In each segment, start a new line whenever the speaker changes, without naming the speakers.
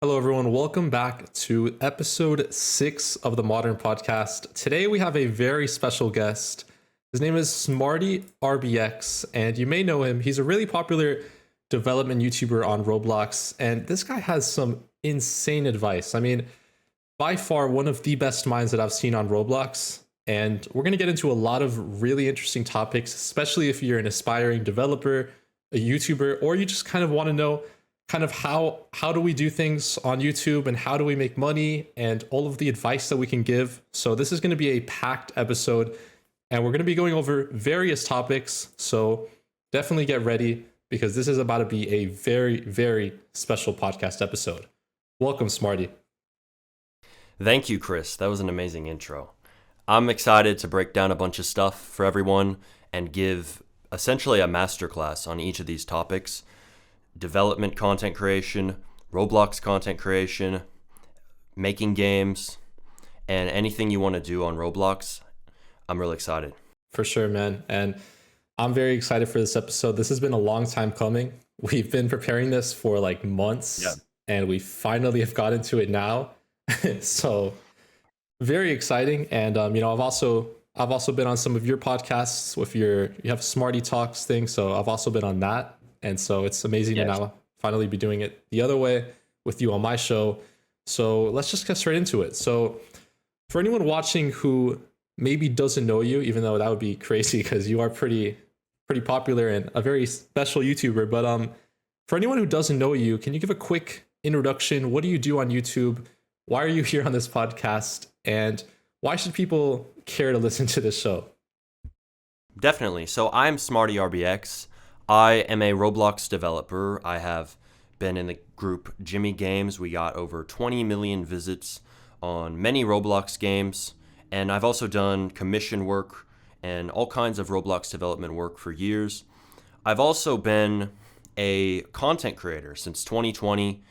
Hello, everyone. Welcome back to episode 6 of the Modern Podcast. Today, we have a very special guest. His name is SmartyRBX, and you may know him. He's a really popular development YouTuber on Roblox, and this guy has some insane advice. I mean, by far one of the best minds that I've seen on Roblox. And we're going to get into a lot of really interesting topics, especially if you're an aspiring developer, a YouTuber, or you just kind of want to know kind of how do we do things on YouTube and how do we make money and all of the advice that we can give. So this is going to be a packed episode and we're going to be going over various topics. So definitely get ready because this is about to be a very, very special podcast episode. Welcome, Smarty.
Thank you, Chris. That was an amazing intro. I'm excited to break down a bunch of stuff for everyone and give essentially a masterclass on each of these topics. Development content creation, Roblox content creation, making games, and anything you want to do on Roblox. I'm really excited.
For sure, man. And I'm very excited for this episode. This has been a long time coming. We've been preparing this for like months, and we finally have got into it now. So very exciting. And I've also been on some of your podcasts with you have Smarty Talks thing. So I've also been on that. And so it's amazing to now finally be doing it the other way with you on my show. So let's just get straight into it. So for anyone watching who maybe doesn't know you, even though that would be crazy because you are pretty popular and a very special YouTuber. But for anyone who doesn't know you, can you give a quick introduction? What do you do on YouTube? Why are you here on this podcast? And why should people care to listen to this show?
Definitely. So I'm SmartyRBX. I am a Roblox developer. I have been in the group Jimmy Games. We got over 20 million visits on many Roblox games. And I've also done commission work and all kinds of Roblox development work for years. I've also been a content creator since 2020.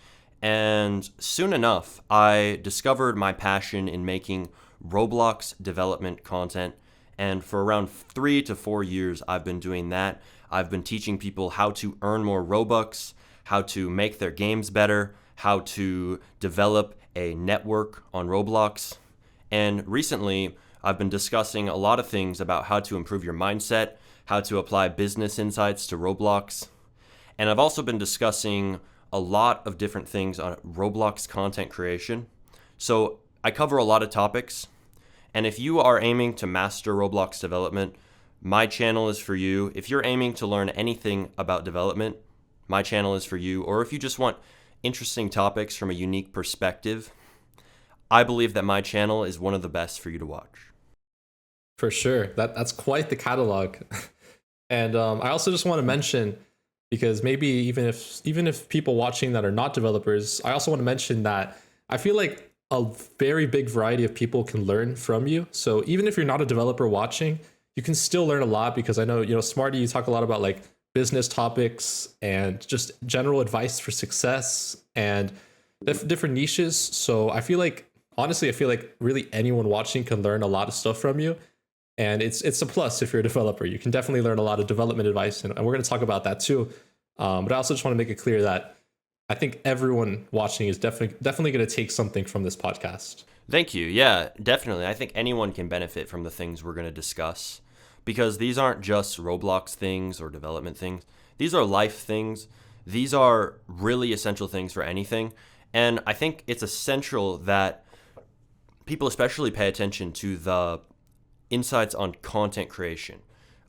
And soon enough, I discovered my passion in making Roblox development content. And for around 3 to 4 years, I've been doing that. I've been teaching people how to earn more Robux, how to make their games better, how to develop a network on Roblox. And recently, I've been discussing a lot of things about how to improve your mindset, how to apply business insights to Roblox. And I've also been discussing a lot of different things on Roblox content creation. So I cover a lot of topics. And if you are aiming to master Roblox development, my channel is for you. If you're aiming to learn anything about development, my channel is for you. Or if you just want interesting topics from a unique perspective, I believe that my channel is one of the best for you to watch.
For sure. That's quite the catalog. And I also just want to mention, because maybe even if people watching that are not developers, I also want to mention that I feel like a very big variety of people can learn from you. So even if you're not a developer watching, you can still learn a lot because I know, Smarty, you talk a lot about like business topics and just general advice for success and different niches. So I feel like, honestly, really anyone watching can learn a lot of stuff from you. And it's a plus if you're a developer. You can definitely learn a lot of development advice. And we're going to talk about that too. But I also just want to make it clear that I think everyone watching is definitely going to take something from this podcast.
Thank you. Yeah, definitely. I think anyone can benefit from the things we're going to discuss because these aren't just Roblox things or development things. These are life things. These are really essential things for anything. And I think it's essential that people especially pay attention to the insights on content creation.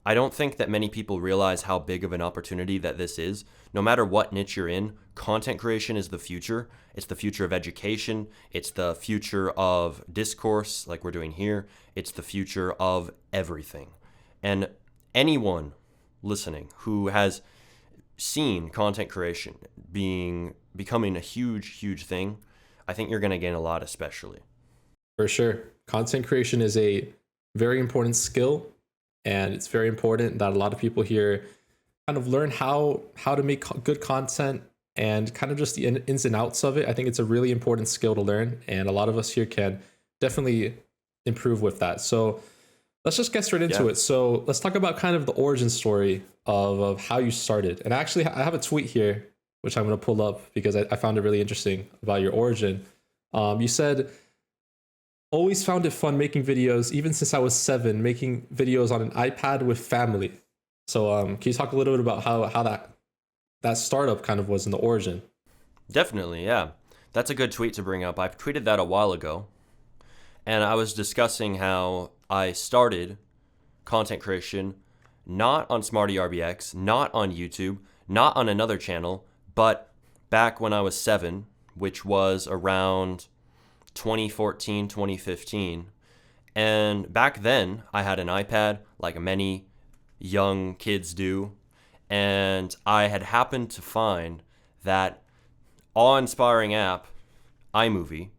I don't think that many people realize how big of an opportunity that this is. No matter what niche you're in, content creation is the future. It's the future of education. It's the future of discourse, like we're doing here. It's the future of everything. And anyone listening who has seen content creation becoming a huge thing, I think you're going to gain a lot, especially.
For sure. Content creation is a very important skill. And it's very important that a lot of people here kind of learn how to make good content and kind of just the ins and outs of it. I think it's a really important skill to learn. And a lot of us here can definitely improve with that. So let's just get straight into it. So let's talk about kind of the origin story of how you started. And actually, I have a tweet here which I'm going to pull up because I found it really interesting about your origin. You said, always found it fun making videos, even since I was 7, making videos on an iPad with family. So can you talk a little bit about how that startup kind of was in the origin?
Definitely, yeah. That's a good tweet to bring up. I tweeted that a while ago, and I was discussing how I started content creation not on SmartyRBX, not on YouTube, not on another channel, but back when I was 7, which was around 2014, 2015. And back then, I had an iPad, like many young kids do, and I had happened to find that awe-inspiring app, iMovie.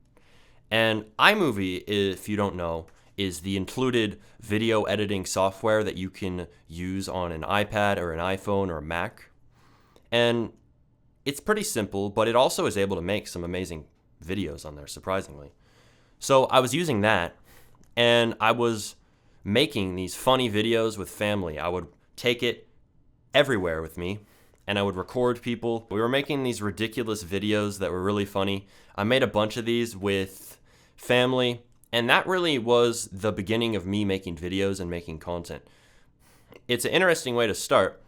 And iMovie, if you don't know, is the included video editing software that you can use on an iPad or an iPhone or a Mac. And it's pretty simple, but it also is able to make some amazing videos on there, surprisingly. So I was using that, and I was making these funny videos with family. I would take it everywhere with me, and I would record people. We were making these ridiculous videos that were really funny. I made a bunch of these with family, and that really was the beginning of me making videos and making content. It's an interesting way to start,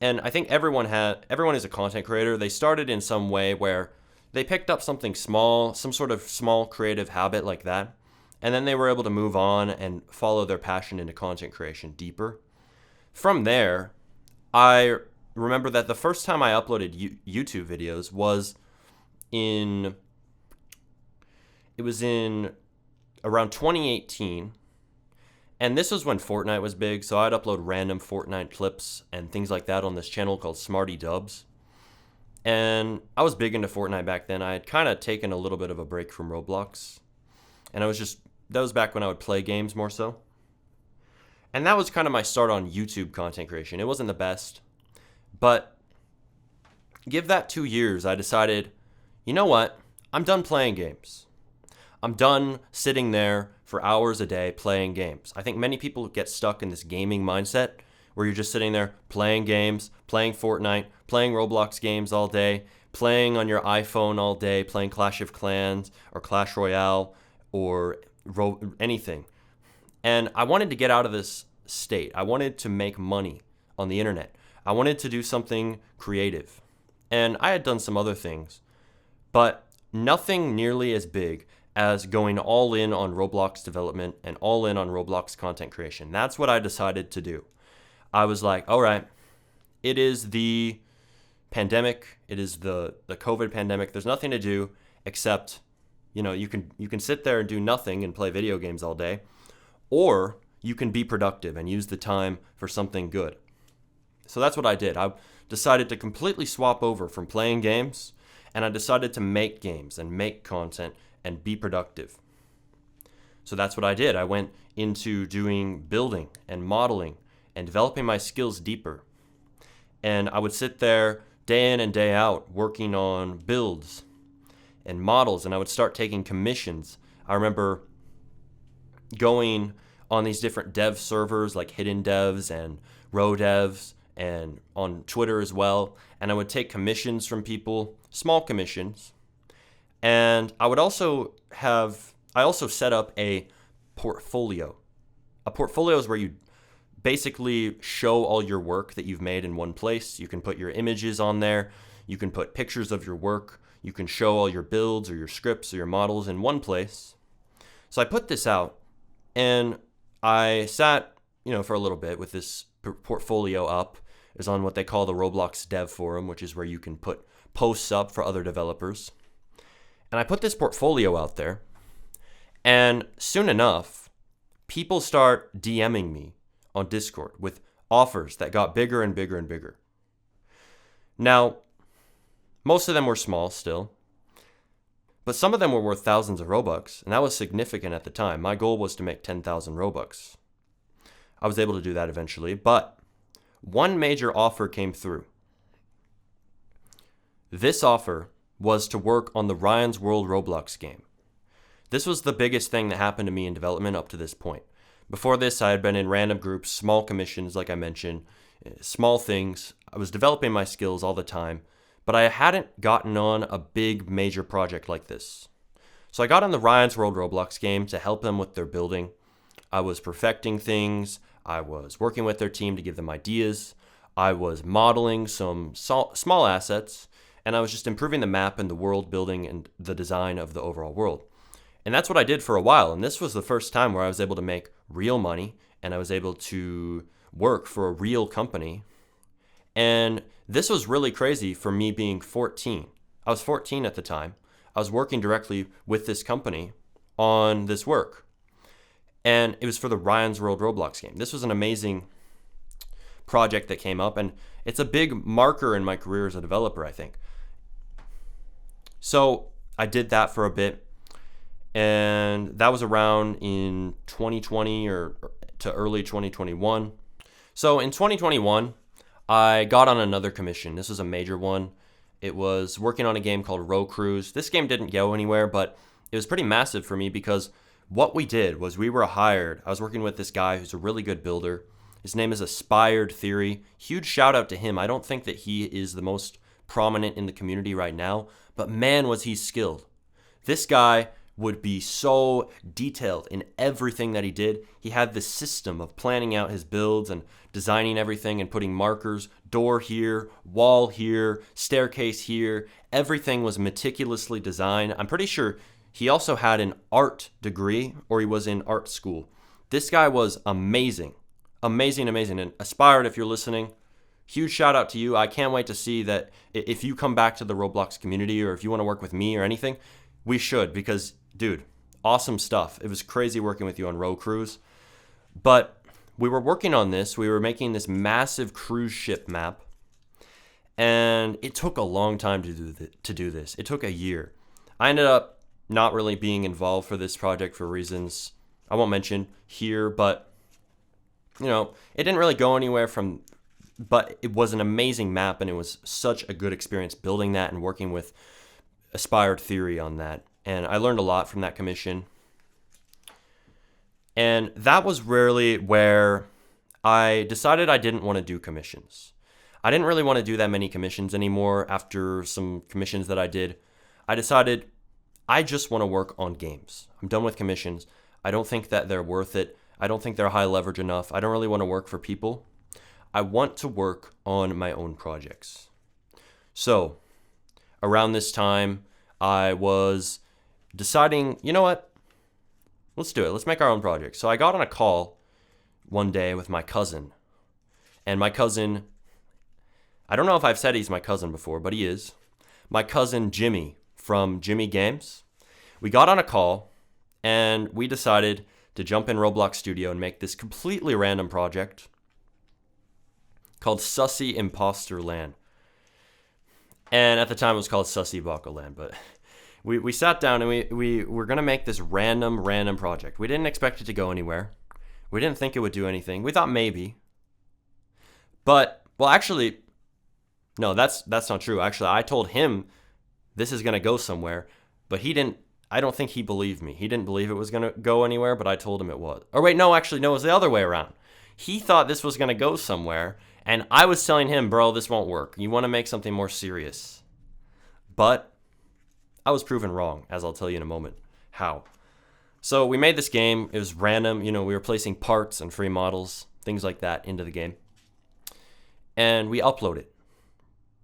and I think everyone is a content creator. They started in some way where they picked up something small, some sort of small creative habit like that, and then they were able to move on and follow their passion into content creation deeper. From there, I remember that the first time I uploaded YouTube videos was in around 2018, and this was when Fortnite was big, so I'd upload random Fortnite clips and things like that on this channel called SmartyDubs. And I was big into Fortnite back then. I had kind of taken a little bit of a break from Roblox, and that was back when I would play games more so. And that was kind of my start on YouTube content creation. It wasn't the best, but give that 2 years, I decided, you know what? I'm done playing games. I'm done sitting there for hours a day playing games. I think many people get stuck in this gaming mindset where you're just sitting there playing games, playing Fortnite, playing Roblox games all day, playing on your iPhone all day, playing Clash of Clans or Clash Royale or anything. And I wanted to get out of this state. I wanted to make money on the internet. I wanted to do something creative. And I had done some other things, but nothing nearly as big as going all in on Roblox development and all in on Roblox content creation. That's what I decided to do. I was like, all right, it is the pandemic. It is the COVID pandemic. There's nothing to do except, you can sit there and do nothing and play video games all day, or you can be productive and use the time for something good. So that's what I did. I decided to completely swap over from playing games, and I decided to make games and make content and be productive. So that's what I did. I went into doing building and modeling and developing my skills deeper. And I would sit there day in and day out working on builds and models, and I would start taking commissions. I remember going on these different dev servers like Hidden Devs and Row Devs and on Twitter as well, and I would take commissions from people, small commissions. And I also set up a portfolio. A portfolio is where you basically show all your work that you've made in one place. You can put your images on there. You can put pictures of your work. You can show all your builds or your scripts or your models in one place. So I put this out, and I sat, for a little bit with this portfolio up. Is on what they call the Roblox Dev Forum, which is where you can put posts up for other developers. And I put this portfolio out there, and soon enough, people start DMing me on Discord with offers that got bigger and bigger and bigger. Now, most of them were small still, but some of them were worth thousands of Robux, and that was significant at the time. My goal was to make 10,000 Robux. I was able to do that eventually, but one major offer came through. This offer was to work on the Ryan's World Roblox game. This was the biggest thing that happened to me in development up to this point. Before this, I had been in random groups, small commissions, like I mentioned, small things. I was developing my skills all the time, but I hadn't gotten on a big major project like this. So I got on the Ryan's World Roblox game to help them with their building. I was perfecting things. I was working with their team to give them ideas. I was modeling some small assets, and I was just improving the map and the world building and the design of the overall world. And that's what I did for a while. And this was the first time where I was able to make real money and I was able to work for a real company. And this was really crazy for me being 14. I was 14 at the time. I was working directly with this company on this work. And it was for the Ryan's World Roblox game. This was an amazing project that came up, and it's a big marker in my career as a developer, I think. So I did that for a bit, and that was around in 2020 or to early 2021. So in 2021, I got on another commission. This was a major one. It was working on a game called Row Cruise. This game didn't go anywhere, but it was pretty massive for me because what we did was we were hired. I was working with this guy who's a really good builder. His name is Aspired Theory. Huge shout out to him. I don't think that he is the most prominent in the community right now, but man, was he skilled. This guy would be so detailed in everything that he did. He had this system of planning out his builds and designing everything and putting markers, door here, wall here, staircase here. Everything was meticulously designed. I'm pretty sure he also had an art degree, or he was in art school. This guy was amazing. Amazing. And Aspired, if you're listening, huge shout out to you. I can't wait to see that if you come back to the Roblox community or if you want to work with me or anything, we should, because, dude, awesome stuff. It was crazy working with you on Row Cruise. But we were working on this. We were making this massive cruise ship map. And it took a long time to do this. It took a year. I ended up not really being involved for this project for reasons I won't mention here, but you know, it didn't really go anywhere but it was an amazing map, and it was such a good experience building that and working with Aspired Theory on that. And I learned a lot from that commission. And that was really where I decided I didn't want to do commissions. I didn't really want to do that many commissions anymore after some commissions that I did. I decided I just want to work on games. I'm done with commissions. I don't think that they're worth it. I don't think they're high leverage enough. I don't really want to work for people. I want to work on my own projects. So around this time, I was deciding, you know what? Let's do it. Let's make our own project. So I got on a call one day with my cousin. And my cousin, I don't know if I've said he's my cousin before, but he is. My cousin Jimmy from Jimmy Games. We got on a call and we decided to jump in Roblox Studio and make this completely random project called Sussy Imposter Land. And at the time it was called Sussy Baka Land, but we sat down and we were going to make this random project. We didn't expect it to go anywhere. We didn't think it would do anything. We thought maybe. But, well, actually, no, that's not true. Actually, I told him this is going to go somewhere, but I don't think he believed me. He didn't believe it was going to go anywhere, but I told him it was. Or wait, no, actually, no, it was the other way around. He thought this was going to go somewhere, and I was telling him, bro, this won't work. You want to make something more serious. But I was proven wrong, as I'll tell you in a moment how. So we made this game. It was random. You know, we were placing parts and free models, things like that, into the game. And we upload it.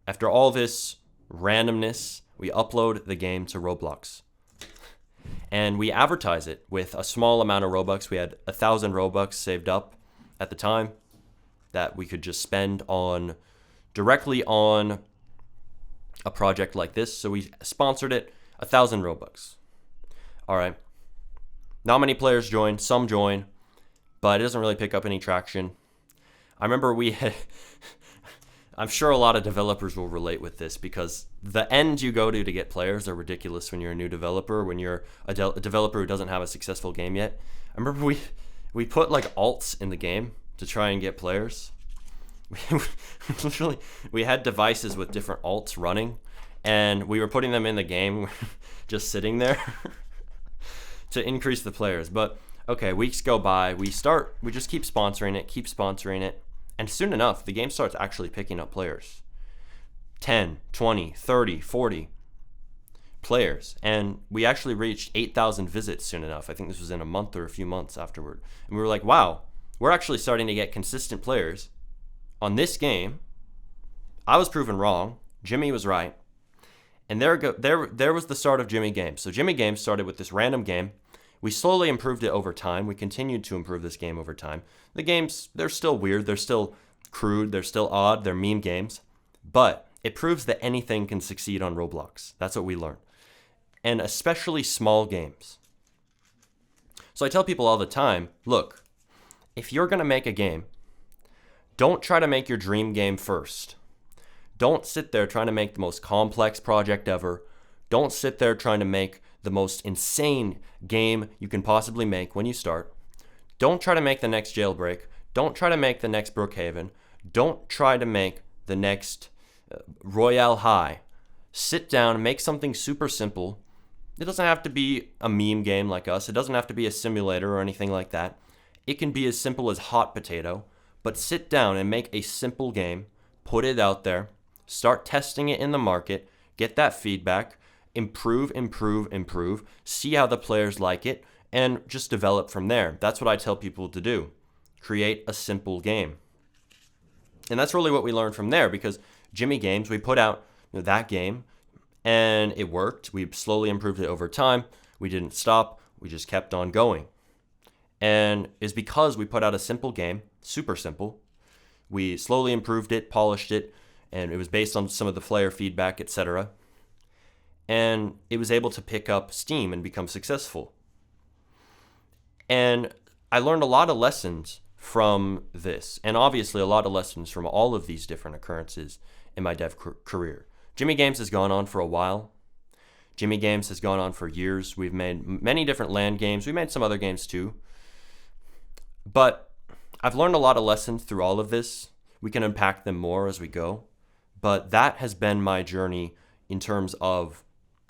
After all this randomness, we upload the game to Roblox. And we advertise it with a small amount of Robux. We had 1,000 Robux saved up at the time that we could just spend directly on a project like this. So we sponsored it, 1,000 Robux. All right. Not many players join, some join, but it doesn't really pick up any traction. I remember I'm sure a lot of developers will relate with this because the end you go to get players are ridiculous when you're a new developer, when you're a developer who doesn't have a successful game yet. I remember we put like alts in the game to try and get players. Literally, we had devices with different alts running, and we were putting them in the game, just sitting there to increase the players. But okay, weeks go by. We just keep sponsoring it, and soon enough, the game starts actually picking up players. 10, 20, 30, 40 players. And we actually reached 8,000 visits soon enough. I think this was in a month or a few months afterward. And we were like, wow, we're actually starting to get consistent players on this game. I was proven wrong. Jimmy was right. And there was the start of Jimmy Games. So Jimmy Games started with this random game. We slowly improved it over time. We continued to improve this game over time. The games, they're still weird. They're still crude. They're still odd. They're meme games. But it proves that anything can succeed on Roblox. That's what we learned. And especially small games. So I tell people all the time, look, if you're going to make a game, don't try to make your dream game first. Don't sit there trying to make the most complex project ever. Don't sit there trying to make the most insane game you can possibly make when you start. Don't try to make the next Jailbreak. Don't try to make the next Brookhaven. Don't try to make the next Royale High. Sit down and make something super simple. It doesn't have to be a meme game like us. It doesn't have to be a simulator or anything like that. It can be as simple as Hot Potato. But sit down and make a simple game. Put it out there. Start testing it in the market. Get that feedback. Improve, see how the players like it, and just develop from there. That's what I tell people to do. Create a simple game. And that's really what we learned from there, because Jimmy Games, we put out that game, and it worked. We slowly improved it over time. We didn't stop. We just kept on going. And it's because we put out a simple game, super simple. We slowly improved it, polished it, and it was based on some of the player feedback, etc. And it was able to pick up steam and become successful. And I learned a lot of lessons from this, and obviously a lot of lessons from all of these different occurrences in my dev career. Jimmy Games has gone on for a while. Jimmy Games has gone on for years. We've made many different land games. We made some other games too. But I've learned a lot of lessons through all of this. We can unpack them more as we go. But that has been my journey in terms of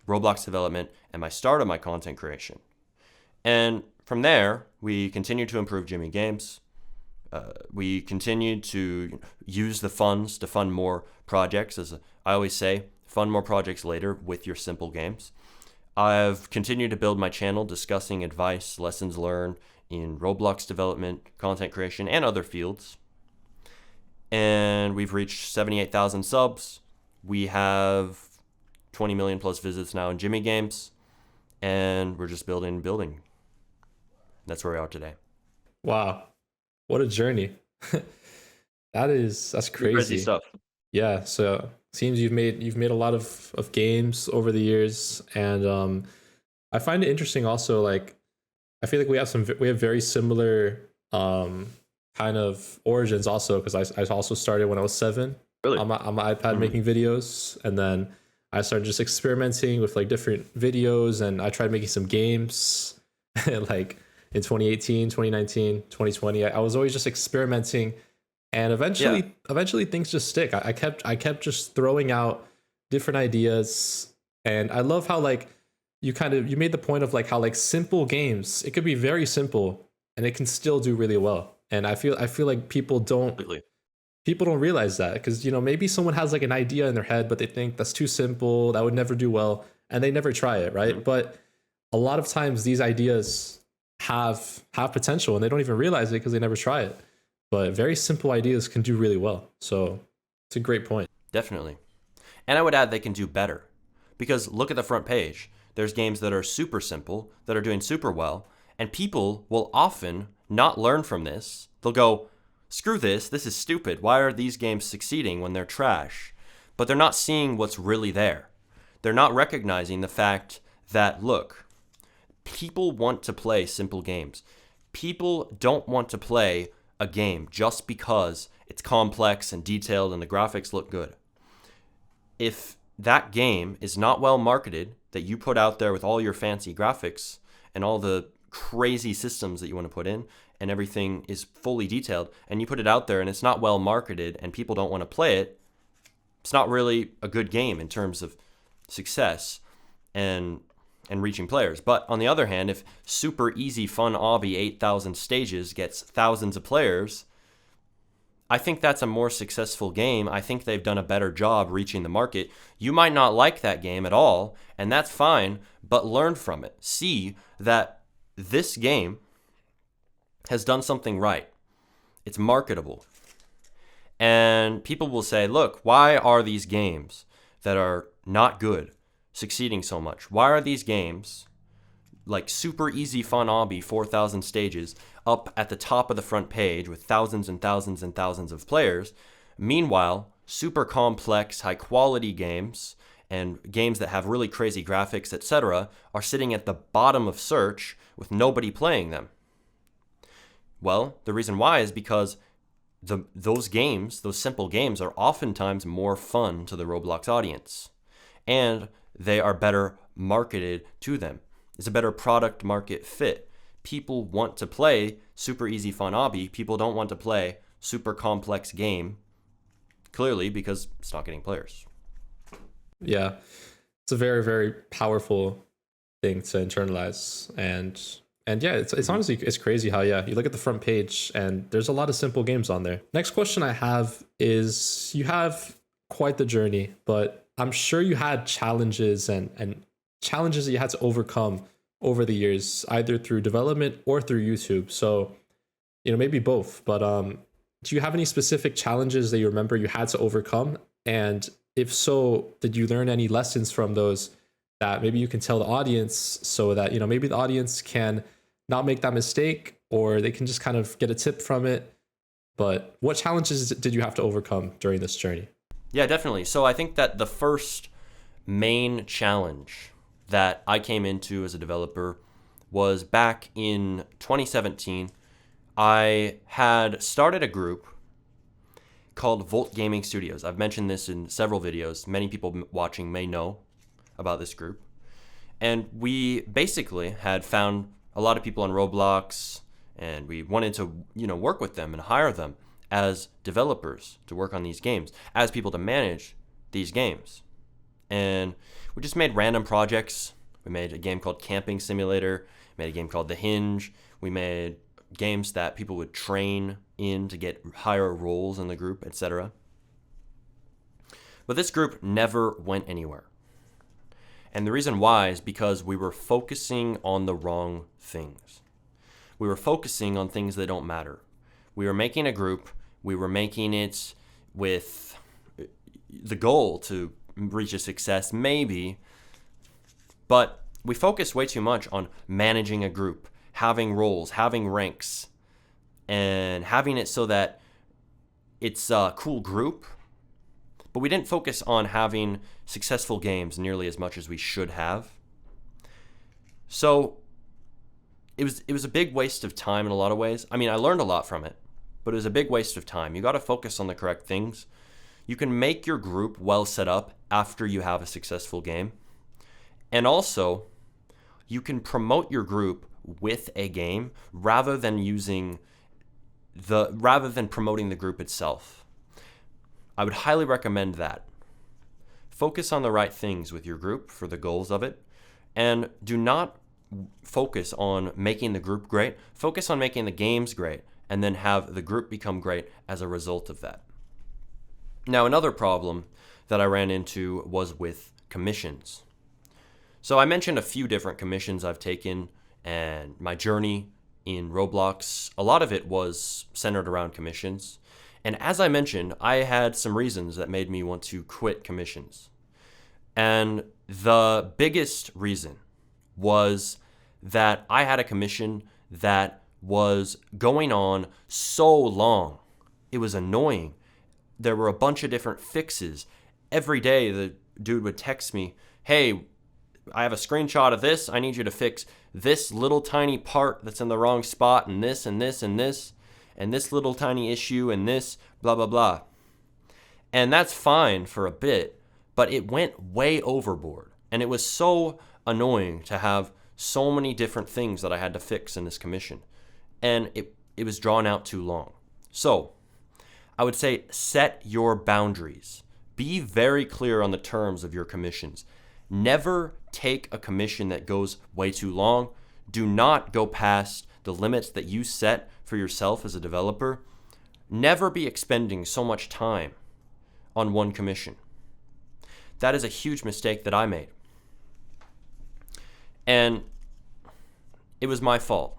Roblox development and my start of my content creation. And from there, we continued to improve Jimmy Games. We continued to use the funds to fund more projects. As I always say, fund more projects later with your simple games. I've continued to build my channel discussing advice, lessons learned in Roblox development, content creation, and other fields. And we've reached 78,000 subs. We have 20 million plus visits now in Jimmy Games. And we're just building. That's where we are today.
Wow. What a journey. That's crazy.
Crazy stuff.
Yeah, so seems you've made a lot of games over the years, and I find it interesting also, like I feel like we have very similar kind of origins also, because I also started when I was 7
Really?
on my iPad making videos, and then I started just experimenting with like different videos, and I tried making some games like in 2018, 2019, 2020. I was always just experimenting, and eventually things just stick. I kept just throwing out different ideas, and I love how like you made the point of like how like simple games, it could be very simple and it can still do really well. And I feel like people don't realize that, because maybe someone has like an idea in their head, but they think that's too simple, that would never do well, and they never try it, right? But a lot of times these ideas have potential and they don't even realize it because they never try it. But very simple ideas can do really well. So it's a great point.
Definitely. And I would add they can do better, because look at the front page. There's games that are super simple, that are doing super well, and people will often not learn from this. They'll go, screw this is stupid. Why are these games succeeding when they're trash? But they're not seeing what's really there. They're not recognizing the fact that, look, people want to play simple games. People don't want to play a game just because it's complex and detailed and the graphics look good. If that game is not well marketed, that you put out there with all your fancy graphics and all the crazy systems that you want to put in, and everything is fully detailed, and you put it out there and it's not well marketed and people don't want to play it, it's not really a good game in terms of success and reaching players. But on the other hand, if super easy, fun obby 8,000 stages gets thousands of players, I think that's a more successful game. I think they've done a better job reaching the market. You might not like that game at all, and that's fine, but learn from it. See that this game has done something right. It's marketable. And people will say, look, why are these games that are not good succeeding so much? Why are these games like super easy fun obby 4,000 stages up at the top of the front page with thousands and thousands and thousands of players? Meanwhile, super complex, high quality games and games that have really crazy graphics, etc., are sitting at the bottom of search with nobody playing them. Well, the reason why is because those games, those simple games, are oftentimes more fun to the Roblox audience, and they are better marketed to them. It's a better product market fit. People want to play super easy fun obby. People don't want to play super complex game, clearly, because it's not getting players.
Yeah, it's a very, very powerful thing to internalize. And yeah, it's honestly, it's crazy how, yeah, you look at the front page and there's a lot of simple games on there. Next question I have is, you have quite the journey, but I'm sure you had challenges and challenges that you had to overcome over the years, either through development or through YouTube. So, maybe both, but do you have any specific challenges that you remember you had to overcome? And if so, did you learn any lessons from those that maybe you can tell the audience so that, maybe the audience can not make that mistake, or they can just kind of get a tip from it? But what challenges did you have to overcome during this journey?
Yeah, definitely. So I think that the first main challenge that I came into as a developer was back in 2017. I had started a group called Volt Gaming Studios. I've mentioned this in several videos. Many people watching may know about this group. And we basically had found a lot of people on Roblox, and we wanted to, work with them and hire them as developers to work on these games, as people to manage these games. And we just made random projects. We made a game called Camping Simulator, made a game called The Hinge. We made games that people would train in to get higher roles in the group, etc. But this group never went anywhere. And the reason why is because we were focusing on the wrong things. We were focusing on things that don't matter. We were making a group. We were making it with the goal to reach a success, maybe. But we focused way too much on managing a group, having roles, having ranks, and having it so that it's a cool group. But we didn't focus on having successful games nearly as much as we should have. So it was a big waste of time in a lot of ways. I mean, I learned a lot from it, but it was a big waste of time. You got to focus on the correct things. You can make your group well set up after you have a successful game. And also, you can promote your group with a game rather than promoting the group itself. I would highly recommend that. Focus on the right things with your group for the goals of it, and do not focus on making the group great. Focus on making the games great, and then have the group become great as a result of that. Now, another problem that I ran into was with commissions. So I mentioned a few different commissions I've taken, and my journey in Roblox, a lot of it was centered around commissions. And as I mentioned, I had some reasons that made me want to quit commissions. And the biggest reason was that I had a commission that was going on so long. It was annoying. There were a bunch of different fixes. Every day the dude would text me, hey, I have a screenshot of this. I need you to fix this little tiny part that's in the wrong spot, and this and this and this. And this little tiny issue, and this, blah, blah, blah. And that's fine for a bit, but it went way overboard. And it was so annoying to have so many different things that I had to fix in this commission. And it was drawn out too long. So I would say set your boundaries. Be very clear on the terms of your commissions. Never take a commission that goes way too long. Do not go past the limits that you set for yourself as a developer. never be expending so much time on one commission. That is a huge mistake that I made. And it was my fault.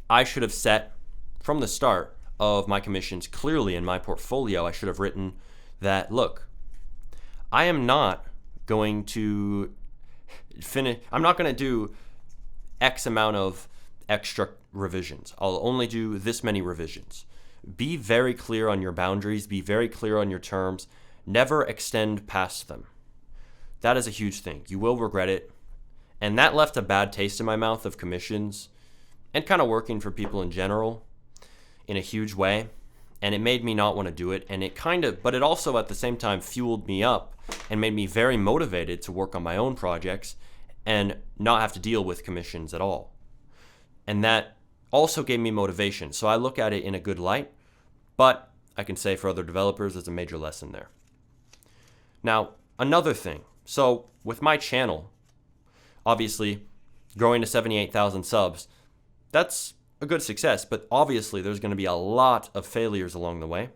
I should have set from the start of my commissions clearly in my portfolio. I should have written that, look, I am not going to I'm not going to do X amount of extra revisions. I'll only do this many revisions. Be very clear on your boundaries. Be very clear on your terms. Never extend past them. That is a huge thing. You will regret it. And that left a bad taste in my mouth of commissions and kind of working for people in general in a huge way. And it made me not want to do it. And but it also at the same time fueled me up and made me very motivated to work on my own projects and not have to deal with commissions at all. And that also gave me motivation. So I look at it in a good light, but I can say for other developers, there's a major lesson there. Now, another thing. So with my channel, obviously growing to 78,000 subs, that's a good success, but obviously there's going to be a lot of failures along the way.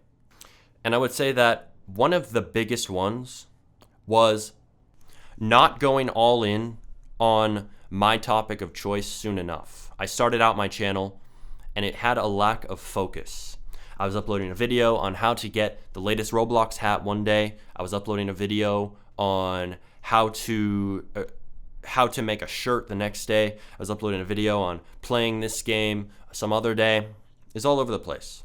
And I would say that one of the biggest ones was not going all in on my topic of choice soon enough. I started out my channel and it had a lack of focus. I was uploading a video on how to get the latest Roblox hat one day. I was uploading a video on how to make a shirt the next day. I was uploading a video on playing this game some other day. It's all over the place.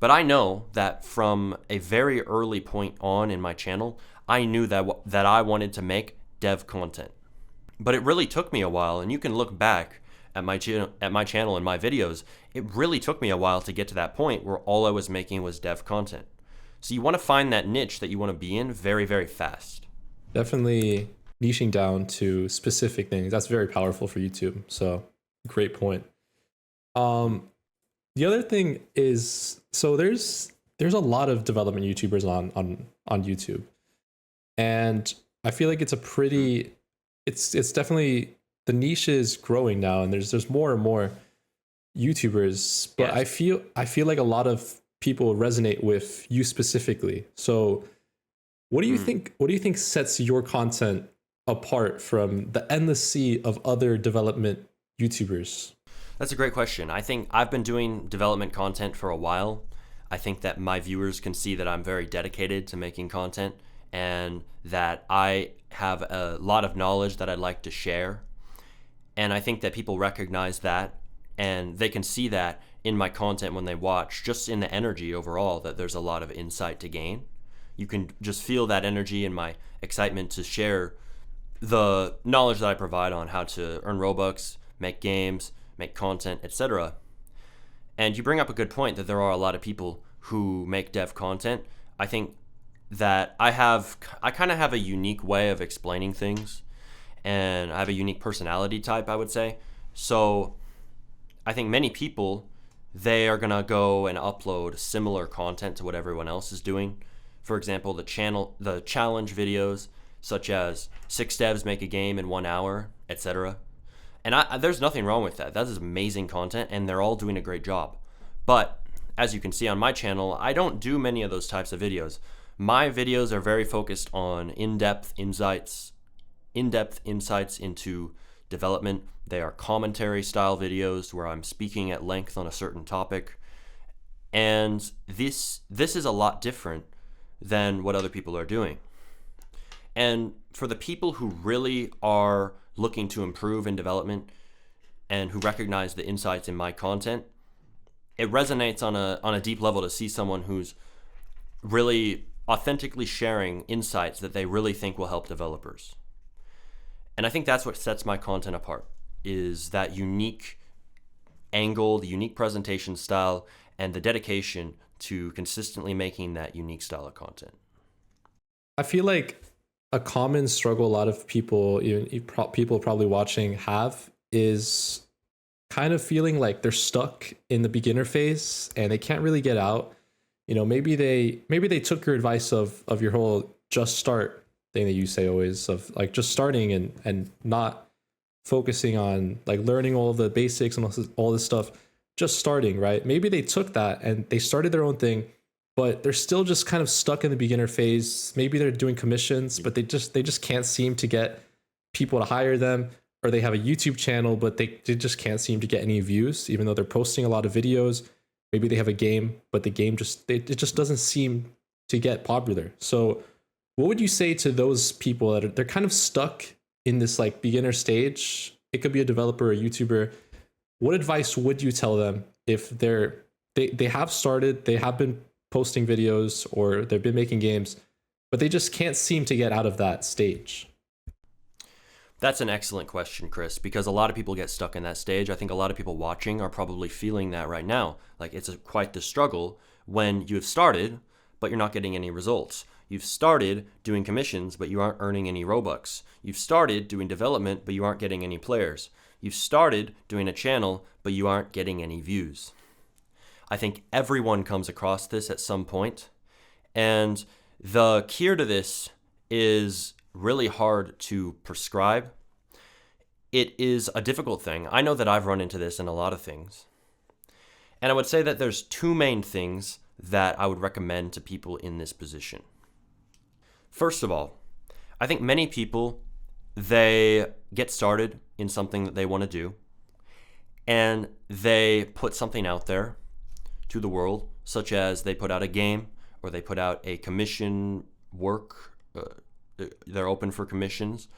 But I know that from a very early point on in my channel, I knew that I wanted to make dev content. But it really took me a while, and you can look back at my channel and my videos. It really took me a while to get to that point where all I was making was dev content. So you want to find that niche that you want to be in very, very fast.
Definitely niching down to specific things. That's very powerful for YouTube. So great point. The other thing is, so there's a lot of development YouTubers on YouTube, and I feel like it's definitely, the niche is growing now, and there's more and more YouTubers. But yes. I feel like a lot of people resonate with you specifically. So what do you think? What do you think sets your content apart from the endless sea of other development YouTubers?
That's a great question. I think I've been doing development content for a while. I think that my viewers can see that I'm very dedicated to making content and that I have a lot of knowledge that I'd like to share. And I think that people recognize that, and they can see that in my content when they watch, just in the energy overall, that there's a lot of insight to gain. You can just feel that energy and my excitement to share the knowledge that I provide on how to earn Robux, make games, make content, etc. And you bring up a good point that there are a lot of people who make dev content. I think that I kind of have a unique way of explaining things, and I have a unique personality type, I would say. So I think many people, they are gonna go and upload similar content to what everyone else is doing. For example, the challenge videos, such as 6 devs make a game in 1 hour, etc. And there's nothing wrong with that. That is amazing content, and they're all doing a great job. But as you can see on my channel, I don't do many of those types of videos. My videos are very focused on in-depth insights into development. They are commentary style videos where I'm speaking at length on a certain topic. And this is a lot different than what other people are doing. And for the people who really are looking to improve in development and who recognize the insights in my content, it resonates on a deep level to see someone who's really authentically sharing insights that they really think will help developers. And I think that's what sets my content apart, is that unique angle, the unique presentation style, and the dedication to consistently making that unique style of content.
I feel like a common struggle a lot of people, people probably watching, have is kind of feeling like they're stuck in the beginner phase and they can't really get out. You know, maybe they took your advice of your whole just start thing that you say always, of like just starting and not focusing on like learning all the basics and all this stuff. just starting, right? Maybe they took that and they started their own thing, but they're still just kind of stuck in the beginner phase. Maybe they're doing commissions, but they just can't seem to get people to hire them, or they have a YouTube channel, but they just can't seem to get any views, even though they're posting a lot of videos. Maybe they have a game, but the game it just doesn't seem to get popular. So what would you say to those people they're kind of stuck in this like beginner stage? It could be a developer, a YouTuber. What advice would you tell them if they have started, they have been posting videos, or they've been making games, but they just can't seem to get out of that stage?
That's an excellent question, Chris, because a lot of people get stuck in that stage. I think a lot of people watching are probably feeling that right now. Like it's quite the struggle when you have started, but you're not getting any results. You've started doing commissions, but you aren't earning any Robux. You've started doing development, but you aren't getting any players. You've started doing a channel, but you aren't getting any views. I think everyone comes across this at some point, and the cure to this is really hard to prescribe. It is a difficult thing. I know that I've run into this in a lot of things. And I would say that there's two main things that I would recommend to people in this position. First of all, I think many people, they get started in something that they want to do, and they put something out there to the world, such as they put out a game, or they put out a commission work, they're open for commissions,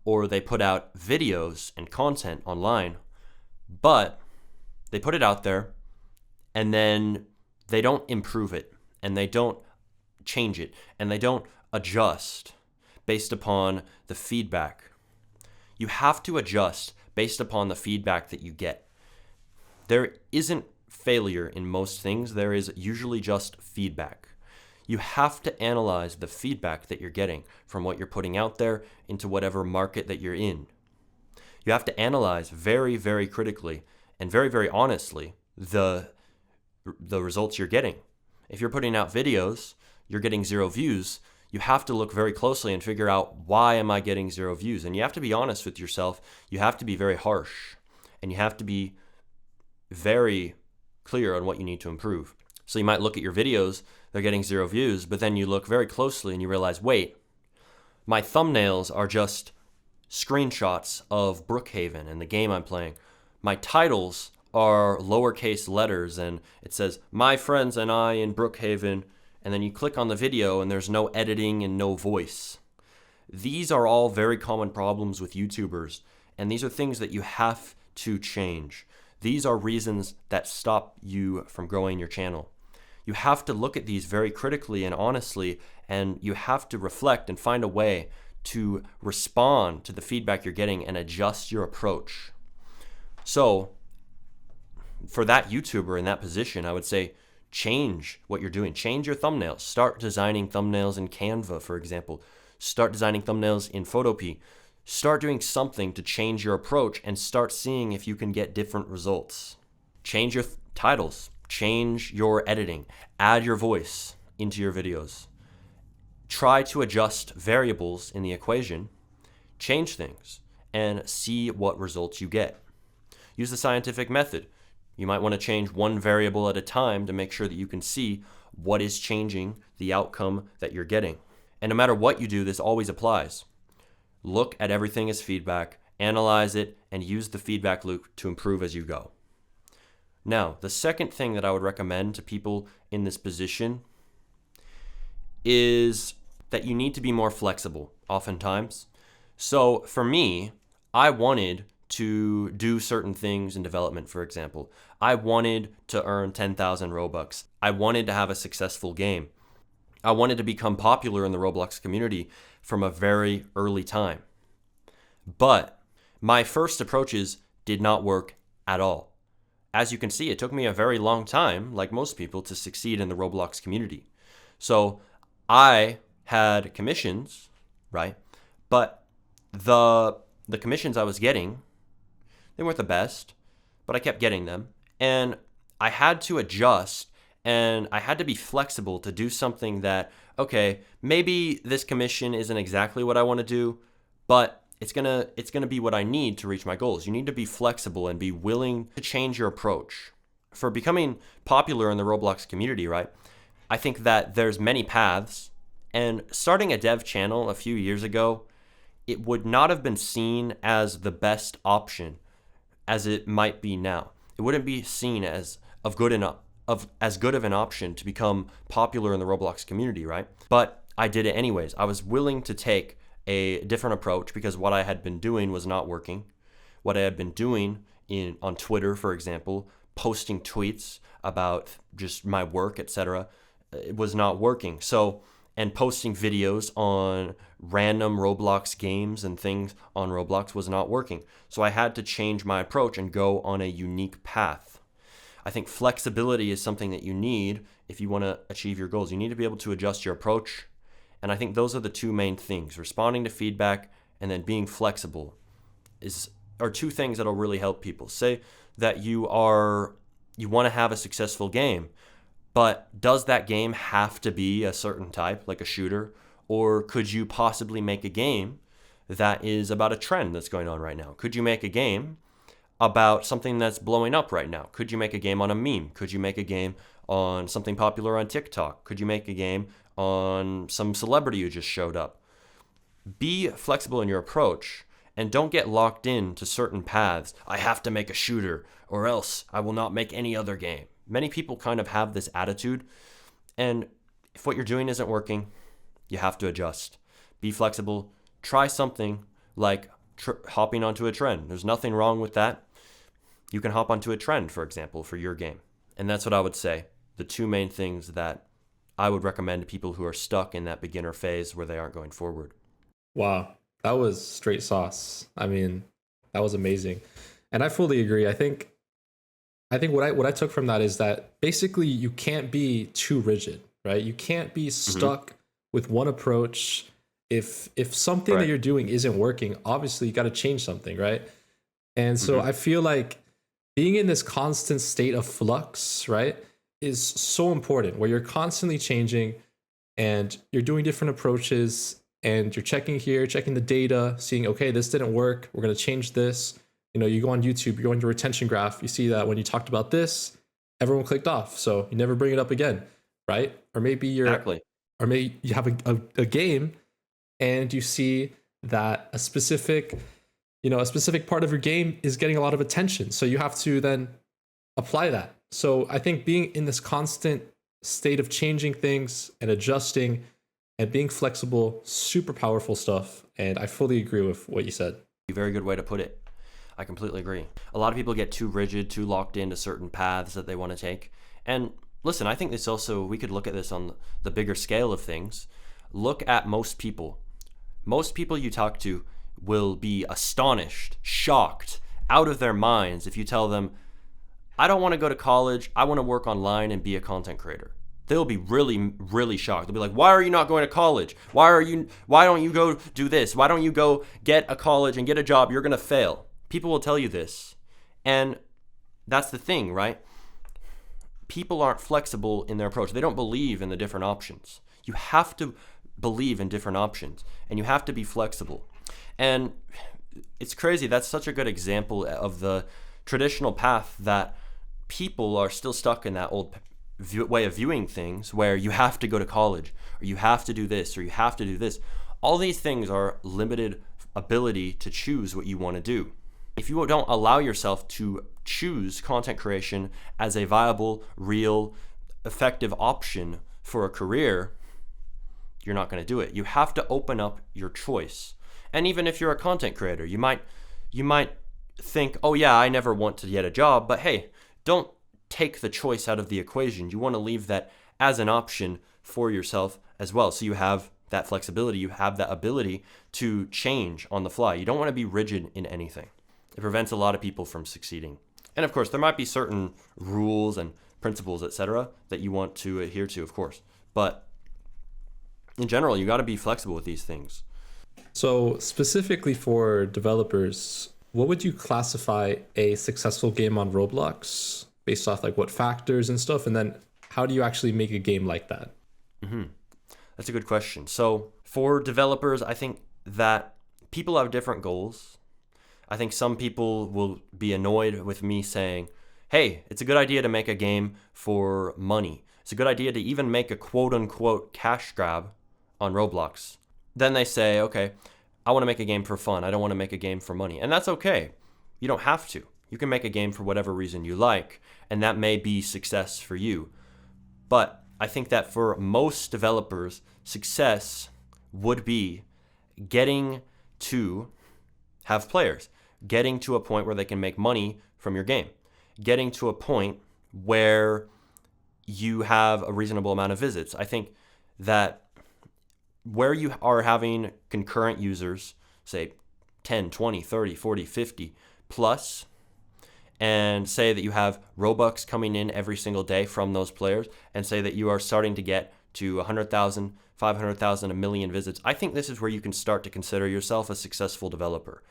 or they put out videos and content online, but they put it out there and then they don't improve it, and they don't change it, and they don't adjust based upon the feedback. You have to adjust based upon the feedback that you get. There isn't failure in most things. There is usually just feedback. You have to analyze the feedback that you're getting from what you're putting out there into whatever market that you're in. You have to analyze very, very critically and very, very honestly the results you're getting. If you're putting out videos, you're getting 0 views, you have to look very closely and figure out, why am I getting 0 views? And you have to be honest with yourself. You have to be very harsh, and you have to be very clear on what you need to improve. So you might look at your videos, they're getting 0 views, but then you look very closely and you realize, wait, my thumbnails are just screenshots of Brookhaven and the game I'm playing. My titles are lowercase letters and it says, my friends and I in Brookhaven, and then you click on the video and there's no editing and no voice. These are all very common problems with YouTubers, and these are things that you have to change. These are reasons that stop you from growing your channel. You have to look at these very critically and honestly, and you have to reflect and find a way to respond to the feedback you're getting and adjust your approach. So, for that YouTuber in that position, I would say change what you're doing. Change your thumbnails. Start designing thumbnails in Canva, for example. Start designing thumbnails in Photopea. Start doing something to change your approach and start seeing if you can get different results. Change your titles. Change your editing. Add your voice into your videos. Try to adjust variables in the equation. Change things and see what results you get. Use the scientific method. You might want to change one variable at a time to make sure that you can see what is changing the outcome that you're getting. And no matter what you do, this always applies. Look at everything as feedback, analyze it, and use the feedback loop to improve as you go. Now, the second thing that I would recommend to people in this position is that you need to be more flexible oftentimes. So for me, I wanted to do certain things in development, for example. I wanted to earn 10,000 Robux. I wanted to have a successful game. I wanted to become popular in the Roblox community from a very early time. But my first approaches did not work at all. As you can see, it took me a very long time, like most people, to succeed in the Roblox community. So I had commissions, right? But the commissions I was getting, they weren't the best, but I kept getting them. And I had to adjust, and I had to be flexible to do something that, okay, maybe this commission isn't exactly what I want to do, but it's gonna be what I need to reach my goals. You need to be flexible and be willing to change your approach. for becoming popular in the Roblox community, right? I think that there's many paths, and starting a dev channel a few years ago, it would not have been seen as the best option as it might be now. It wouldn't be seen as as good of an option to become popular in the Roblox community, right? But I did it anyways. I was willing to take a different approach because what I had been doing was not working. What I had been doing on Twitter, for example, posting tweets about just my work, etc., it was not working. So, and posting videos on random Roblox games and things on Roblox was not working. So I had to change my approach and go on a unique path. I think flexibility is something that you need if you want to achieve your goals. You need to be able to adjust your approach. And I think those are the two main things. Responding to feedback and then being flexible are two things that'll really help people. Say that you want to have a successful game, but does that game have to be a certain type, like a shooter? Or could you possibly make a game that is about a trend that's going on right now? Could you make a game about something that's blowing up right now? Could you make a game on a meme? Could you make a game on something popular on TikTok? Could you make a game on some celebrity who just showed up? Be flexible in your approach and don't get locked in to certain paths. I have to make a shooter or else I will not make any other game. Many people kind of have this attitude, and if what you're doing isn't working, you have to adjust. Be flexible. Try something like hopping onto a trend. There's nothing wrong with that. You can hop onto a trend, for example, for your game. And that's what I would say. The two main things that I would recommend to people who are stuck in that beginner phase where they aren't going forward.
Wow, that was straight sauce. I mean, that was amazing. And I fully agree. I think what I took from that is that basically you can't be too rigid, right? You can't be stuck with one approach. If something that you're doing isn't working, obviously you got to change something, right? And so I feel like being in this constant state of flux, right, is so important, where you're constantly changing and you're doing different approaches and you're checking here, checking the data, seeing, okay, this didn't work, we're going to change this. You know, you go on YouTube, you go on your retention graph, you see that when you talked about this, everyone clicked off, so you never bring it up again, right? Or maybe or maybe you have a game and you see that a specific part of your game is getting a lot of attention, so you have to then apply that. So I think being in this constant state of changing things and adjusting and being flexible, super powerful stuff. And I fully agree with what you said.
Very good way to put it. I completely agree. A lot of people get too rigid, too locked into certain paths that they want to take. And listen, I think we could look at this on the bigger scale of things. Look at most people. Most people you talk to will be astonished, shocked, out of their minds if you tell them, I don't want to go to college, I want to work online and be a content creator. They'll be really, really shocked. They'll be like, why are you not going to college? Why don't you go do this? Why don't you go get a college and get a job? You're going to fail. People will tell you this. And that's the thing, right? People aren't flexible in their approach. They don't believe in the different options. You have to believe in different options and you have to be flexible. And it's crazy. That's such a good example of the traditional path that people are still stuck in, that old way of viewing things where you have to go to college or you have to do this or you have to do this. All these things are limited ability to choose what you want to do. If you don't allow yourself to choose content creation as a viable, real, effective option for a career, you're not going to do it. You have to open up your choice. And even if you're a content creator, you might think, oh yeah, I never want to get a job, but hey, don't take the choice out of the equation. You want to leave that as an option for yourself as well. So you have that flexibility, you have that ability to change on the fly. You don't want to be rigid in anything. It prevents a lot of people from succeeding. And of course, there might be certain rules and principles, etc., that you want to adhere to, of course. But in general, you got to be flexible with these things.
So specifically for developers, what would you classify a successful game on Roblox based off like what factors and stuff? And then how do you actually make a game like that?
That's a good question. So for developers, I think that people have different goals. I think some people will be annoyed with me saying, hey, it's a good idea to make a game for money. It's a good idea to even make a quote unquote cash grab on Roblox. Then they say, okay, I want to make a game for fun. I don't want to make a game for money. And that's okay. You don't have to. You can make a game for whatever reason you like, and that may be success for you. But I think that for most developers, success would be getting to have players, getting to a point where they can make money from your game, getting to a point where you have a reasonable amount of visits. I think that where you are having concurrent users, say 10, 20, 30, 40, 50 plus, and say that you have Robux coming in every single day from those players, and say that you are starting to get to 100,000, 500,000, a million visits, I think this is where you can start to consider yourself a successful developer.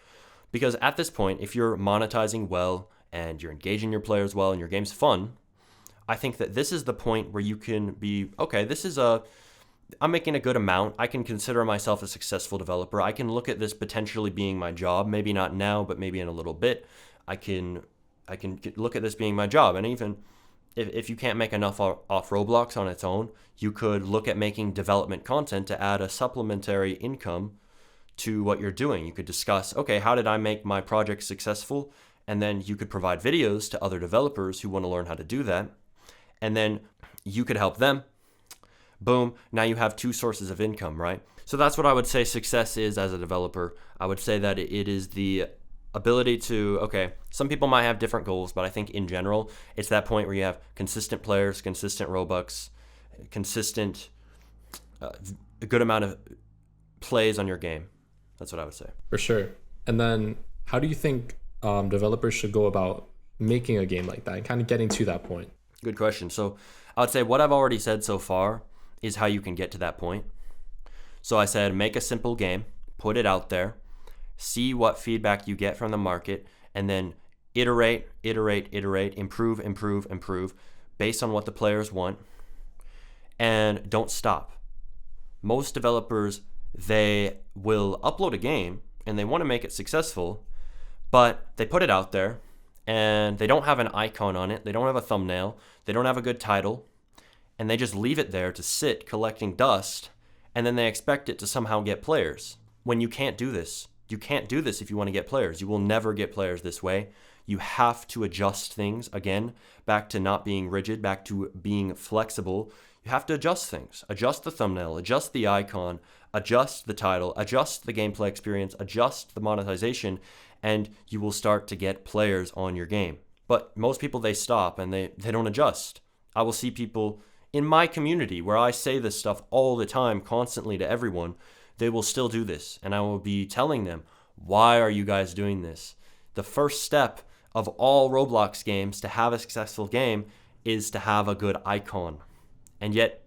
Because at this point, if you're monetizing well and you're engaging your players well and your game's fun, I think that this is the point where you can be, okay, I'm making a good amount. I can consider myself a successful developer. I can look at this potentially being my job, maybe not now, but maybe in a little bit. I can look at this being my job. And even if you can't make enough off Roblox on its own, you could look at making development content to add a supplementary income to what you're doing. You could discuss, okay, how did I make my project successful? And then you could provide videos to other developers who want to learn how to do that. And then you could help them. Boom, now you have two sources of income, right? So that's what I would say success is as a developer. I would say that it is the ability to, okay, some people might have different goals, but I think in general, it's that point where you have consistent players, consistent Robux, consistent, a good amount of plays on your game. That's what I would say.
For sure. And then how do you think developers should go about making a game like that and kind of getting to that point?
Good question. So I would say what I've already said so far is how you can get to that point. So I said, make a simple game, put it out there, see what feedback you get from the market, and then iterate, improve based on what the players want, and don't stop. Most developers, they will upload a game and they want to make it successful, but they put it out there and they don't have an icon on it, they don't have a thumbnail, they don't have a good title, and they just leave it there to sit collecting dust, and then they expect it to somehow get players. When you can't do this. You can't do this if you want to get players. You will never get players this way. You have to adjust things, again, back to not being rigid, back to being flexible. You have to adjust things. Adjust the thumbnail, adjust the icon, adjust the title, adjust the gameplay experience, adjust the monetization, and you will start to get players on your game. But most people, they stop and they don't adjust. I will see people in my community where I say this stuff all the time, constantly to everyone. They will still do this, and I will be telling them, why are you guys doing this? The first step of all Roblox games to have a successful game is to have a good icon. And yet,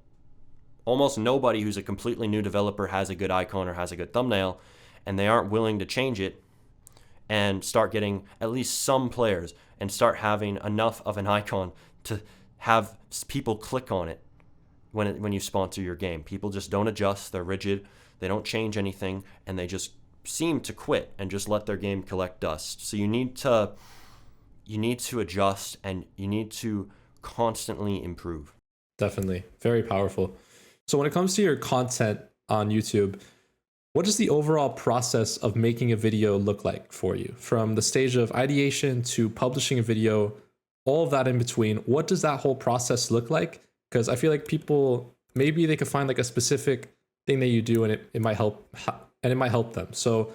almost nobody who's a completely new developer has a good icon or has a good thumbnail, and they aren't willing to change it and start getting at least some players and start having enough of an icon to have people click on it when you sponsor your game. People just don't adjust, they're rigid, they don't change anything, and they just seem to quit and just let their game collect dust. So you need to adjust, and you need to constantly improve.
Definitely. Very powerful. So when it comes to your content on YouTube, what does the overall process of making a video look like for you? From the stage of ideation to publishing a video, all of that in between, what does that whole process look like? Because I feel like people, maybe they could find like a specific thing that you do and it might help, and it might help them. So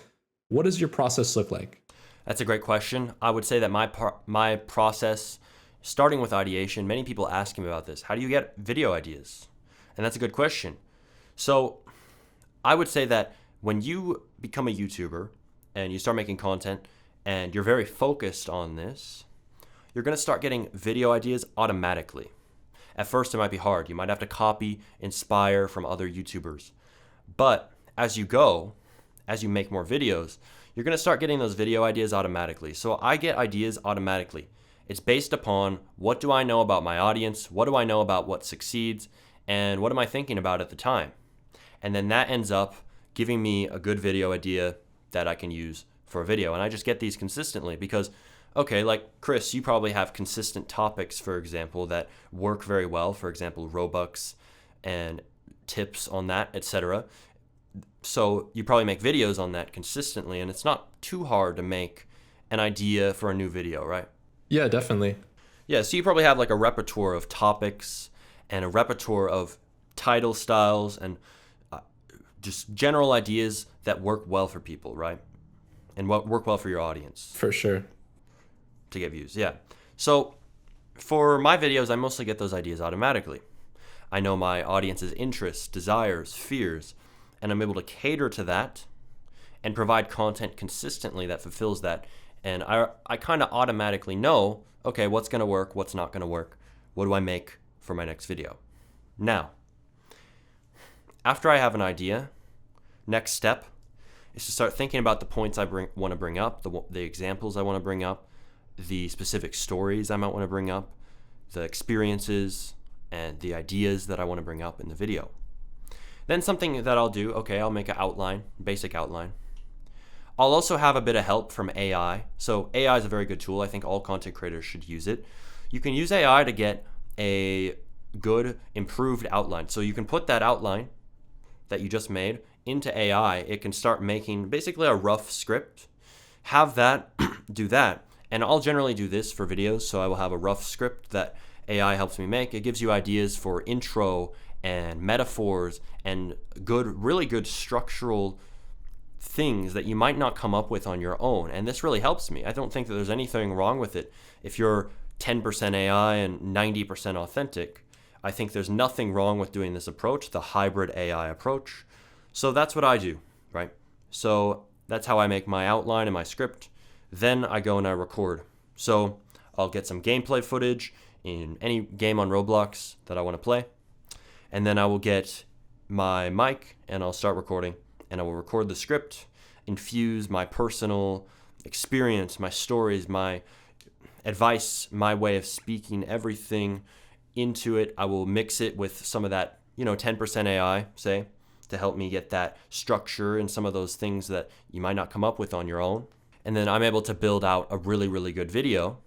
what does your process look like?
That's a great question. I would say that my process, starting with ideation, many people ask me about this. How do you get video ideas? And that's a good question. So I would say that when you become a YouTuber and you start making content and you're very focused on this, you're going to start getting video ideas automatically. At first, it might be hard. You might have to copy, inspire from other YouTubers. But as you go, as you make more videos, you're going to start getting those video ideas automatically. So I get ideas automatically. It's based upon, what do I know about my audience? What do I know about what succeeds? And what am I thinking about at the time? And then that ends up giving me a good video idea that I can use for a video. And I just get these consistently because Okay, like Chris, you probably have consistent topics, for example, that work very well. For example, Robux and tips on that, etc. So you probably make videos on that consistently, and it's not too hard to make an idea for a new video, right?
Yeah, definitely.
Yeah, so you probably have like a repertoire of topics and a repertoire of title styles and uh, just general ideas that work well for people, right? And what work well for your audience
For sure.
to get views. Yeah. So for my videos, I mostly get those ideas automatically. I know my audience's interests, desires, fears, and I'm able to cater to that and provide content consistently that fulfills that. And I kind of automatically know, okay, what's going to work, what's not going to work, what do I make for my next video. Now, after I have an idea, next step is to start thinking about the points I want to bring up, the examples I want to bring up, the specific stories I might want to bring up, the experiences, and the ideas that I want to bring up in the video. Then something that I'll do, okay, I'll make an outline, basic outline. I'll also have a bit of help from AI. So AI is a very good tool. I think all content creators should use it. You can use AI to get a good, improved outline. So you can put that outline that you just made into AI. It can start making basically a rough script. Have that, do that. And I'll generally do this for videos. So I will have a rough script that AI helps me make. It gives you ideas for intro and metaphors and really good structural things that you might not come up with on your own. And this really helps me. I don't think that there's anything wrong with it. If you're 10% AI and 90% authentic, I think there's nothing wrong with doing this approach, the hybrid AI approach. So that's what I do, right? So that's how I make my outline and my script. Then I go and I record. So I'll get some gameplay footage in any game on Roblox that I want to play. And then I will get my mic and I'll start recording. And I will record the script, infuse my personal experience, my stories, my advice, my way of speaking, everything into it. I will mix it with some of that, 10% AI, say, to help me get that structure and some of those things that you might not come up with on your own. And then I'm able to build out a really, really good video.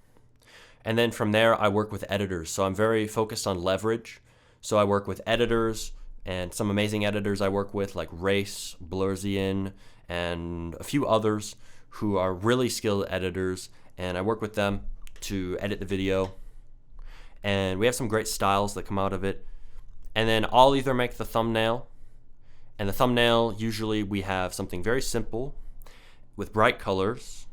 And then from there, I work with editors. So I'm very focused on leverage. So I work with editors and some amazing editors I work with like Race, Blurzian, and a few others who are really skilled editors. And I work with them to edit the video. And we have some great styles that come out of it. And then I'll either make the thumbnail. And the thumbnail, usually we have something very simple with bright colors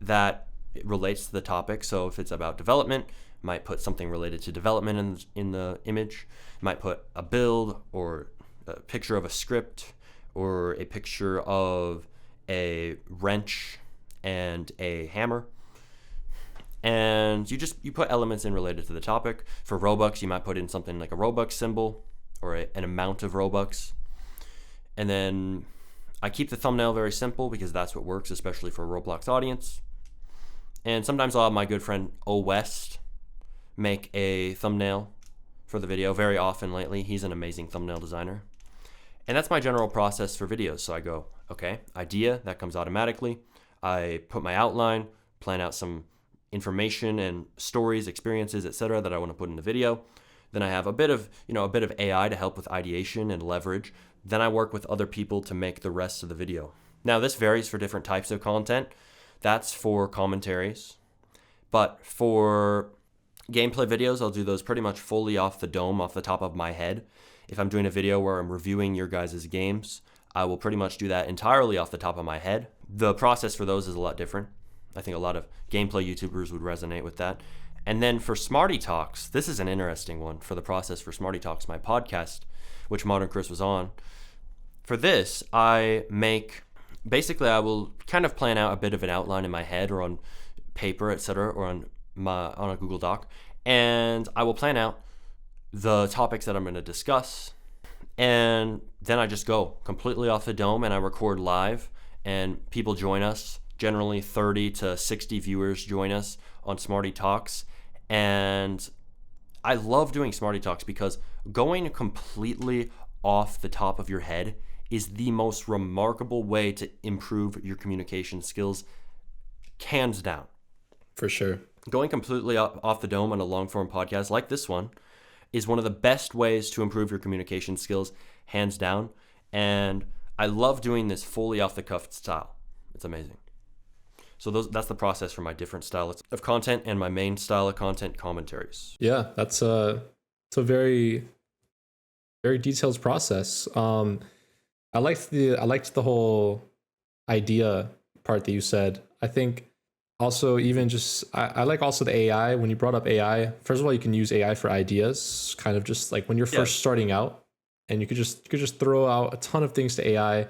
that relates to the topic. So if it's about development, might put something related to development in the image. Might put a build or a picture of a script or a picture of a wrench and a hammer. And you put elements in related to the topic. For Robux, you might put in something like a Robux symbol or an amount of Robux. And then I keep the thumbnail very simple because that's what works, especially for a Roblox audience. And sometimes I'll have my good friend O West make a thumbnail for the video. Very often lately, he's an amazing thumbnail designer. And that's my general process for videos. So I go, okay, idea, that comes automatically. I put my outline, plan out some information and stories, experiences, etc. that I want to put in the video. Then I have a bit of AI to help with ideation and leverage. Then I work with other people to make the rest of the video. Now this varies for different types of content. That's for commentaries. But for gameplay videos, I'll do those pretty much fully off the dome, off the top of my head. If I'm doing a video where I'm reviewing your guys' games, I will pretty much do that entirely off the top of my head. The process for those is a lot different. I think a lot of gameplay YouTubers would resonate with that. And then for Smarty Talks, this is an interesting one for the process for Smarty Talks, my podcast, which Modern Chris was on. For this, I will kind of plan out a bit of an outline in my head or on paper, etc., or on a Google Doc, and I will plan out the topics that I'm going to discuss, and then I just go completely off the dome and I record live, and people join us. Generally 30 to 60 viewers join us on Smarty Talks, and I love doing Smarty Talks because going completely off the top of your head is the most remarkable way to improve your communication skills, hands down.
For sure.
Going completely off the dome on a long form podcast like this one is one of the best ways to improve your communication skills, hands down. And I love doing this fully off the cuff style. It's amazing. So that's the process for my different styles of content and my main style of content, commentaries.
Yeah, it's a very, very detailed process. I liked the whole idea part that you said. I think also even just I like also the AI. When you brought up AI, first of all, you can use AI for ideas, kind of just like when you're first starting out, and you could just throw out a ton of things to AI.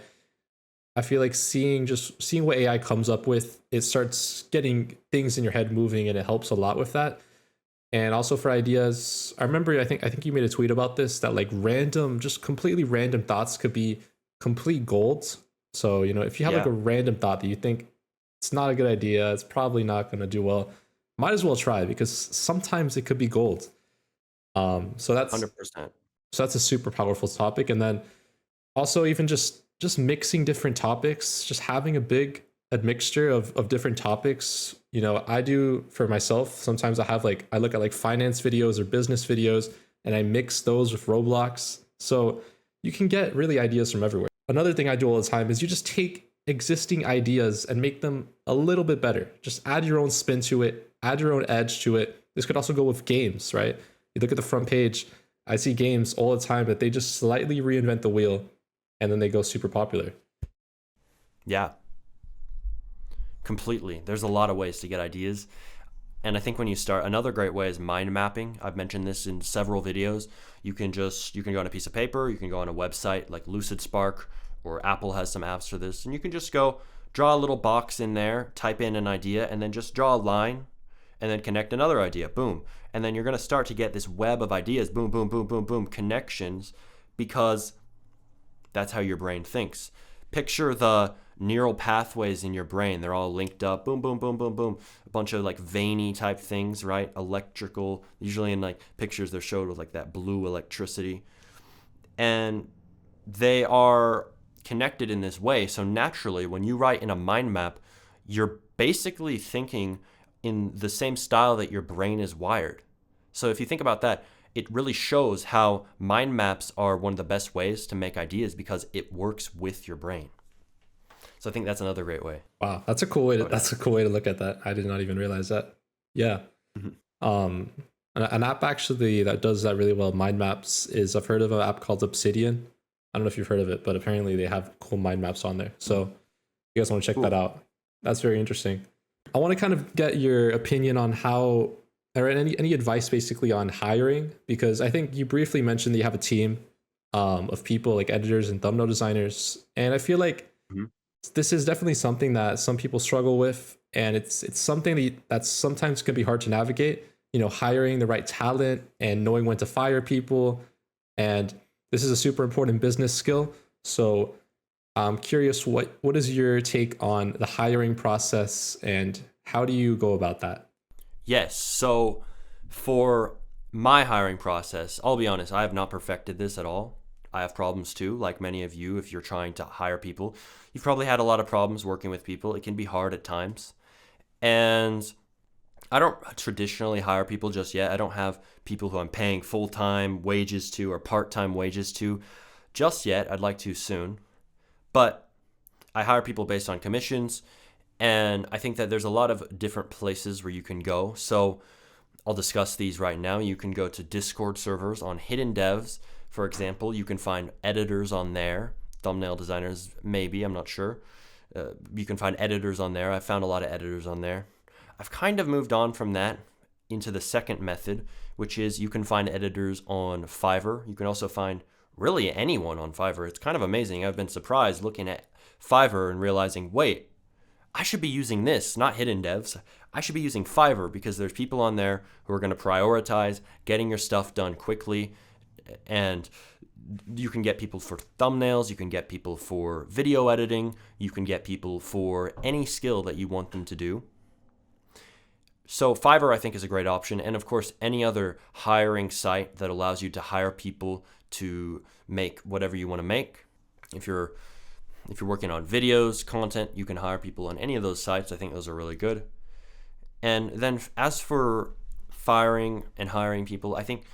I feel like seeing what AI comes up with, it starts getting things in your head moving, and it helps a lot with that. And also for ideas, I remember I think you made a tweet about this, that like random, just completely random thoughts could be complete gold. So, if you have like
Yeah,
a random thought that you think it's not a good idea, it's probably not going to do well, might as well try, because sometimes it could be gold. So that's
100%.
so that's a super powerful topic. And then also even just mixing different topics, just having a mixture of different topics. I do for myself, sometimes I look at like finance videos or business videos, and I mix those with Roblox. So you can get really ideas from everywhere. Another thing I do all the time is you just take existing ideas and make them a little bit better. Just add your own spin to it, add your own edge to it. This could also go with games, right? You look at the front page, I see games all the time that they just slightly reinvent the wheel, and then they go super popular.
Yeah, completely. There's a lot of ways to get ideas. And I think when you start, another great way is mind mapping. I've mentioned this in several videos. You can go on a piece of paper, you can go on a website like Lucid Spark, or Apple has some apps for this, and you can just go draw a little box in there, type in an idea, and then just draw a line, and then connect another idea. Boom. And then you're going to start to get this web of ideas, boom, boom, boom, boom, boom, connections, because that's how your brain thinks. Picture the neural pathways in your brain. They're all linked up. Boom, boom, boom, boom, boom. A bunch of like veiny type things, right? Electrical. Usually in like pictures, they're showed with like that blue electricity. And they are connected in this way. So naturally, when you write in a mind map, you're basically thinking in the same style that your brain is wired. So if you think about that, it really shows how mind maps are one of the best ways to make ideas, because it works with your brain. So I think that's another great way.
Wow, that's a cool way to
Oh,
that's a cool way to look at that. I did not even realize that. Yeah.
mhm.
Um, an app actually that does that really well, mind maps, is I've heard of an app called Obsidian. I don't know if you've heard of it, but apparently they have cool mind maps on there. So if you guys want to check that
Cool.
out, that's very interesting. I want to kind of get your opinion on how, or any advice basically on hiring, because I think you briefly mentioned that you have a team of people like editors and thumbnail designers, and I feel like
Mhm.
this is definitely something that some people struggle with, and it's something that sometimes can be hard to navigate. Hiring the right talent and knowing when to fire people, and this is a super important business skill. So I'm curious, what is your take on the hiring process, and how do you go about that?
Yes. So for my hiring process, I'll be honest, I have not perfected this at all. I have problems too, like many of you. If you're trying to hire people, you've probably had a lot of problems working with people. It can be hard at times. And I don't traditionally hire people just yet. I don't have people who I'm paying full-time wages to or part-time wages to just yet. I'd like to soon. But I hire people based on commissions, and I think that there's a lot of different places where you can go. So I'll discuss these right now. You can go to Discord servers on Hidden Devs, for example. You can find editors on there, thumbnail designers, maybe, I'm not sure. You can find editors on there. I found a lot of editors on there. I've kind of moved on from that into the second method, which is you can find editors on Fiverr. You can also find really anyone on Fiverr. It's kind of amazing. I've been surprised looking at Fiverr and realizing, wait, I should be using this, not Hidden Devs. I should be using Fiverr, because there's people on there who are going to prioritize getting your stuff done quickly. And you can get people for thumbnails, you can get people for video editing, you can get people for any skill that you want them to do. So Fiverr, I think, is a great option. And of course, any other hiring site that allows you to hire people to make whatever you want to make. If you're working on videos, content, you can hire people on any of those sites. I think those are really good. And then as for firing and hiring people, I think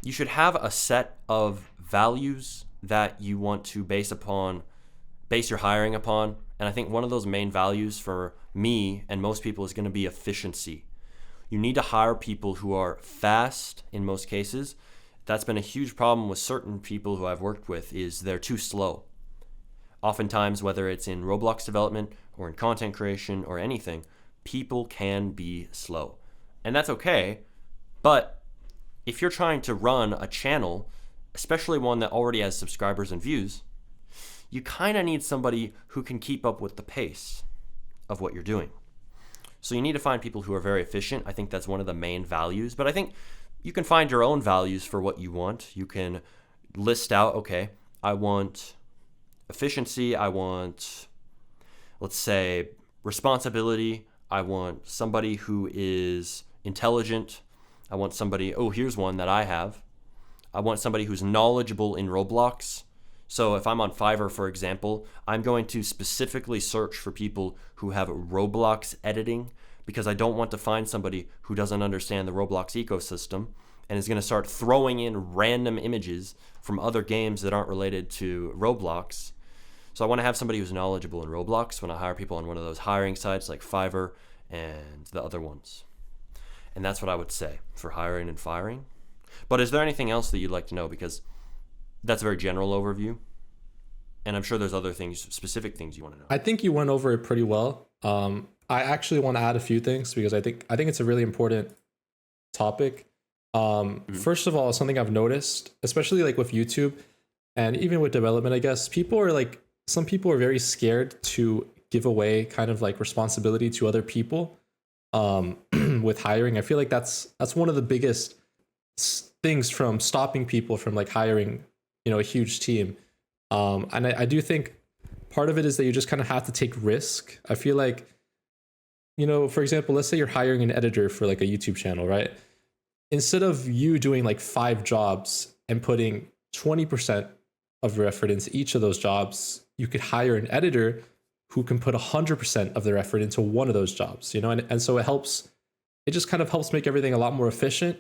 you should have a set of values that you want to base your hiring upon. And I think one of those main values for me and most people is going to be efficiency. You need to hire people who are fast in most cases. That's been a huge problem with certain people who I've worked with, is they're too slow. Oftentimes, whether it's in Roblox development or in content creation or anything, people can be slow. And that's okay, but if you're trying to run a channel, especially one that already has subscribers and views, you kind of need somebody who can keep up with the pace of what you're doing. So you need to find people who are very efficient. I think that's one of the main values, but I think you can find your own values for what you want. You can list out, okay, I want efficiency, I want, let's say, responsibility, I want somebody who is intelligent, I want somebody, here's one that I have, I want somebody who's knowledgeable in Roblox. So if I'm on Fiverr, for example, I'm going to specifically search for people who have Roblox editing, because I don't want to find somebody who doesn't understand the Roblox ecosystem and is going to start throwing in random images from other games that aren't related to Roblox. So I want to have somebody who's knowledgeable in Roblox when I hire people on one of those hiring sites like Fiverr and the other ones. And that's what I would say for hiring and firing. But is there anything else that you'd like to know? Because that's a very general overview. And I'm sure there's other things, specific things you want to know.
I think you went over it pretty well. I actually want to add a few things because I think it's a really important topic. First of all, something I've noticed, especially like with YouTube and even with development, I guess some people are very scared to give away kind of like responsibility to other people with hiring. I feel like that's one of the biggest things from stopping people from like hiring, a huge team. And I do think part of it is that you just kind of have to take risk. I feel like, for example, let's say you're hiring an editor for like a YouTube channel, right? Instead of you doing like 5 jobs and putting 20% of your effort into each of those jobs, you could hire an editor who can put 100% of their effort into one of those jobs, and so it just kind of helps make everything a lot more efficient.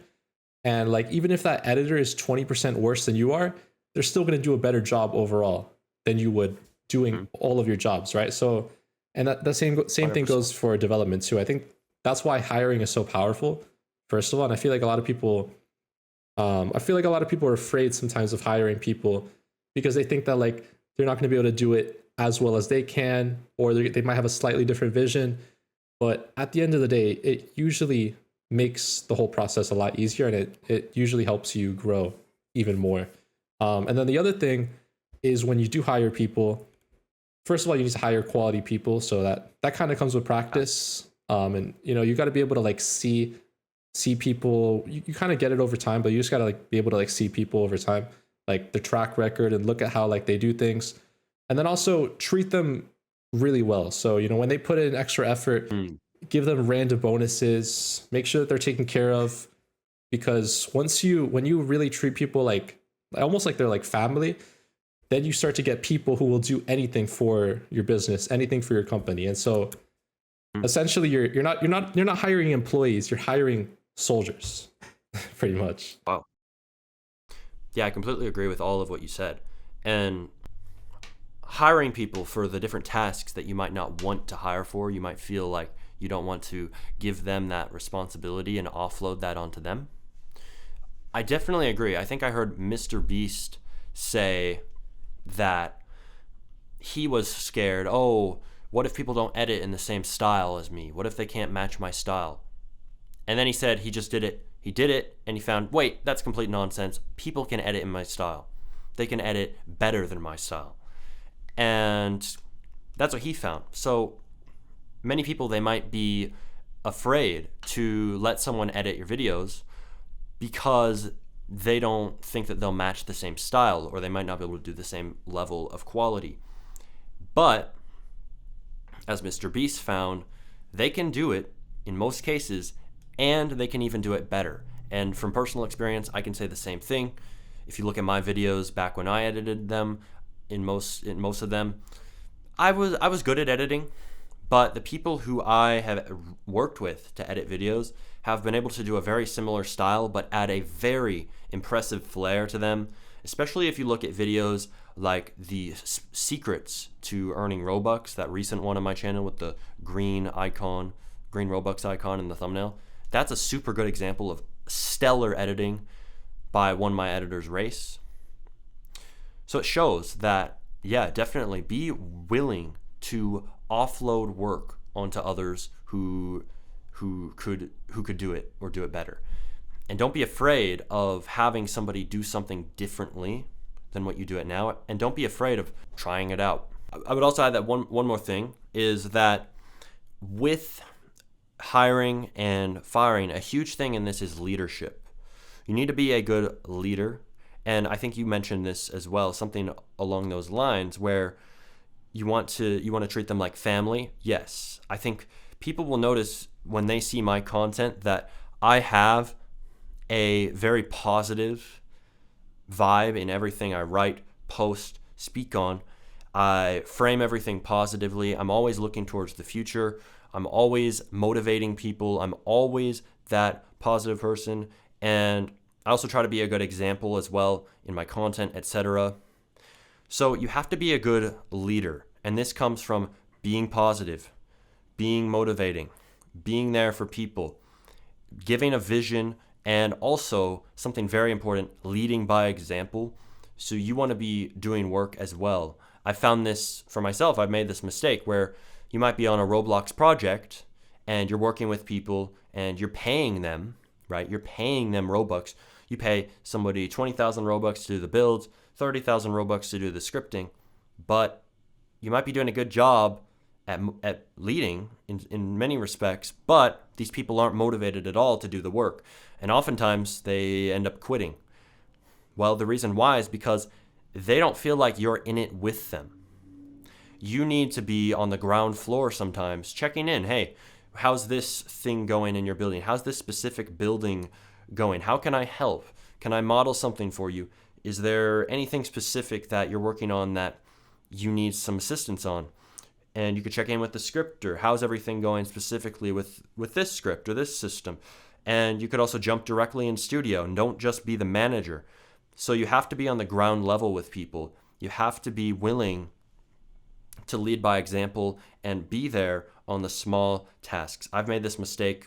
And like, even if that editor is 20% worse than you are, they're still going to do a better job overall than you would doing all of your jobs, right? So, and the same thing goes for development too. I think that's why hiring is so powerful, first of all. And I feel like a lot of people are afraid sometimes of hiring people because they think that like they're not going to be able to do it as well as they can, or they might have a slightly different vision. But at the end of the day, it usually makes the whole process a lot easier, and it usually helps you grow even more. And then the other thing is, when you do hire people, first of all, you need to hire quality people. So that kind of comes with practice. And you got to be able to like see people. You kind of get it over time, but you just got to like be able to like see people over time, like the track record, and look at how like they do things, and then also treat them really well. So when they put in extra effort, give them random bonuses, make sure that they're taken care of, because when you really treat people like almost like they're like family, then you start to get people who will do anything for your business, anything for your company. And so essentially you're not hiring employees, you're hiring soldiers pretty much.
Wow. Yeah, I completely agree with all of what you said. And hiring people for the different tasks that you might not want to hire for, you might feel like you don't want to give them that responsibility and offload that onto them. I definitely agree. I think I heard Mr. Beast say that he was scared. What if people don't edit in the same style as me? What if they can't match my style? And then he said he just did it. He did it and he found, wait, that's complete nonsense. People can edit in my style. They can edit better than my style. And that's what he found. So many people, they might be afraid to let someone edit your videos because they don't think that they'll match the same style, or they might not be able to do the same level of quality. But as Mr. Beast found, they can do it in most cases, and they can even do it better. And from personal experience, I can say the same thing. If you look at my videos back when I edited them, in most of them, I was good at editing, But the people who I have worked with to edit videos have been able to do a very similar style, but add a very impressive flair to them, especially if you look at videos like the secrets to earning Robux, that recent one on my channel with the green Robux icon in the thumbnail. That's a super good example of stellar editing by one of my editors, Race. So it shows that, yeah, definitely be willing to offload work onto others who could do it or do it better. And don't be afraid of having somebody do something differently than what you do it now, and don't be afraid of trying it out. I would also add that one more thing is that with hiring and firing, a huge thing in this is leadership. You need to be a good leader, and I think you mentioned this as well, something along those lines where you want to treat them like family. Yes, I think people will notice when they see my content that I have a very positive vibe in everything I write, post, speak on. I frame everything positively. I'm always looking towards the future. I'm always motivating people. I'm always that positive person. And I also try to be a good example as well in my content, etc. So you have to be a good leader. And this comes from being positive, being motivating, being there for people, giving a vision, and also something very important, leading by example. So you want to be doing work as well. I found this for myself. I've made this mistake where you might be on a Roblox project and you're working with people and you're paying them, right? You're paying them Robux. You pay somebody 20,000 Robux to do the builds, 30,000 Robux to do the scripting, but you might be doing a good job at leading in many respects, but these people aren't motivated at all to do the work. And oftentimes they end up quitting. Well, the reason why is because they don't feel like you're in it with them. You need to be on the ground floor sometimes, checking in. Hey, how's this thing going in your building? How's this specific building going? How can I help? Can I model something for you? Is there anything specific that you're working on that you need some assistance on? And you could check in with the scripter. How's everything going specifically with this script or this system? And you could also jump directly in studio and don't just be the manager. So you have to be on the ground level with people. You have to be willing to lead by example and be there on the small tasks. I've made this mistake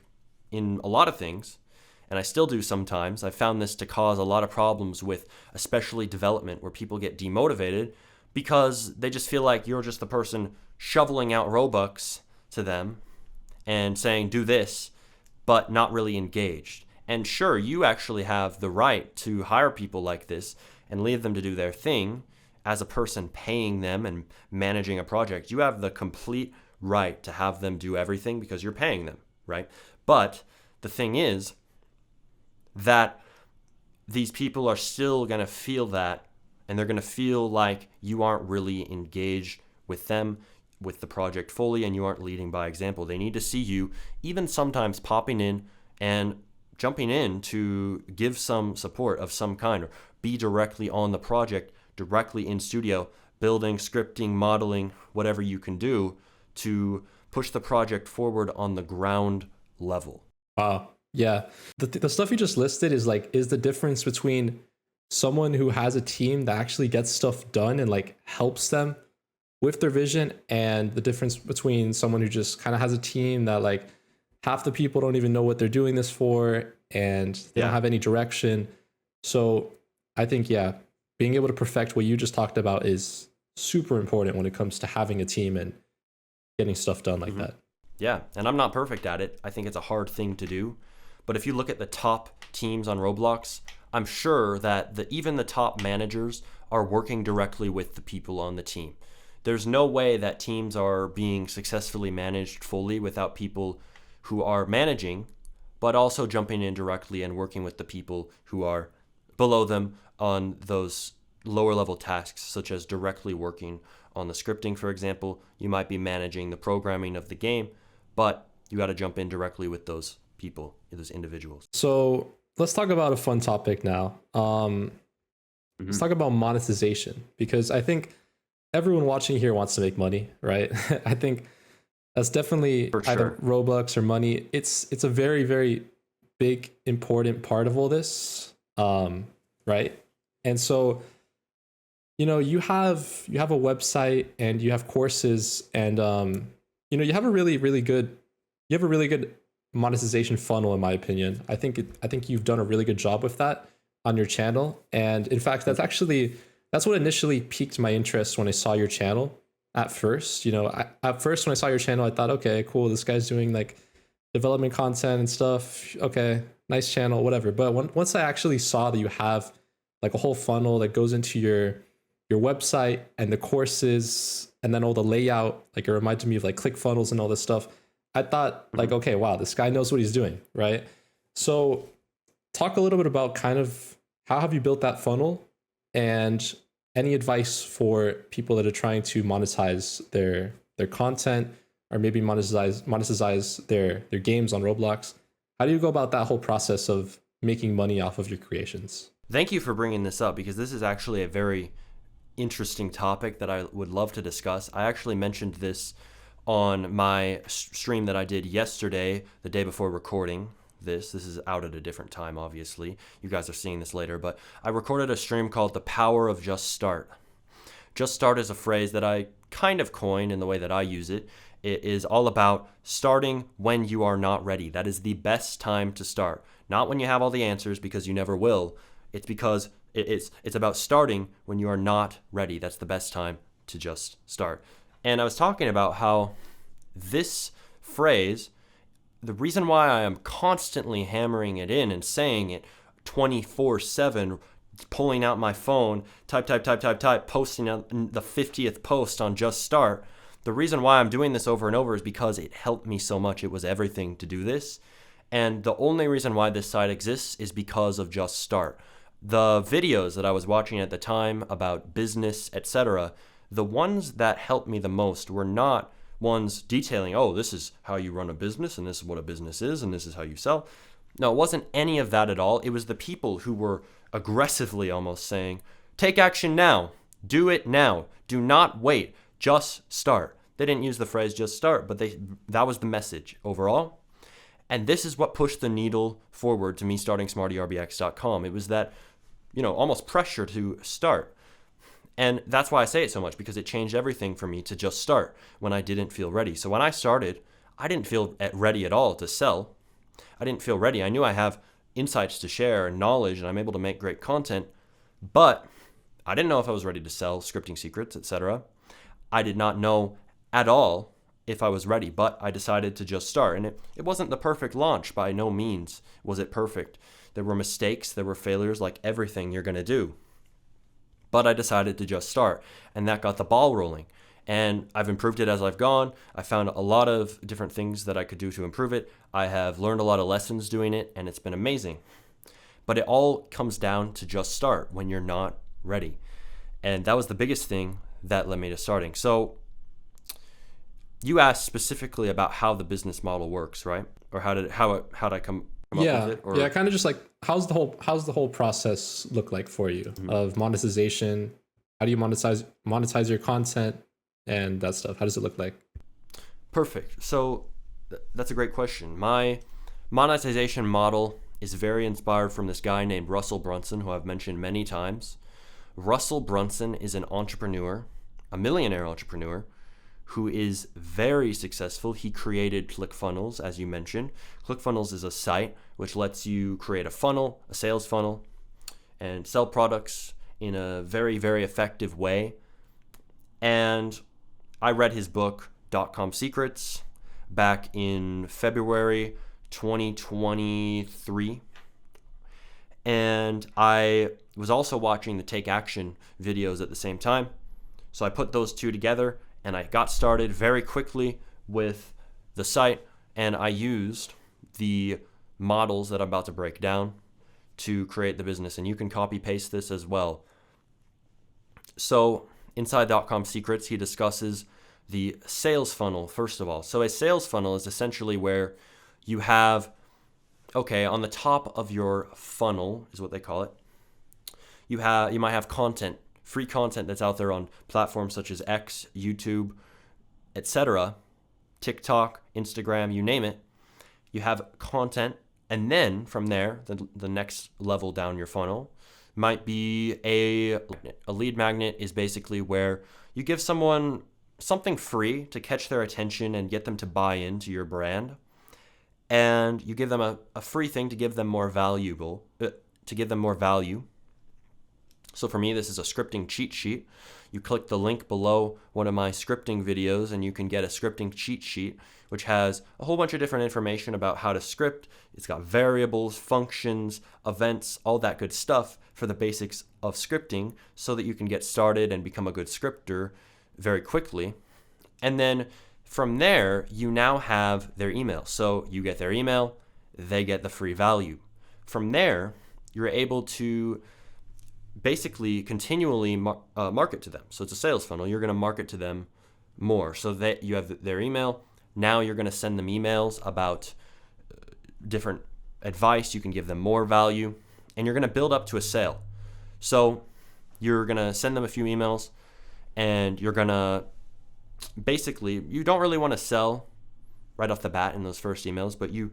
in a lot of things, and I still do sometimes. I found this to cause a lot of problems with especially development, where people get demotivated because they just feel like you're just the person shoveling out Robux to them and saying, do this, but not really engaged. And sure, you actually have the right to hire people like this and leave them to do their thing as a person paying them and managing a project. You have the complete right to have them do everything because you're paying them, right? But the thing is that these people are still going to feel that, and they're going to feel like you aren't really engaged with them, with the project fully, and you aren't leading by example. They need to see you even sometimes popping in and jumping in to give some support of some kind, or be directly on the project, directly in studio, building, scripting, modeling, whatever you can do to push the project forward on the ground level.
Wow. Yeah. The stuff you just listed is the difference between someone who has a team that actually gets stuff done and helps them with their vision, and the difference between someone who just kind of has a team that half the people don't even know what they're doing this for, and they don't have any direction. So I think, being able to perfect what you just talked about is super important when it comes to having a team and getting stuff done like that.
Yeah, and I'm not perfect at it. I think it's a hard thing to do. But if you look at the top teams on Roblox, I'm sure that even the top managers are working directly with the people on the team. There's no way that teams are being successfully managed fully without people who are managing, but also jumping in directly and working with the people who are below them on those lower level tasks, such as directly working on the scripting, for example. You might be managing the programming of the game, but you got to jump in directly with those people, those individuals.
So let's talk about a fun topic now. Let's talk about monetization, because I think everyone watching here wants to make money, right? I think That's definitely
For
either
sure.
Robux or money. It's a very, very big important part of all this. Right? And so, you have a website and you have courses, and you have a really good monetization funnel, in my opinion. I think you've done a really good job with that on your channel. And in fact, that's what initially piqued my interest when I saw your channel at first. At first when I saw your channel, I thought, okay, cool, this guy's doing like development content and stuff. Okay, nice channel, whatever. But once I actually saw that you have like a whole funnel that goes into your website and the courses and then all the layout, like it reminded me of like ClickFunnels and all this stuff. I thought like,
Mhm.
okay, wow, this guy knows what he's doing, right? So talk a little bit about kind of how have you built that funnel, and any advice for people that are trying to monetize their content, or maybe monetize their games on Roblox. How do you go about that whole process of making money off of your creations?
Thank you for bringing this up because this is actually a very interesting topic that I would love to discuss. I actually mentioned this on my stream that I did yesterday, the day before recording this. This is out at a different time, obviously. You guys are seeing this later, but I recorded a stream called The Power of Just Start. Just start is a phrase that I kind of coined in the way that I use it. It is all about starting when you are not ready. That is the best time to start. Not when you have all the answers, because you never will. It's because it's about starting when you are not ready. That's the best time to just start. And I was talking about how this phrase, the reason why I am constantly hammering it in and saying it 24/7, pulling out my phone, type, posting out the 50th post on Just Start. The reason why I'm doing this over and over is because it helped me so much. It was everything to do this. And the only reason why this site exists is because of Just Start. The videos that I was watching at the time about business, etc., the ones that helped me the most were not ones detailing, oh, this is how you run a business, and this is what a business is, and this is how you sell. No, it wasn't any of that at all. It was the people who were aggressively almost saying, take action now, do it now, do not wait, just start. They didn't use the phrase just start, but that was the message overall. And this is what pushed the needle forward to me starting SmartyRBX.com. It was that, almost pressure to start. And that's why I say it so much, because it changed everything for me to just start when I didn't feel ready. So when I started, I didn't feel ready at all to sell. I didn't feel ready. I knew I have insights to share and knowledge, and I'm able to make great content, but I didn't know if I was ready to sell scripting secrets, etc. I did not know at all if I was ready, but I decided to just start. And it wasn't the perfect launch. By no means was it perfect. There were mistakes, there were failures, like everything you're going to do. But I decided to just start, and that got the ball rolling. And I've improved it as I've gone. I found a lot of different things that I could do to improve it. I have learned a lot of lessons doing it, and it's been amazing. But it all comes down to just start when you're not ready. And that was the biggest thing that led me to starting. So you asked specifically about how the business model works, right? Or how did I come up with
Yeah,
it? Or
yeah, kind of just like how's the whole process look like for you of monetization? How do you monetize your content and that stuff? How does it look like?
Perfect. So that's a great question. My monetization model is very inspired from this guy named Russell Brunson, who I've mentioned many times. Russell Brunson is an entrepreneur, a millionaire entrepreneur, who is very successful. He created ClickFunnels, as you mentioned. ClickFunnels is a site which lets you create a funnel, a sales funnel, and sell products in a very, very effective way. And I read his book, .com Secrets, back in February 2023. And I was also watching the Take Action videos at the same time. So I put those two together, and I got started very quickly with the site, and I used the models that I'm about to break down to create the business. And you can copy paste this as well. So inside .com Secrets, he discusses the sales funnel, first of all. So a sales funnel is essentially where you have, on the top of your funnel is what they call it. You might have content, free content that's out there on platforms such as X, YouTube, etc. TikTok, Instagram, you name it. You have content, and then from there, the next level down your funnel might be a lead magnet is basically where you give someone something free to catch their attention and get them to buy into your brand. And you give them a free thing to give them more valuable, to give them more value. So for me, this is a scripting cheat sheet. You click the link below one of my scripting videos and you can get a scripting cheat sheet, which has a whole bunch of different information about how to script. It's got variables, functions, events, all that good stuff for the basics of scripting so that you can get started and become a good scripter very quickly. And then from there, you now have their email. So you get their email, they get the free value. From there, you're able to basically continually market to them. So it's a sales funnel. You're going to market to them more. So that you have their email. Now you're going to send them emails about different advice. You can give them more value, and you're going to build up to a sale. So you're going to send them a few emails, and you're going to basically, you don't really want to sell right off the bat in those first emails, but you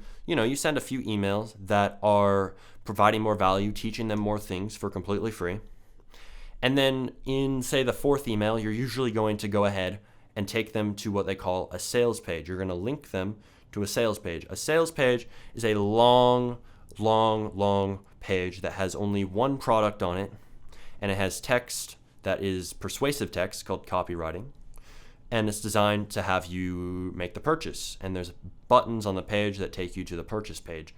send a few emails that are providing more value, teaching them more things for completely free. And then in, say, the fourth email, you're usually going to go ahead and take them to what they call a sales page. You're going to link them to a sales page. A sales page is a long page that has only one product on it, and it has text that is persuasive text called copywriting. And it's designed to have you make the purchase. And there's buttons on the page that take you to the purchase page.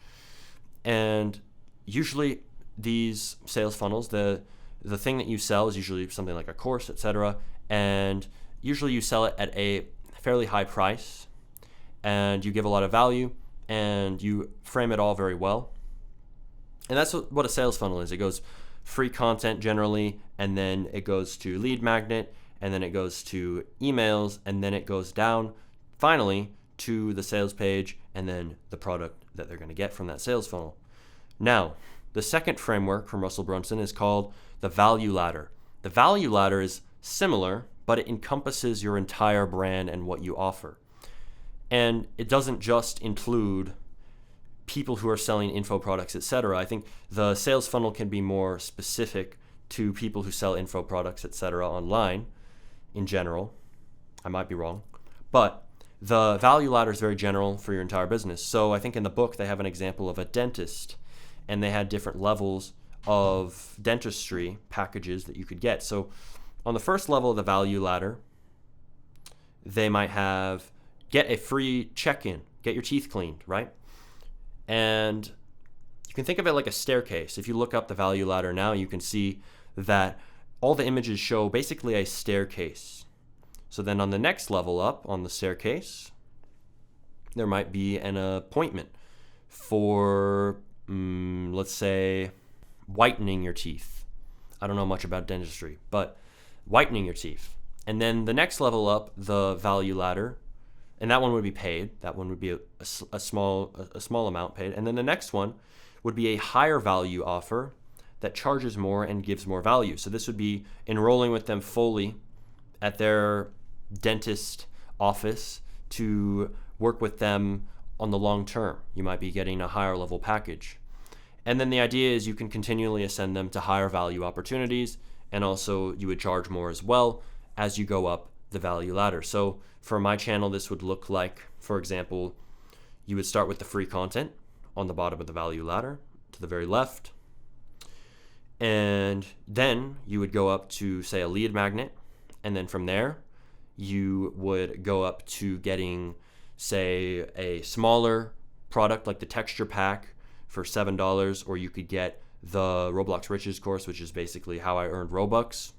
And usually these sales funnels, the thing that you sell is usually something like a course, etc. And usually you sell it at a fairly high price, and you give a lot of value, and you frame it all very well. And that's what a sales funnel is. It goes free content generally, and then it goes to lead magnet, and then it goes to emails, and then it goes down finally to the sales page and then the product that they're going to get from that sales funnel. Now, the second framework from Russell Brunson is called the value ladder. The value ladder is similar, but it encompasses your entire brand and what you offer. And it doesn't just include people who are selling info products, etc. I think the sales funnel can be more specific to people who sell info products, etc. online. In general, I might be wrong, but the value ladder is very general for your entire business. So I think in the book they have an example of a dentist, and they had different levels of dentistry packages that you could get. So on the first level of the value ladder, they might have get a free check-in, get your teeth cleaned, right? And you can think of it like a staircase. If you look up the value ladder now, you can see that all the images show basically a staircase. So then on the next level up on the staircase, there might be an appointment for, let's say, whitening your teeth. I don't know much about dentistry, but whitening your teeth. And then the next level up, the value ladder, and that one would be paid. That one would be a small amount paid. And then the next one would be a higher value offer that charges more and gives more value. So this would be enrolling with them fully at their dentist office to work with them on the long term. You might be getting a higher level package. And then the idea is you can continually ascend them to higher value opportunities, and also you would charge more as well as you go up the value ladder. So for my channel, this would look like, for example, you would start with the free content on the bottom of the value ladder to the very left. And then you would go up to, say, a lead magnet. And then from there, you would go up to getting, say, a smaller product like the texture pack for $7, or you could get the Roblox Riches course, which is basically how I earned Robux.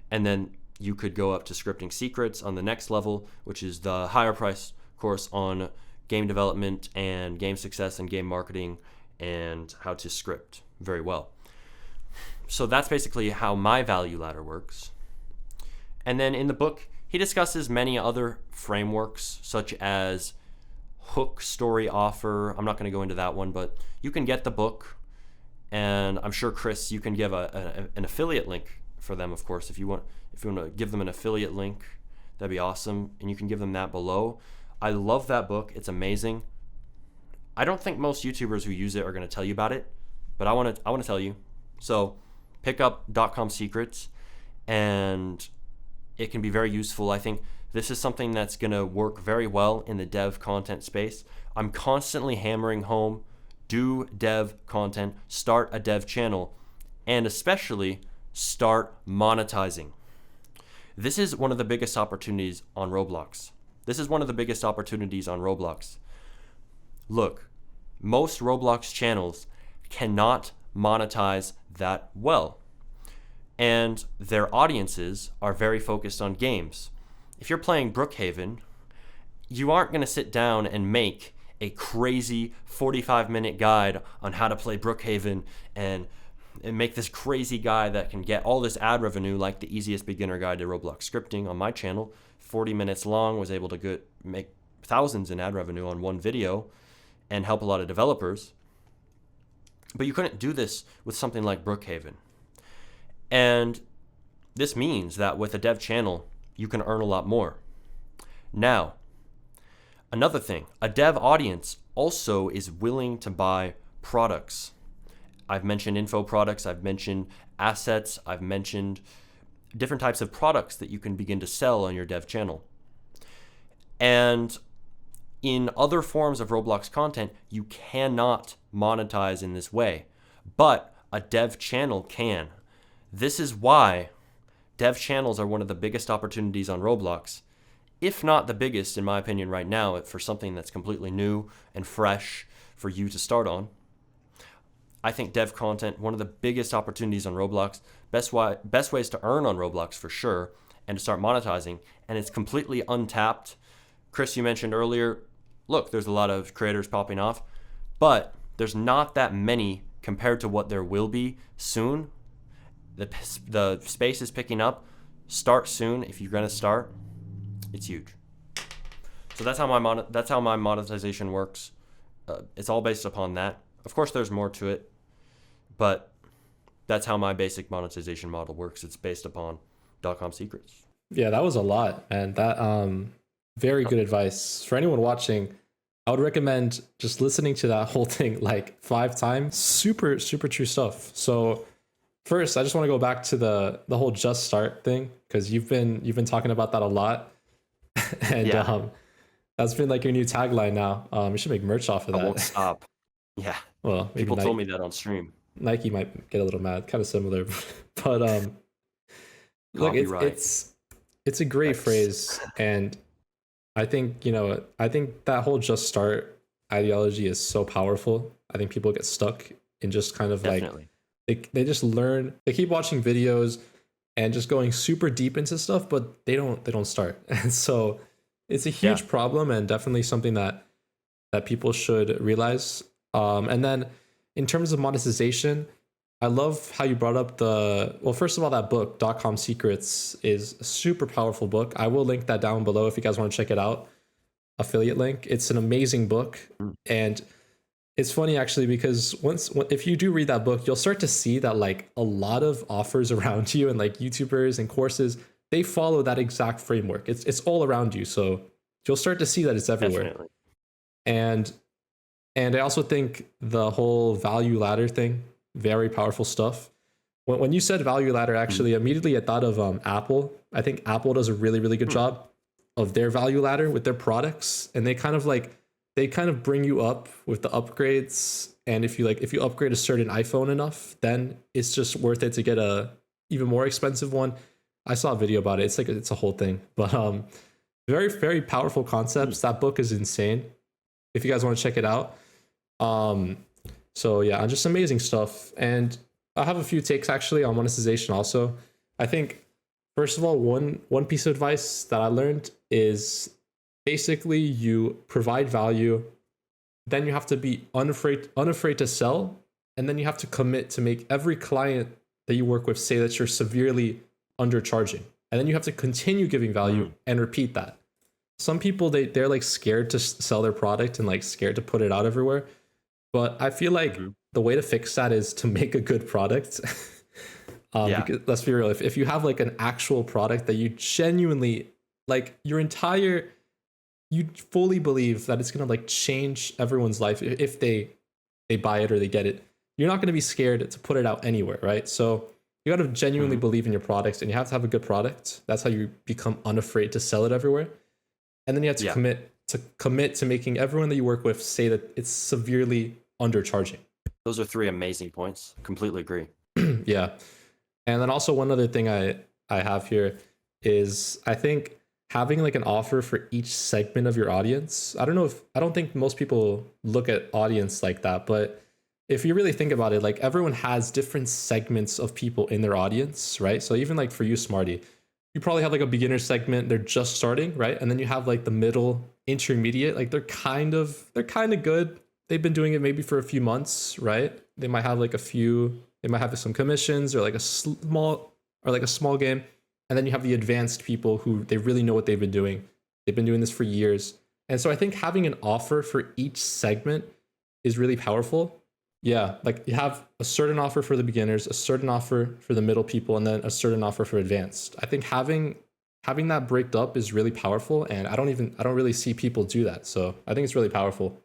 And then you could go up to scripting secrets on the next level, which is the higher price course on game development and game success and game marketing and how to script very well. So that's basically how my value ladder works. And then in the book, he discusses many other frameworks, such as hook, story, offer. I'm not going to go into that one, but you can get the book. And I'm sure, Chris, you can give an affiliate link for them, of course. If you want to give them an affiliate link, that'd be awesome. And you can give them that below. I love that book. It's amazing. I don't think most YouTubers who use it are going to tell you about it, but I want to tell you. So pick up .com Secrets, and it can be very useful. I think this is something that's going to work very well in the dev content space. I'm constantly hammering home, do dev content, start a dev channel, and especially start monetizing. This is one of the biggest opportunities on Roblox. Look, most Roblox channels cannot monetize that well, and their audiences are very focused on games. If you're playing Brookhaven, you aren't going to sit down and make a crazy 45-minute guide on how to play Brookhaven and make this crazy guy that can get all this ad revenue, like the easiest beginner guide to Roblox scripting on my channel, 40 minutes long, was able to make thousands in ad revenue on one video and help a lot of developers. But you couldn't do this with something like Brookhaven. And this means that with a dev channel, you can earn a lot more. Now, another thing, a dev audience also is willing to buy products. I've mentioned info products, I've mentioned assets, I've mentioned different types of products that you can begin to sell on your dev channel. And in other forms of Roblox content, you cannot monetize in this way, but a dev channel can. This is why dev channels are one of the biggest opportunities on Roblox, if not the biggest, in my opinion, right now, for something that's completely new and fresh for you to start on. I think dev content, one of the biggest opportunities on Roblox, best ways to earn on Roblox for sure, and to start monetizing, and it's completely untapped. Chris, you mentioned earlier, look, there's a lot of creators popping off, but there's not that many compared to what there will be soon. The space is picking up. Start soon if you're gonna start. It's huge. So that's how my monetization works. It's all based upon that. Of course, there's more to it, but that's how my basic monetization model works. It's based upon .com Secrets.
Yeah, that was a lot, and that very good advice for anyone watching. I would recommend just listening to that whole thing like 5 times. Super, super true stuff. So first, I just want to go back to the whole just start thing, because you've been talking about that a lot, and
Yeah.
that's been like your new tagline now. You should make merch off of
I
that.
won't stop. Yeah.
Well, maybe
People
Nike,
told me that on stream.
Nike might get a little mad, kind of similar, but look,
Copyright.
it's a great
X.
phrase, and I think that whole just start ideology is so powerful. I think people get stuck in just kind of
Definitely.
like they just learn, they keep watching videos and just going super deep into stuff, but they don't start. And so it's a huge problem, and definitely something that people should realize. And then in terms of monetization, I love how you brought up first of all, that book, .com Secrets, is a super powerful book. I will link that down below if you guys want to check it out. Affiliate link. It's an amazing book. And it's funny actually, because if you do read that book, you'll start to see that like a lot of offers around you and like YouTubers and courses, they follow that exact framework. It's all around you. So you'll start to see that it's everywhere.
Definitely.
And I also think the whole value ladder thing, very powerful stuff. When you said value ladder, actually, immediately I thought of Apple. I think Apple does a really, really good job of their value ladder with their products. And they kind of bring you up with the upgrades. And if you upgrade a certain iPhone enough, then it's just worth it to get a even more expensive one. I saw a video about it. It's a whole thing. But very, very powerful concepts. That book is insane. If you guys want to check it out. So yeah, just amazing stuff. And I have a few takes actually on monetization also. I think, first of all, one piece of advice that I learned is basically you provide value, then you have to be unafraid to sell, and then you have to commit to make every client that you work with say that you're severely undercharging. And then you have to continue giving value and repeat that. Some people, they're like scared to sell their product and like scared to put it out everywhere. But I feel like the way to fix that is to make a good product. Because, let's be real, if you have like an actual product that you genuinely like you fully believe that it's gonna like change everyone's life if they buy it or they get it. You're not gonna be scared to put it out anywhere, right? So you gotta genuinely
Hmm.
believe in your products, and you have to have a good product. That's how you become unafraid to sell it everywhere. And then you have to
Yeah,
commit to making everyone that you work with say that it's severely undercharging.
those are three amazing points. Completely agree.
Yeah. And then also one other thing I have here is I think having like an offer for each segment of your audience. I don't think most people look at audience like that, but if you really think about it, like everyone has different segments of people in their audience, right? So even like for you, Smarty, you probably have like a beginner segment, they're just starting, right? And then you have like the middle, intermediate, like they're kind of good. They've been doing it maybe for a few months, right? They might have some commissions or like a small game. And then you have the advanced people who they really know what they've been doing. They've been doing this for years. And so I think having an offer for each segment is really powerful. Yeah, like you have a certain offer for the beginners, a certain offer for the middle people, and then a certain offer for advanced. I think having that break up is really powerful, and I don't really see people do that. So I think it's really powerful.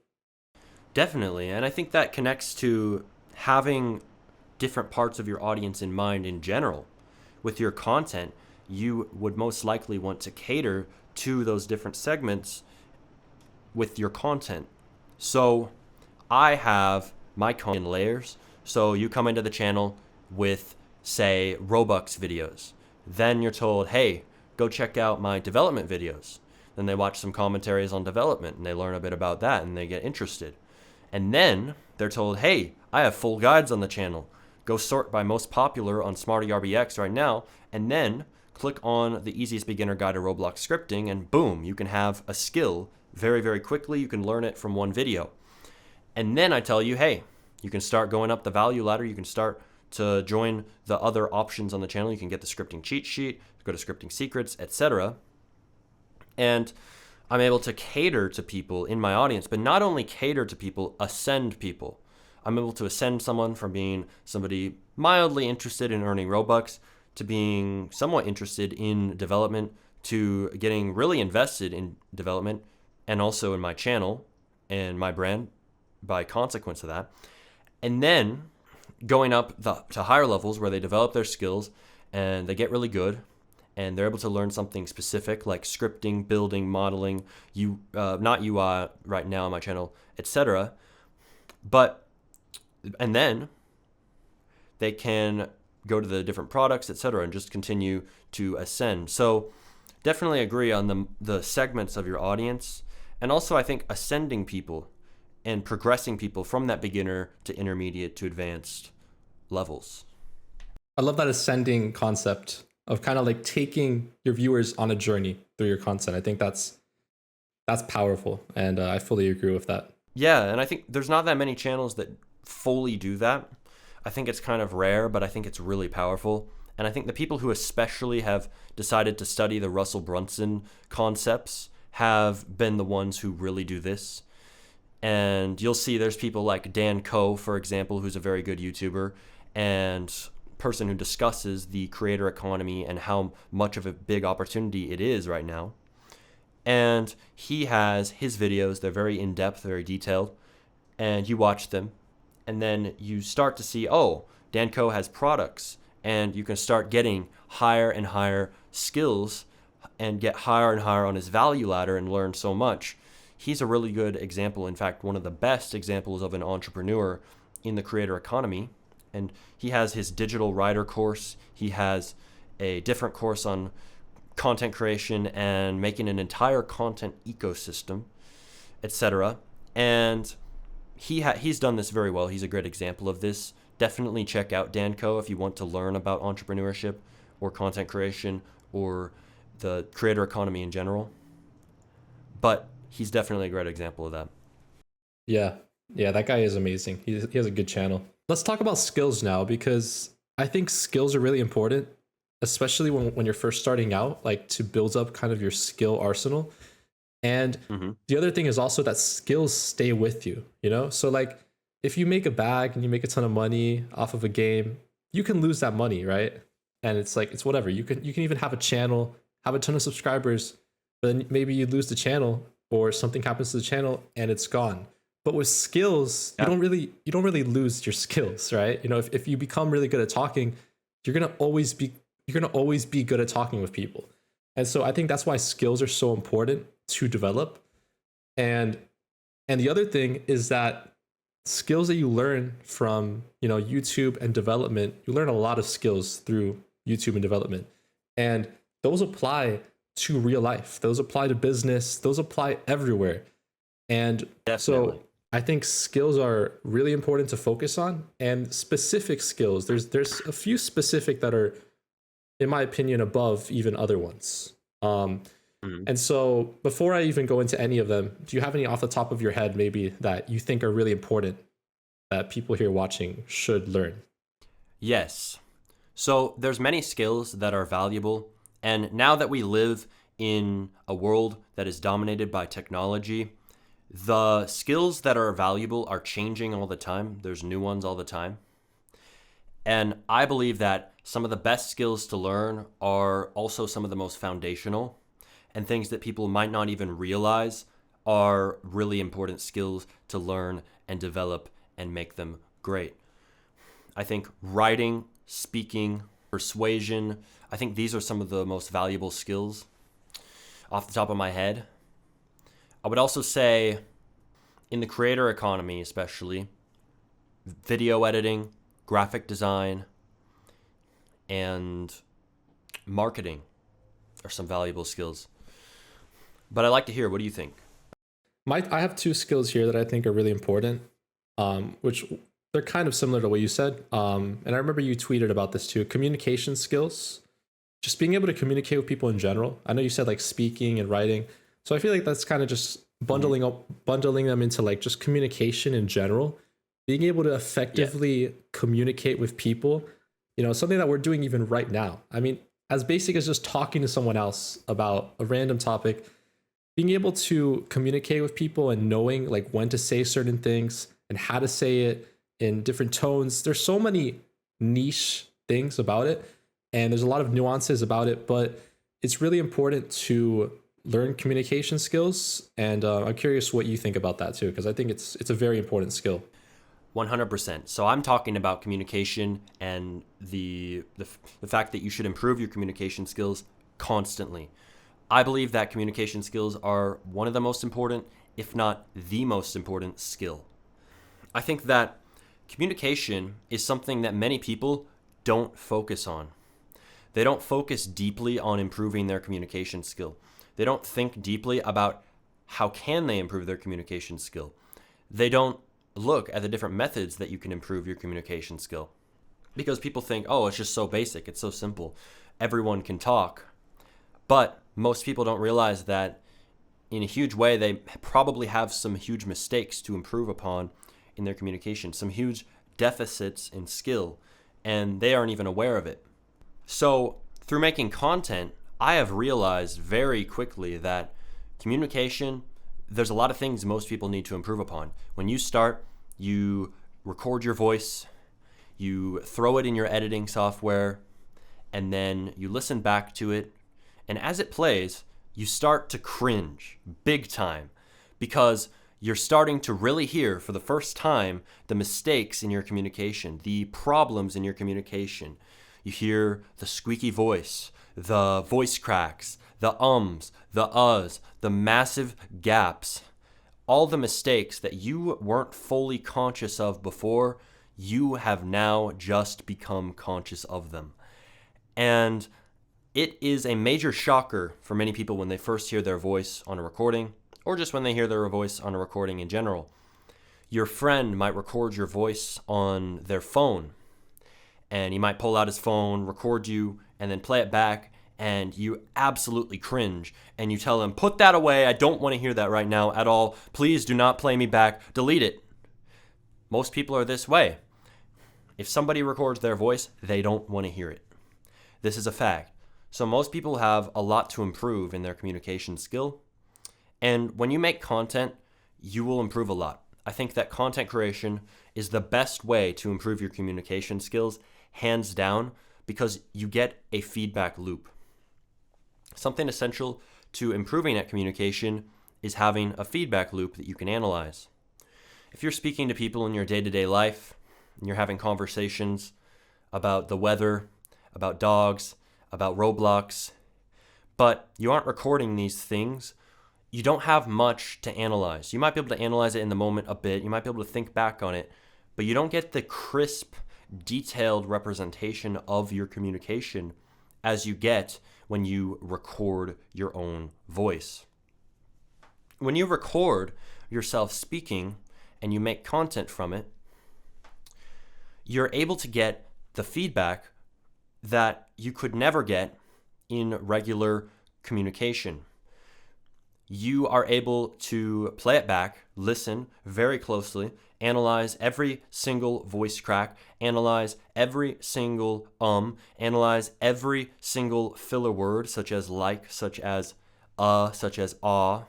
Definitely. And I think that connects to having different parts of your audience in mind in general. With your content, you would most likely want to cater to those different segments with your content. So I have my content in layers. So you come into the channel with, say, Robux videos. Then you're told, hey, go check out my development videos. Then they watch some commentaries on development and they learn a bit about that and they get interested. And then they're told, hey, I have full guides on the channel. Go sort by most popular on SmartyRBX right now, and then click on the easiest beginner guide to Roblox scripting, and boom, you can have a skill very, very quickly. You can learn it from one video. And then I tell you, hey, you can start going up the value ladder. You can start to join the other options on the channel. You can get the scripting cheat sheet, go to scripting secrets, etc. And I'm able to cater to people in my audience, but not only cater to people, ascend people. I'm able to ascend someone from being somebody mildly interested in earning Robux to being somewhat interested in development to getting really invested in development and also in my channel and my brand by consequence of that. And then going up to higher levels where they develop their skills and they get really good and they're able to learn something specific like scripting, building, modeling, not UI right now on my channel, etc. And then they can go to the different products, etc., and just continue to ascend. So definitely agree on the segments of your audience, and also I think ascending people and progressing people from that beginner to intermediate to advanced levels.
I love that ascending concept of kind of like taking your viewers on a journey through your content. I think that's powerful, and I fully agree with that.
Yeah, and I think there's not that many channels that fully do that. I think it's kind of rare, but I think it's really powerful. And I think the people who especially have decided to study the Russell Brunson concepts have been the ones who really do this. And you'll see there's people like Dan Koh, for example, who's a very good YouTuber and person who discusses the creator economy and how much of a big opportunity it is right now. And he has his videos, they're very in-depth, very detailed, and you watch them, and then you start to see, oh, Dan Koh has products, and you can start getting higher and higher skills and get higher and higher on his value ladder and learn so much. He's a really good example, in fact, one of the best examples of an entrepreneur in the creator economy. And he has his digital writer course. He has a different course on content creation and making an entire content ecosystem, etc. And he's done this very well. He's a great example of this. Definitely check out Dan Koh if you want to learn about entrepreneurship or content creation or the creator economy in general. But he's definitely a great example of that.
Yeah. Yeah, that guy is amazing. He has a good channel. Let's talk about skills now, because I think skills are really important, especially when you're first starting out, like to build up kind of your skill arsenal. And the other thing is also that skills stay with you, you know? So like if you make a bag and you make a ton of money off of a game, you can lose that money, right? And it's like it's whatever. You can even have a channel, have a ton of subscribers, then maybe you lose the channel or something happens to the channel and it's gone. But with skills,
Yeah.
you don't really lose your skills, right? You know, if you become really good at talking, you're gonna always be good at talking with people. And so I think that's why skills are so important to develop. And the other thing is that skills that you learn from, you know, YouTube and development, you learn a lot of skills through YouTube and development. And those apply to real life. Those apply to business. Those apply everywhere. And
Definitely.
so I think skills are really important to focus on, and specific skills. There's a few specific that are, in my opinion, above even other ones.
Mhm.
And so before I even go into any of them, do you have any off the top of your head maybe that you think are really important that people here watching should learn?
Yes. So there's many skills that are valuable, and now that we live in a world that is dominated by technology, the skills that are valuable are changing all the time. There's new ones all the time. And I believe that some of the best skills to learn are also some of the most foundational, and things that people might not even realize are really important skills to learn and develop and make them great. I think writing, speaking, persuasion, I think these are some of the most valuable skills off the top of my head. I would also say in the creator economy, especially, video editing, graphic design, and marketing are some valuable skills. But I'd like to hear, what do you think?
I have two skills here that I think are really important, which they're kind of similar to what you said. And I remember you tweeted about this too. Communication skills, just being able to communicate with people in general. I know you said like speaking and writing, so I feel like that's kind of just bundling them into like just communication in general. Being able to effectively communicate with people, you know, something that we're doing even right now. I mean, as basic as just talking to someone else about a random topic, being able to communicate with people and knowing like when to say certain things and how to say it in different tones. There's so many niche things about it, and there's a lot of nuances about it, but it's really important to learn communication skills. And I'm curious what you think about that too, because I think it's a very important skill.
100%. So I'm talking about communication and the fact that you should improve your communication skills constantly. I believe that communication skills are one of the most important, if not the most important skill. I think that communication is something that many people don't focus on. They don't focus deeply on improving their communication skill. They don't think deeply about how can they improve their communication skill. They don't look at the different methods that you can improve your communication skill. Because people think, oh, it's just so basic, it's so simple. Everyone can talk. But most people don't realize that in a huge way, they probably have some huge mistakes to improve upon in their communication, some huge deficits in skill, and they aren't even aware of it. So through making content, I have realized very quickly that communication, there's a lot of things most people need to improve upon. When you start, you record your voice, you throw it in your editing software, and then you listen back to it. And as it plays, you start to cringe big time because you're starting to really hear for the first time the mistakes in your communication, the problems in your communication. You hear the squeaky voice, the voice cracks, the ums, the uhs, the massive gaps, all the mistakes that you weren't fully conscious of before, you have now just become conscious of them. And it is a major shocker for many people when they first hear their voice on a recording, or just when they hear their voice on a recording in general. Your friend might record your voice on their phone, and he might pull out his phone, record you, and then play it back, and you absolutely cringe, and you tell him, put that away, I don't want to hear that right now at all, please do not play me back, delete it. Most people are this way. If somebody records their voice, they don't want to hear it. This is a fact. So most people have a lot to improve in their communication skill. And when you make content, you will improve a lot. I think that content creation is the best way to improve your communication skills, hands down, because you get a feedback loop. Something essential to improving that communication is having a feedback loop that you can analyze. If you're speaking to people in your day-to-day life and you're having conversations about the weather, about dogs, about Roblox, but you aren't recording these things, you don't have much to analyze. You might be able to analyze it in the moment a bit. You might be able to think back on it, but you don't get the crisp, detailed representation of your communication as you get when you record your own voice. When you record yourself speaking and you make content from it, you're able to get the feedback that you could never get in regular communication. You are able to play it back, listen very closely, analyze every single voice crack, analyze every single analyze every single filler word, such as like, such as such as ah,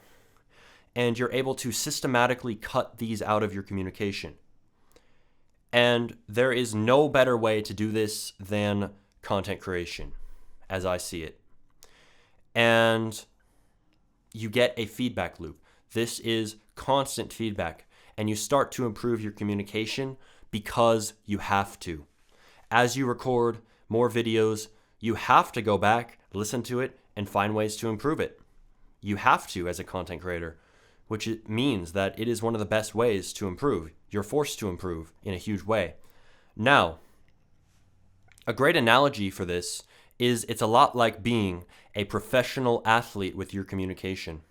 and you're able to systematically cut these out of your communication. And there is no better way to do this than content creation, as I see it. And you get a feedback loop. This is constant feedback, and you start to improve your communication because you have to. As you record more videos, you have to go back, listen to it, and find ways to improve it. You have to as a content creator, which means that it is one of the best ways to improve. You're forced to improve in a huge way. Now, a great analogy for this is it's a lot like being a professional athlete with your communication.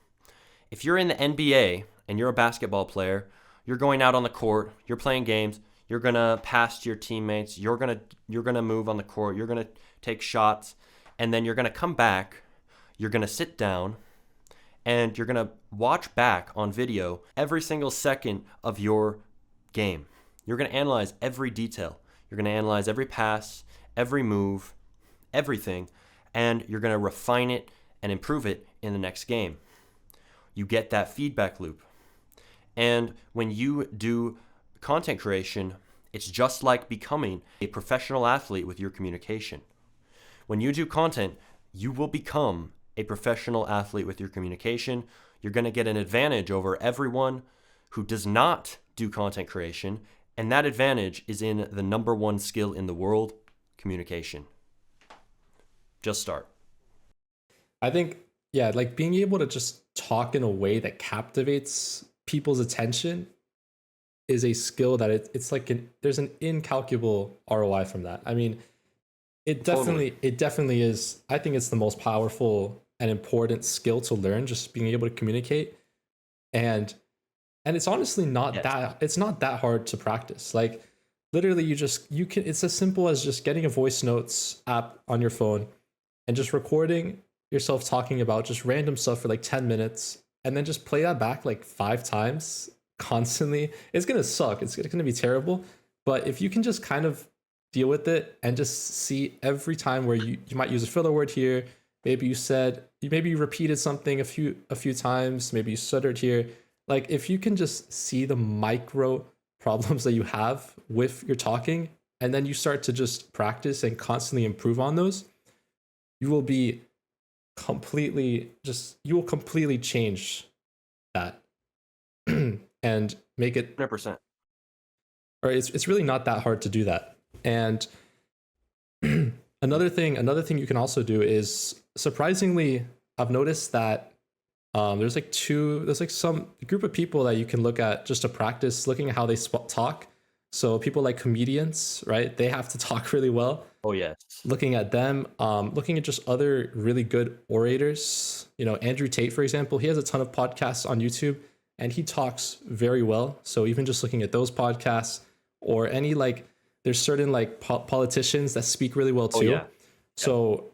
If you're in the NBA and you're a basketball player, you're going out on the court, you're playing games, you're going to pass to your teammates, you're going to move on the court, you're going to take shots, and then you're going to come back, you're going to sit down, and you're going to watch back on video every single second of your game. You're going to analyze every detail. You're going to analyze every pass, every move, everything, and you're going to refine it and improve it in the next game. You get that feedback loop. And when you do content creation, it's just like becoming a professional athlete with your communication. When you do content, you will become a professional athlete with your communication. You're going to get an advantage over everyone who does not do content creation, and that advantage is in the number one skill in the world, communication. Just start.
I think, yeah, like being able to just talk in a way that captivates people's attention is a skill that it's like there's an incalculable ROI from that. I mean, it definitely is. I think it's the most powerful and important skill to learn, just being able to communicate. And it's honestly not it's not that hard to practice. Like literally you can, it's as simple as just getting a voice notes app on your phone and just recording yourself talking about just random stuff for like 10 minutes and then just play that back like 5 times constantly. It's going to suck. It's going to be terrible. But if you can just kind of deal with it and just see every time where you might use a filler word here, maybe you repeated something a few times, maybe you stuttered here. Like if you can just see the micro problems that you have with your talking, and then you start to just practice and constantly improve on those, you will completely change that and make it
100%.
Or it's really not that hard to do that. And another thing you can also do is, surprisingly, I've noticed that there's some group of people that you can look at just to practice looking at how they talk. So people like comedians, right? They have to talk really well.
Oh, yes.
Looking at them, looking at just other really good orators. You know, Andrew Tate, for example, he has a ton of podcasts on YouTube and he talks very well. So even just looking at those podcasts, or any there's certain politicians that speak really well too.
Oh, yeah.
So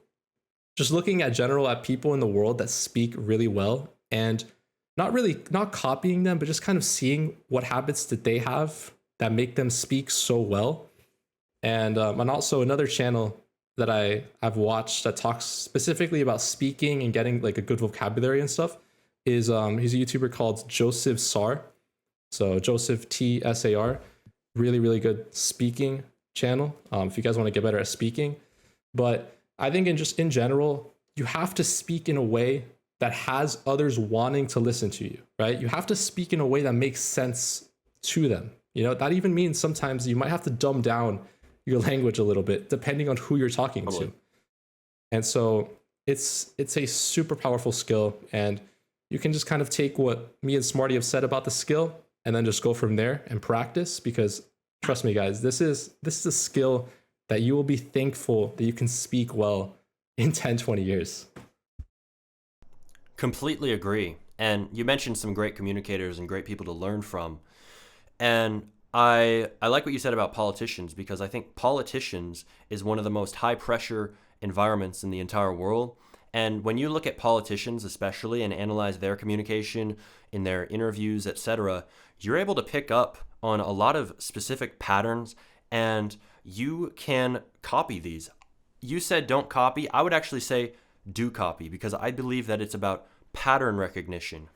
just looking at people in the world that speak really well and not copying them, but just kind of seeing what habits that they have that make them speak so well. And also another channel that I've watched that talks specifically about speaking and getting like a good vocabulary and stuff is he's a YouTuber called Joseph Sar. So Joseph TSAR, really, really good speaking channel. If you guys want to get better at speaking. But I think in general, you have to speak in a way that has others wanting to listen to you, right? You have to speak in a way that makes sense to them. That even means sometimes you might have to dumb down your language a little bit depending on who you're talking
Totally.
to. And so it's a super powerful skill, and you can just kind of take what me and Smarty have said about the skill and then just go from there and practice, because trust me guys, this is a skill that you will be thankful that you can speak well in 10-20 years.
Completely agree. And you mentioned some great communicators and great people to learn from. And I like what you said about politicians, because I think politicians is one of the most high pressure environments in the entire world. And when you look at politicians especially and analyze their communication in their interviews, etc., you're able to pick up on a lot of specific patterns, and you can copy these. You said don't copy. I would actually say do copy, because I believe that it's about pattern recognition.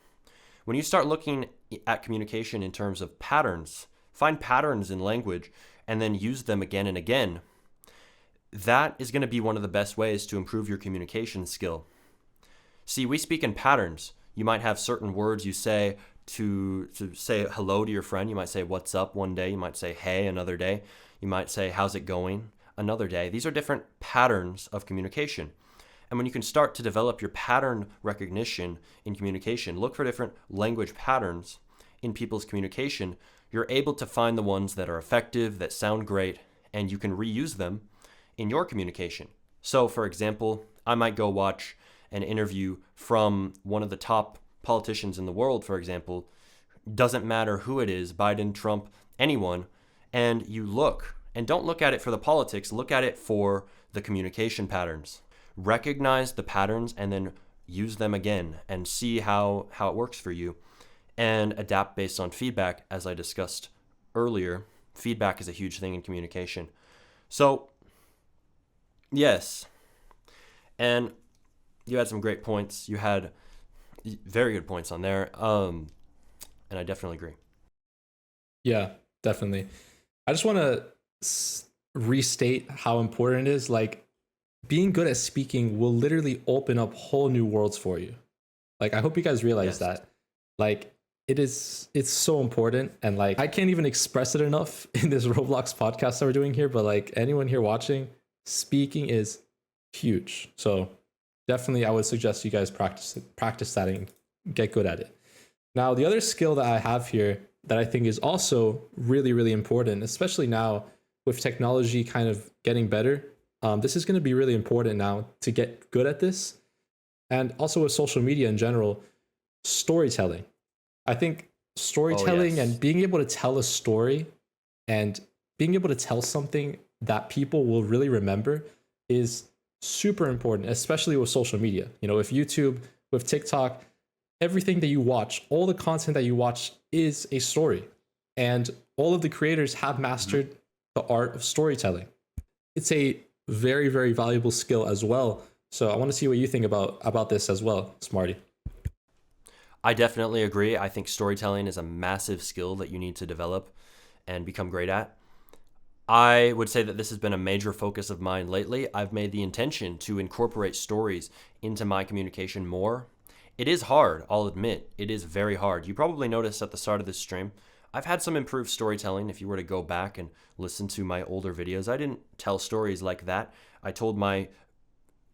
When you start looking at communication in terms of patterns, find patterns in language and then use them again and again, that is going to be one of the best ways to improve your communication skill. See, we speak in patterns. You might have certain words you say to say hello to your friend. You might say what's up one day. You might say hey another day. You might say how's it going another day. These are different patterns of communication. And when you can start to develop your pattern recognition in communication, look for different language patterns in people's communication, you're able to find the ones that are effective, that sound great, and you can reuse them in your communication. So, for example, I might go watch an interview from one of the top politicians in the world, for example. Doesn't matter who it is, Biden, Trump, anyone, and you look, and don't look at it for the politics, look at it for the communication patterns. Recognize the patterns and then use them again and see how it works for you, and adapt based on feedback. As I discussed earlier, feedback is a huge thing in communication. So, yes. And you had some great points. You had very good points on there. And I definitely agree.
Yeah, definitely. I just want to restate how important it is. Like, being good at speaking will literally open up whole new worlds for you. Like, I hope you guys realize that. Like, it's so important. And like, I can't even express it enough in this Roblox podcast that we're doing here, but like anyone here watching, speaking is huge. So definitely I would suggest you guys practice that and get good at it. Now, the other skill that I have here that I think is also really, really important, especially now with technology kind of getting better, this is going to be really important now to get good at this. And also with social media in general, storytelling. I think storytelling and being able to tell a story and being able to tell something that people will really remember is super important, especially with social media. With YouTube, with TikTok, everything that you watch, all the content that you watch is a story. And all of the creators have mastered the art of storytelling. It's a very, very valuable skill as well. So I want to see what you think about this as well, Smarty.
I definitely agree. I think storytelling is a massive skill that you need to develop and become great at. I would say that this has been a major focus of mine lately. I've made the intention to incorporate stories into my communication more. It is hard, I'll admit. It is very hard. You probably noticed at the start of this stream, I've had some improved storytelling. If you were to go back and listen to my older videos, I didn't tell stories like that. I told my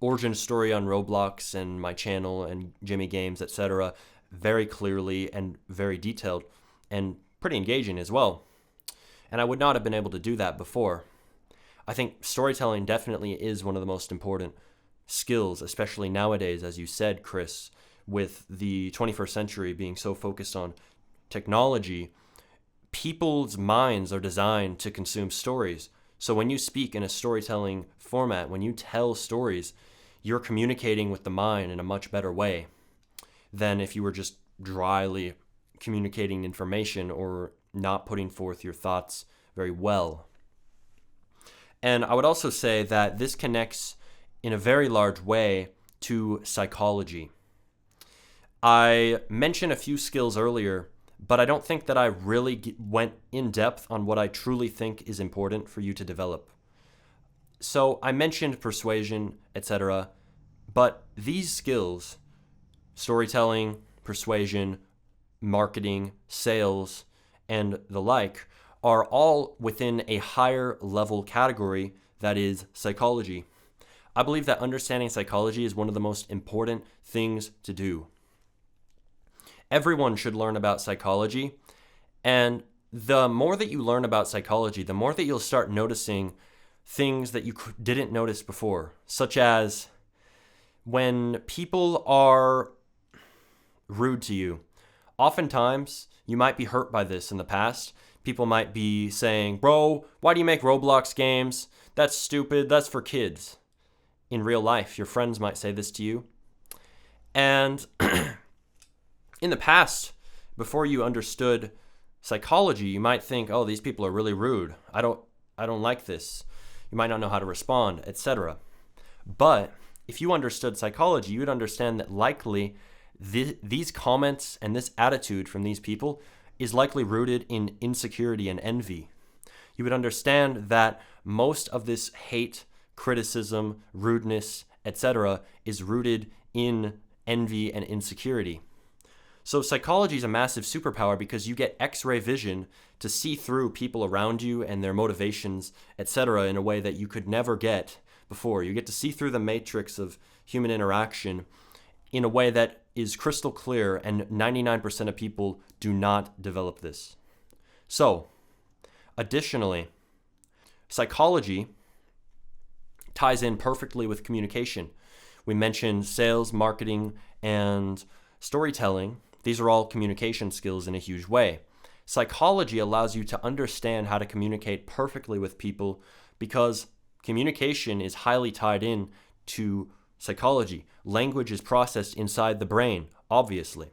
origin story on Roblox and my channel and Jimmy Games, etc., very clearly and very detailed and pretty engaging as well. And I would not have been able to do that before. I think storytelling definitely is one of the most important skills, especially nowadays, as you said, Chris, with the 21st century being so focused on technology. People's minds are designed to consume stories. So when you speak in a storytelling format, when you tell stories, you're communicating with the mind in a much better way than if you were just dryly communicating information or not putting forth your thoughts very well. And I would also say that this connects in a very large way to psychology. I mentioned a few skills earlier, but I don't think that I really went in depth on what I truly think is important for you to develop. So I mentioned persuasion, etc., but these skills, storytelling, persuasion, marketing, sales, and the like are all within a higher level category that is psychology. I believe that understanding psychology is one of the most important things to do. Everyone should learn about psychology, and the more that you learn about psychology, the more that you'll start noticing things that you didn't notice before, such as when people are rude to you. Oftentimes, you might be hurt by this in the past. People might be saying, "Bro, why do you make Roblox games? That's stupid. That's for kids." In real life, your friends might say this to you. And in the past, before you understood psychology, you might think, "Oh, these people are really rude. I don't like this." You might not know how to respond, etc. But if you understood psychology, you would understand that likely these comments and this attitude from these people is likely rooted in insecurity and envy. You would understand that most of this hate, criticism, rudeness, etc. is rooted in envy and insecurity. So psychology is a massive superpower because you get X-ray vision to see through people around you and their motivations, etc. in a way that you could never get before. You get to see through the matrix of human interaction in a way that is crystal clear, and 99% of people do not develop this. So, additionally, psychology ties in perfectly with communication. We mentioned sales, marketing, and storytelling. These are all communication skills in a huge way. Psychology allows you to understand how to communicate perfectly with people because communication is highly tied in to psychology. Language is processed inside the brain, obviously.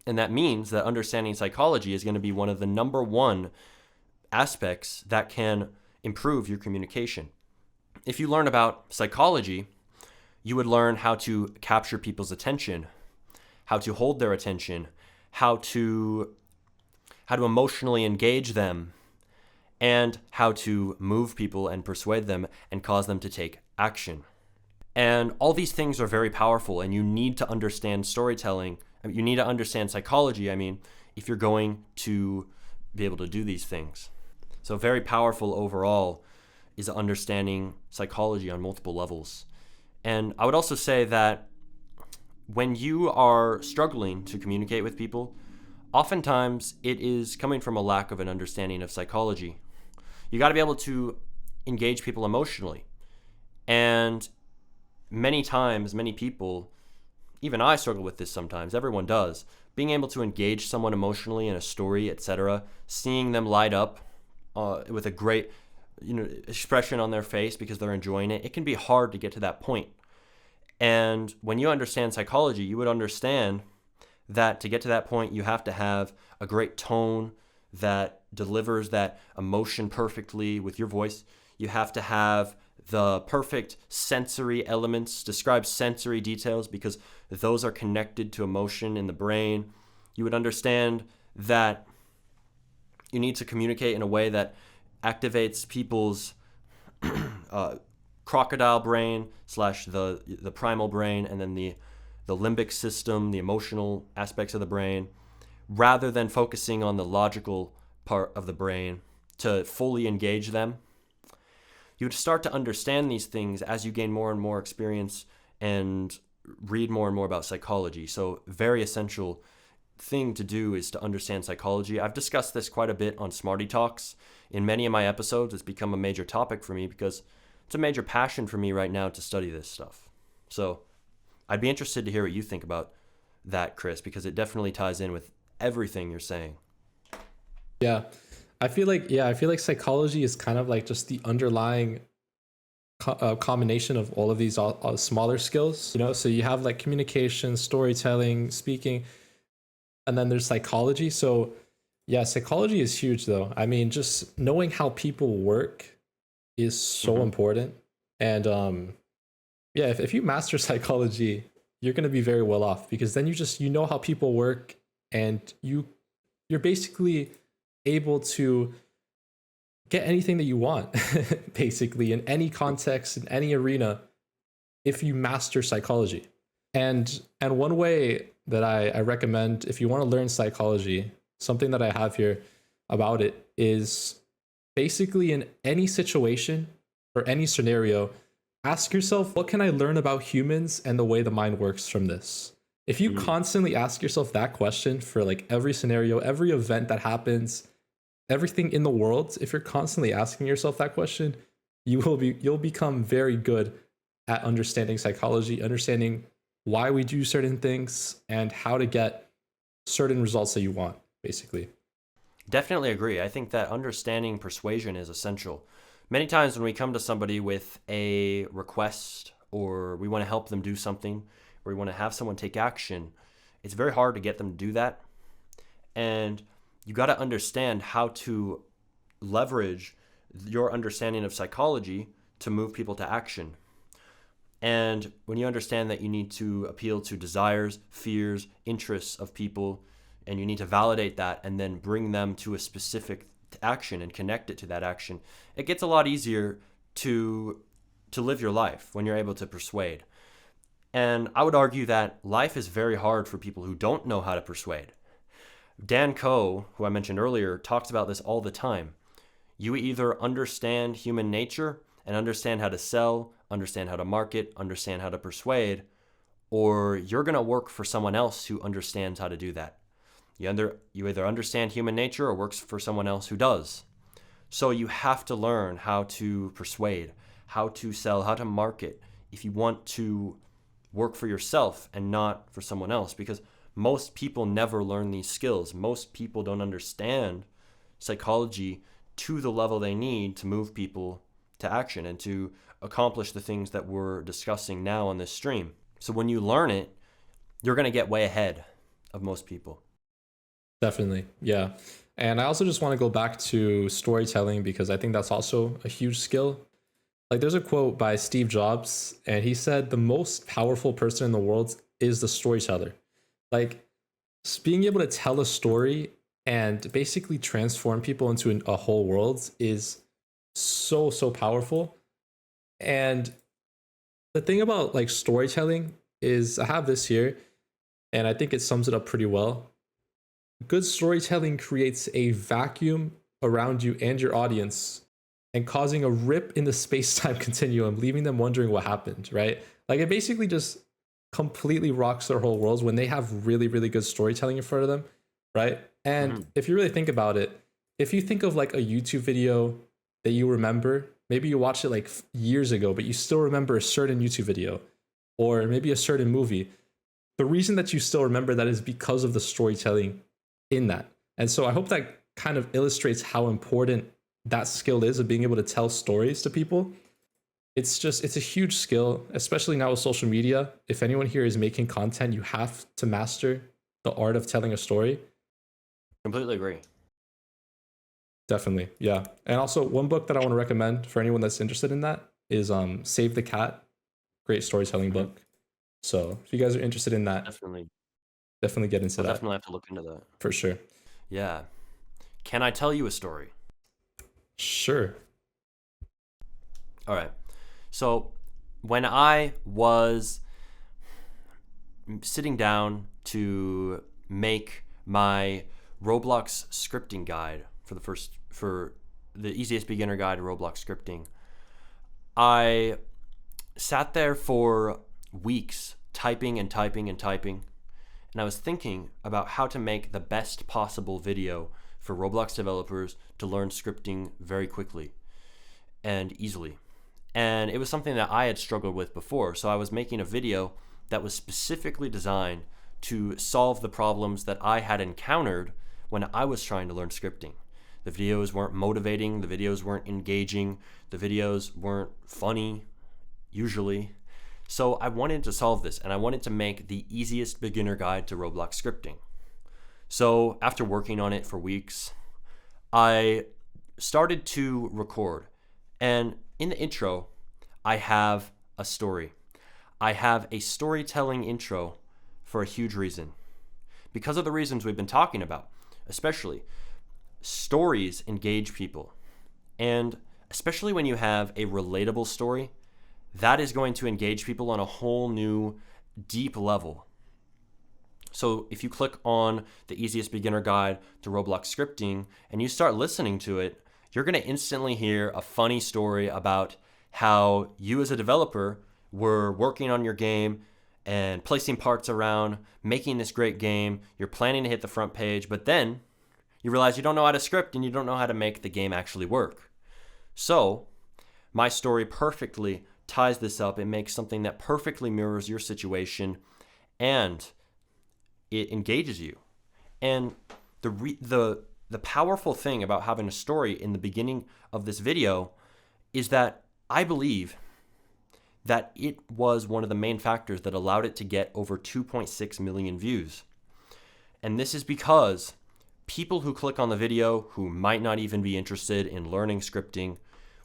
And that means that understanding psychology is going to be one of the number one aspects that can improve your communication. If you learn about psychology, you would learn how to capture people's attention, how to hold their attention, how to emotionally engage them, and how to move people and persuade them and cause them to take action. And all these things are very powerful, and you need to understand storytelling. You need to understand psychology, if you're going to be able to do these things. So very powerful overall is understanding psychology on multiple levels. And I would also say that when you are struggling to communicate with people, oftentimes it is coming from a lack of an understanding of psychology. You got to be able to engage people emotionally. And many times, many people, even I struggle with this sometimes, everyone does, being able to engage someone emotionally in a story, etc., seeing them light up with a great expression on their face because they're enjoying it, it can be hard to get to that point. And when you understand psychology, you would understand that to get to that point, you have to have a great tone that delivers that emotion perfectly with your voice. You have to have the perfect sensory elements, describe sensory details because those are connected to emotion in the brain. You would understand that you need to communicate in a way that activates people's crocodile brain / the primal brain, and then the limbic system, the emotional aspects of the brain, rather than focusing on the logical part of the brain to fully engage them. You would start to understand these things as you gain more and more experience and read more and more about psychology. So very essential thing to do is to understand psychology. I've discussed this quite a bit on Smarty Talks. In many of my episodes, it's become a major topic for me because it's a major passion for me right now to study this stuff. So I'd be interested to hear what you think about that, Chris, because it definitely ties in with everything you're saying.
Yeah. I feel like psychology is kind of like just the underlying combination of all of these smaller skills, so you have like communication, storytelling, speaking, and then there's psychology. So yeah, psychology is huge though. Just knowing how people work is so important. And if you master psychology, you're going to be very well off because then you know how people work, and you're basically able to get anything that you want basically in any context, in any arena, if you master psychology. And one way that I recommend if you want to learn psychology, something that I have here about it is basically in any situation or any scenario, ask yourself, what can I learn about humans and the way the mind works from this? If you
Mm,
constantly ask yourself that question for like every scenario, every event that happens, everything in the world, if you're constantly asking yourself that question, you'll become very good at understanding psychology, understanding why we do certain things and how to get certain results that you want, basically.
definitely agree. I think that understanding persuasion is essential. Many times when we come to somebody with a request or we want to help them do something or we want to have someone take action, it's very hard to get them to do that. And you got to understand how to leverage your understanding of psychology to move people to action. And when you understand that you need to appeal to desires, fears, interests of people, and you need to validate that and then bring them to a specific action and connect it to that action, it gets a lot easier to live your life when you're able to persuade. And I would argue that life is very hard for people who don't know how to persuade. Dan Coe, who I mentioned earlier, talks about this all the time. You either understand human nature and understand how to sell, understand how to market, understand how to persuade, or you're going to work for someone else who understands how to do that. You either understand human nature or works for someone else who does. So you have to learn how to persuade, how to sell, how to market if you want to work for yourself and not for someone else, because most people never learn these skills. Most people don't understand psychology to the level they need to move people to action and to accomplish the things that we're discussing now on this stream. So when you learn it, you're going to get way ahead of most people.
Definitely. Yeah. And I also just want to go back to storytelling because I think that's also a huge skill. Like there's a quote by Steve Jobs, and he said, the most powerful person in the world is the storyteller. Like being able to tell a story and basically transform people into a whole world is so powerful. And the thing about like storytelling is I have this here, and I think it sums it up pretty well. Good storytelling creates a vacuum around you and your audience and causing a rip in the space-time continuum, leaving them wondering what happened, right? Like it basically just completely rocks their whole worlds when they have really good storytelling in front of them, right? And
Mhm.
if you really think about it, if you think of like a YouTube video that you remember, maybe you watched it like years ago, but you still remember a certain YouTube video or maybe a certain movie, the reason that you still remember that is because of the storytelling in that. And so I hope that kind of illustrates how important that skill is of being able to tell stories to people. It's a huge skill, especially now with social media. If anyone here is making content, you have to master the art of telling a story.
Completely agree.
Definitely. Yeah. And also one book that I want to recommend for anyone that's interested in that is Save the Cat. Great storytelling
Mhm.
book. So if you guys are interested in that,
Definitely.
definitely get into
I'll
that
definitely have to look into that.
for sure.
Yeah. Can I tell you a story?
Sure.
All right. So when I was sitting down to make my Roblox scripting guide for the easiest beginner guide to Roblox scripting, I sat there for weeks typing and typing and typing, and I was thinking about how to make the best possible video for Roblox developers to learn scripting very quickly and easily. And it was something that I had struggled with before. So I was making a video that was specifically designed to solve the problems that I had encountered when I was trying to learn scripting. The videos weren't motivating, the videos weren't engaging, the videos weren't funny, usually. So I wanted to solve this, and I wanted to make the easiest beginner guide to Roblox scripting. So after working on it for weeks, I started to record. And in the intro, I have a story. I have a storytelling intro for a huge reason. Because of the reasons we've been talking about, especially stories engage people. And especially when you have a relatable story, that is going to engage people on a whole new deep level. So if you click on the easiest beginner guide to Roblox scripting and you start listening to it, you're going to instantly hear a funny story about how you as a developer were working on your game and placing parts around, making this great game. You're planning to hit the front page, but then you realize you don't know how to script and you don't know how to make the game actually work. So my story perfectly ties this up. It makes something that perfectly mirrors your situation, and it engages you. And the powerful thing about having a story in the beginning of this video is that I believe that it was one of the main factors that allowed it to get over 2.6 million views. And this is because people who click on the video who might not even be interested in learning scripting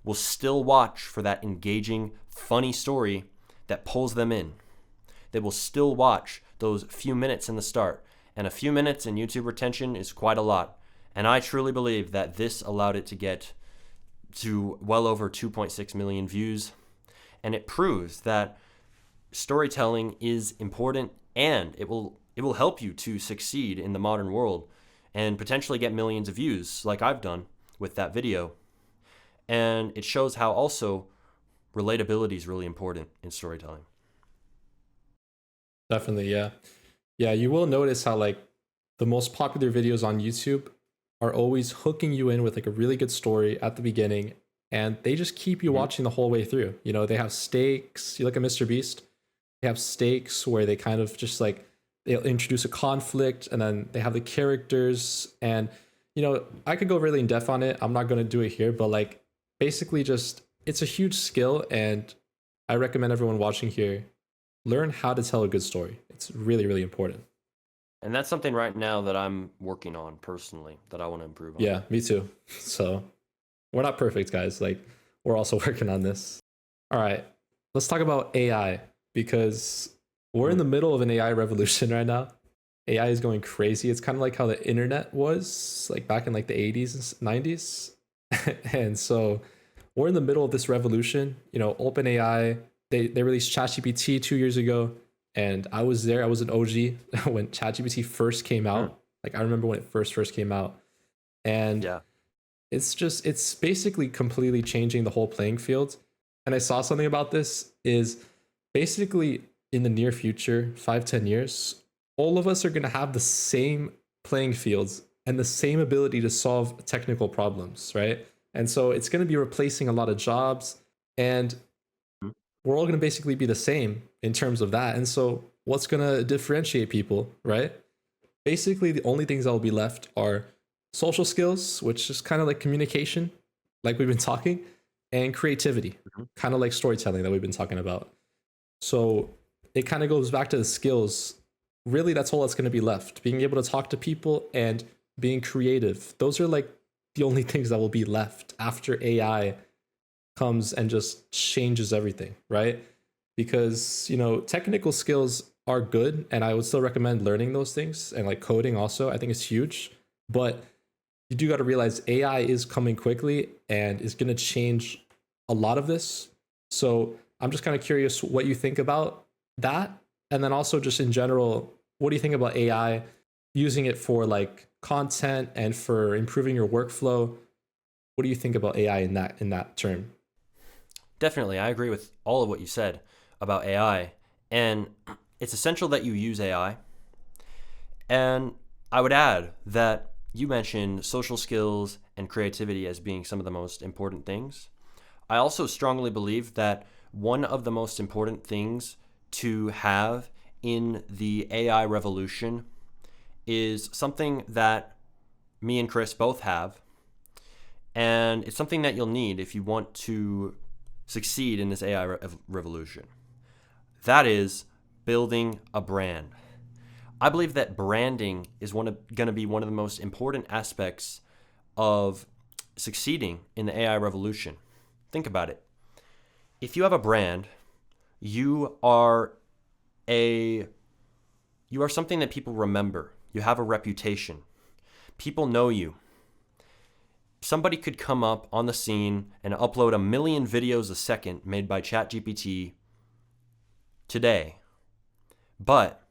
will still watch for that engaging, funny story that pulls them in. They will still watch those few minutes in the start. And a few minutes in YouTube retention is quite a lot. And I truly believe that this allowed it to get to well over 2.6 million views. And it proves that storytelling is important, and it will help you to succeed in the modern world and potentially get millions of views like I've done with that video. And it shows how also relatability is really important in storytelling.
Definitely, yeah. Yeah, you will notice how like the most popular videos on YouTube are always hooking you in with like a really good story at the beginning, and they just keep you watching the whole way through. You know, they have stakes. You look at Mr. Beast, they have stakes where they kind of just like they'll introduce a conflict, and then they have the characters. And you know, I could go really in depth on it. I'm not going to do it here, but like basically just it's a huge skill, and I recommend everyone watching here learn how to tell a good story. It's really, really important.
And that's something right now that I'm working on personally that I want to improve on.
Yeah, me too. So we're not perfect, guys. Like, we're also working on this. All right, let's talk about AI, because we're in the middle of an AI revolution right now. AI is going crazy. It's kind of like how the internet was like back in like the 80s and 90s. And so we're in the middle of this revolution. You know, OpenAI, they released ChatGPT 2 years ago, and I was there. I was an OG when ChatGPT first came out. Like, I remember when it first came out. And
Yeah.
it's basically completely changing the whole playing field. And I saw something about this is basically in the near future, 5-10 years, all of us are going to have the same playing fields and the same ability to solve technical problems, right? And so it's going to be replacing a lot of jobs, and we're all going to basically be the same in terms of that. And so what's going to differentiate people, right? Basically, the only things that will be left are social skills, which is kind of like communication, like we've been talking, and creativity, kind of like storytelling that we've been talking about. So it kind of goes back to the skills. Really, that's all that's going to be left. Being able to talk to people and being creative. Those are like the only things that will be left after AI comes and just changes everything, right? Because, you know, technical skills are good, and I would still recommend learning those things, and like coding also, I think is huge. But you do got to realize AI is coming quickly and is going to change a lot of this. So I'm just kind of curious what you think about that. And then also just in general, what do you think about AI, using it for like content and for improving your workflow? What do you think about AI in that term?
Definitely, I agree with all of what you said about AI, and it's essential that you use AI. And I would add that you mentioned social skills and creativity as being some of the most important things. I also strongly believe that one of the most important things to have in the AI revolution is something that me and Chris both have, and it's something that you'll need if you want to succeed in this AI revolution. That is building a brand. I believe that branding is going to be one of the most important aspects of succeeding in the AI revolution. Think about it. If you have a brand, you are something that people remember. You have a reputation. People know you. Somebody could come up on the scene and upload 1 million videos a second made by ChatGPT today. But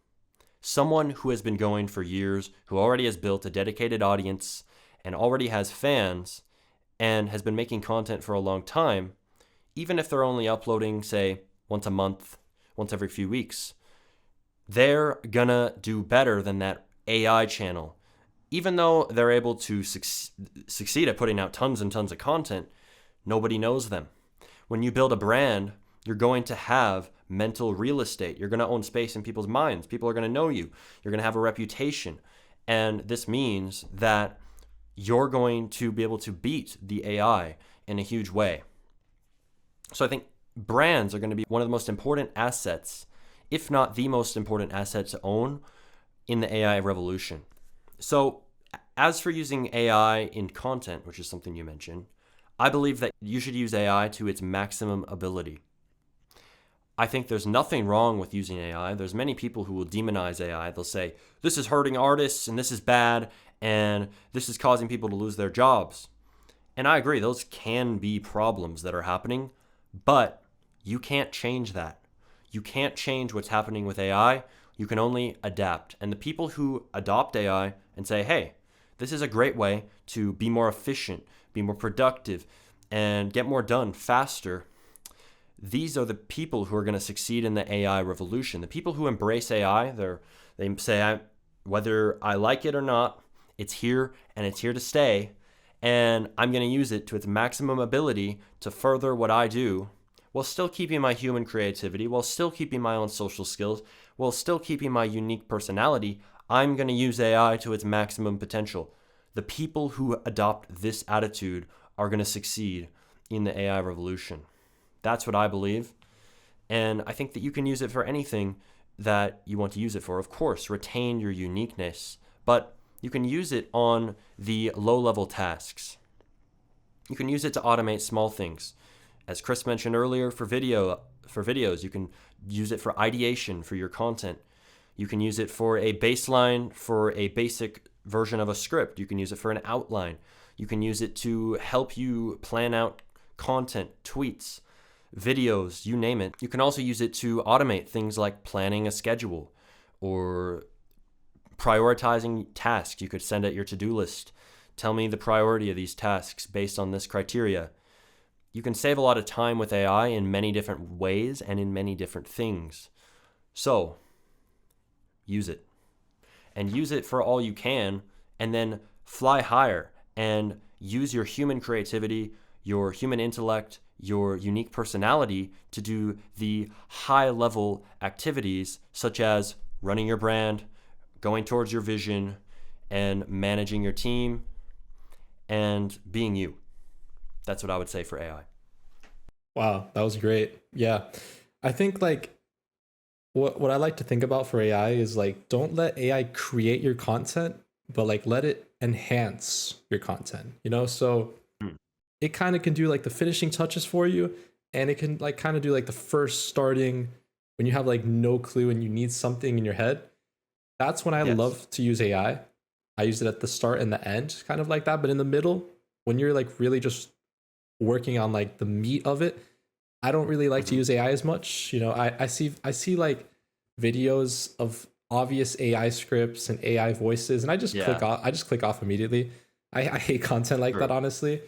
someone who has been going for years, who already has built a dedicated audience and already has fans and has been making content for a long time, even if they're only uploading, say, once a month, once every few weeks, they're gonna do better than that AI channel. Even though they're able to succeed at putting out tons and tons of content, nobody knows them. When you build a brand, you're going to have mental real estate. You're going to own space in people's minds. People are going to know you. You're going to have a reputation. And this means that you're going to be able to beat the AI in a huge way. So I think brands are going to be one of the most important assets, if not the most important asset to own in the AI revolution. So as for using AI in content, which is something you mentioned, I believe that you should use AI to its maximum ability. I think there's nothing wrong with using AI. There's many people who will demonize AI. They'll say, this is hurting artists and this is bad and this is causing people to lose their jobs. And I agree, those can be problems that are happening, but you can't change that. You can't change what's happening with AI. You can only adapt. And the people who adopt AI and say, hey, this is a great way to be more efficient, be more productive, and get more done faster, these are the people who are going to succeed in the AI revolution. The people who embrace AI, they say, whether I like it or not, it's here and it's here to stay, and I'm going to use it to its maximum ability to further what I do, while still keeping my human creativity, while still keeping my own social skills, while still keeping my unique personality. I'm going to use AI to its maximum potential. The people who adopt this attitude are going to succeed in the AI revolution. That's what I believe. And I think that you can use it for anything that you want to use it for. Of course, retain your uniqueness, but you can use it on the low-level tasks. You can use it to automate small things. As Chris mentioned earlier, for videos, you can use it for ideation for your content. You can use it for a baseline, for a basic version of a script. You can use it for an outline. You can use it to help you plan out content, tweets, videos, you name it. You can also use it to automate things like planning a schedule or prioritizing tasks. You could send it your to-do list. Tell me the priority of these tasks based on this criteria. You can save a lot of time with AI in many different ways and in many different things. So, use it. And use it for all you can, and then fly higher and use your human creativity, your human intellect, your unique personality to do the high-level activities such as running your brand, going towards your vision, and managing your team, and being you. That's what I would say for AI.
Wow, that was great. Yeah. I think like what I like to think about for AI is like, don't let AI create your content, but like let it enhance your content, you know? So it kind of can do like the finishing touches for you, and it can like kind of do like the first starting when you have like no clue and you need something in your head. That's when I love to use AI. I use it at the start and the end, kind of like that. But in the middle, when you're like really just working on like the meat of it, I don't really like to use AI as much. You know, I see like videos of obvious AI scripts and AI voices, and I just click off immediately. I hate content like that, honestly.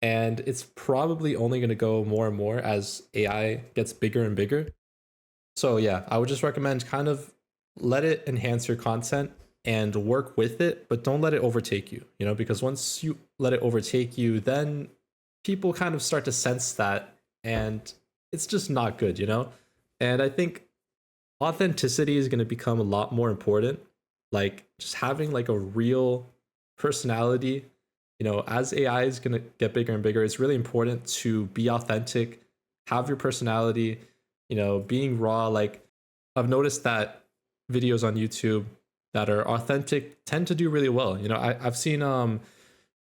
And it's probably only going to go more and more as AI gets bigger and bigger. So yeah, I would just recommend kind of let it enhance your content and work with it, but don't let it overtake you, you know, because once you let it overtake you, then people kind of start to sense that, and it's just not good, you know? And I think authenticity is going to become a lot more important. Like just having like a real personality, you know, as AI is going to get bigger and bigger, it's really important to be authentic, have your personality, you know, being raw. Like I've noticed that videos on YouTube that are authentic tend to do really well. You know, I've seen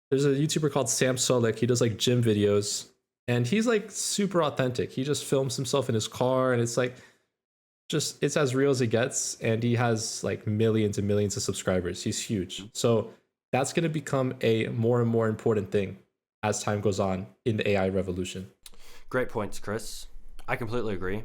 there's a YouTuber called Sam Solik. He does like gym videos, and he's like super authentic. He just films himself in his car, and it's like just it's as real as it gets. And he has like millions and millions of subscribers. He's huge. So that's going to become a more and more important thing as time goes on in the AI revolution.
Great points, Chris. I completely agree.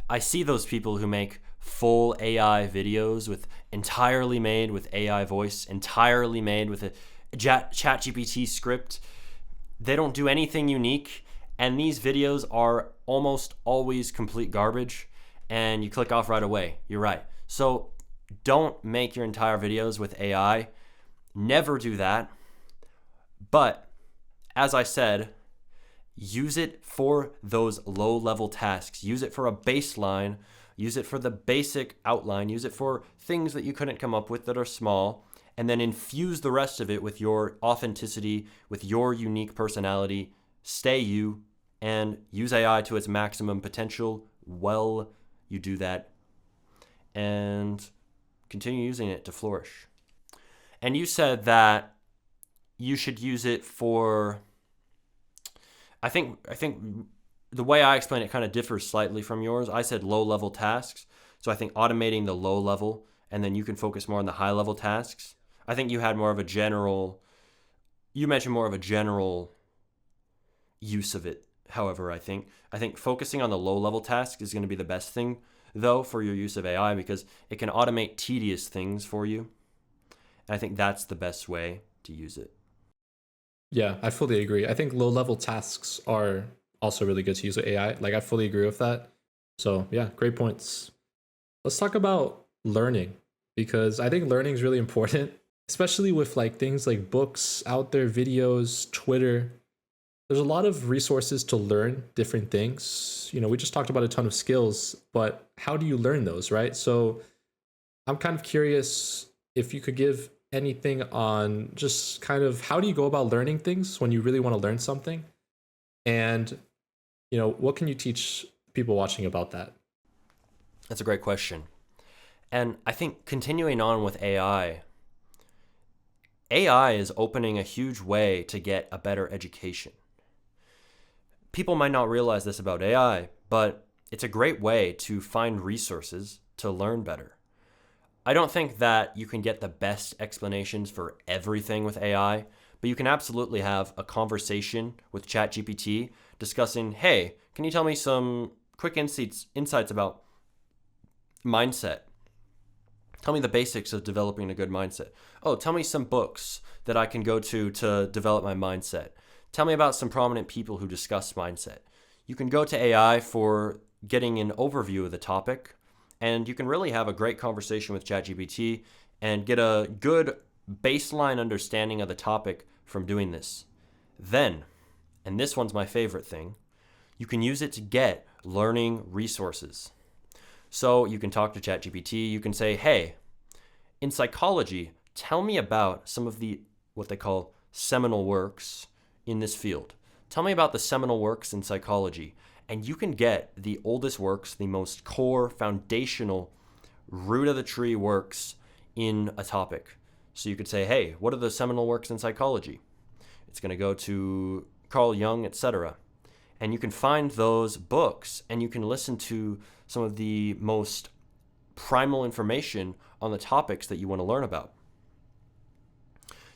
I see those people who make full AI videos with entirely made with AI voice, entirely made with a ChatGPT script. They don't do anything unique, and these videos are almost always complete garbage, and you click off right away. You're right. So don't make your entire videos with AI. Never do that. But as I said, use it for those low-level tasks. Use it for a baseline. Use it for the basic outline. Use it for things that you couldn't come up with that are small, and then infuse the rest of it with your authenticity, with your unique personality. Stay you, and use AI to its maximum potential while you do that, and continue using it to flourish. And you said that you should use it for, I think the way I explain it kind of differs slightly from yours. I said low-level tasks. So I think automating the low level, and then you can focus more on the high-level tasks. I think you had more of a general, you mentioned more of a general use of it. However, I think focusing on the low-level task is going to be the best thing, though, for your use of AI, because it can automate tedious things for you. And I think that's the best way to use it.
Yeah, I fully agree. I think low level tasks are also really good to use with AI. Like, I fully agree with that. So yeah, great points. Let's talk about learning, because I think learning is really important, especially with like things like books out there, videos, Twitter. There's a lot of resources to learn different things. You know, we just talked about a ton of skills, but how do you learn those, right? So I'm kind of curious if you could give anything on just kind of how do you go about learning things when you really want to learn something, and you know, what can you teach people watching about that?
That's a great question. And I think continuing on with AI is opening a huge way to get a better education. People might not realize this about AI, but it's a great way to find resources to learn better. I don't think that you can get the best explanations for everything with AI, but you can absolutely have a conversation with ChatGPT discussing, hey, can you tell me some quick insights about mindset? Tell me the basics of developing a good mindset. Oh, tell me some books that I can go to develop my mindset. Tell me about some prominent people who discuss mindset. You can go to AI for getting an overview of the topic, and you can really have a great conversation with ChatGPT and get a good baseline understanding of the topic from doing this. Then, and this one's my favorite thing, you can use it to get learning resources. So you can talk to ChatGPT, you can say, hey, in psychology, tell me about some of the, what they call seminal works in this field. Tell me about the seminal works in psychology. And you can get the oldest works, the most core, foundational, root of the tree works in a topic. So you could say, hey, what are the seminal works in psychology? It's going to go to Carl Jung, etc. And you can find those books, and you can listen to some of the most primal information on the topics that you want to learn about.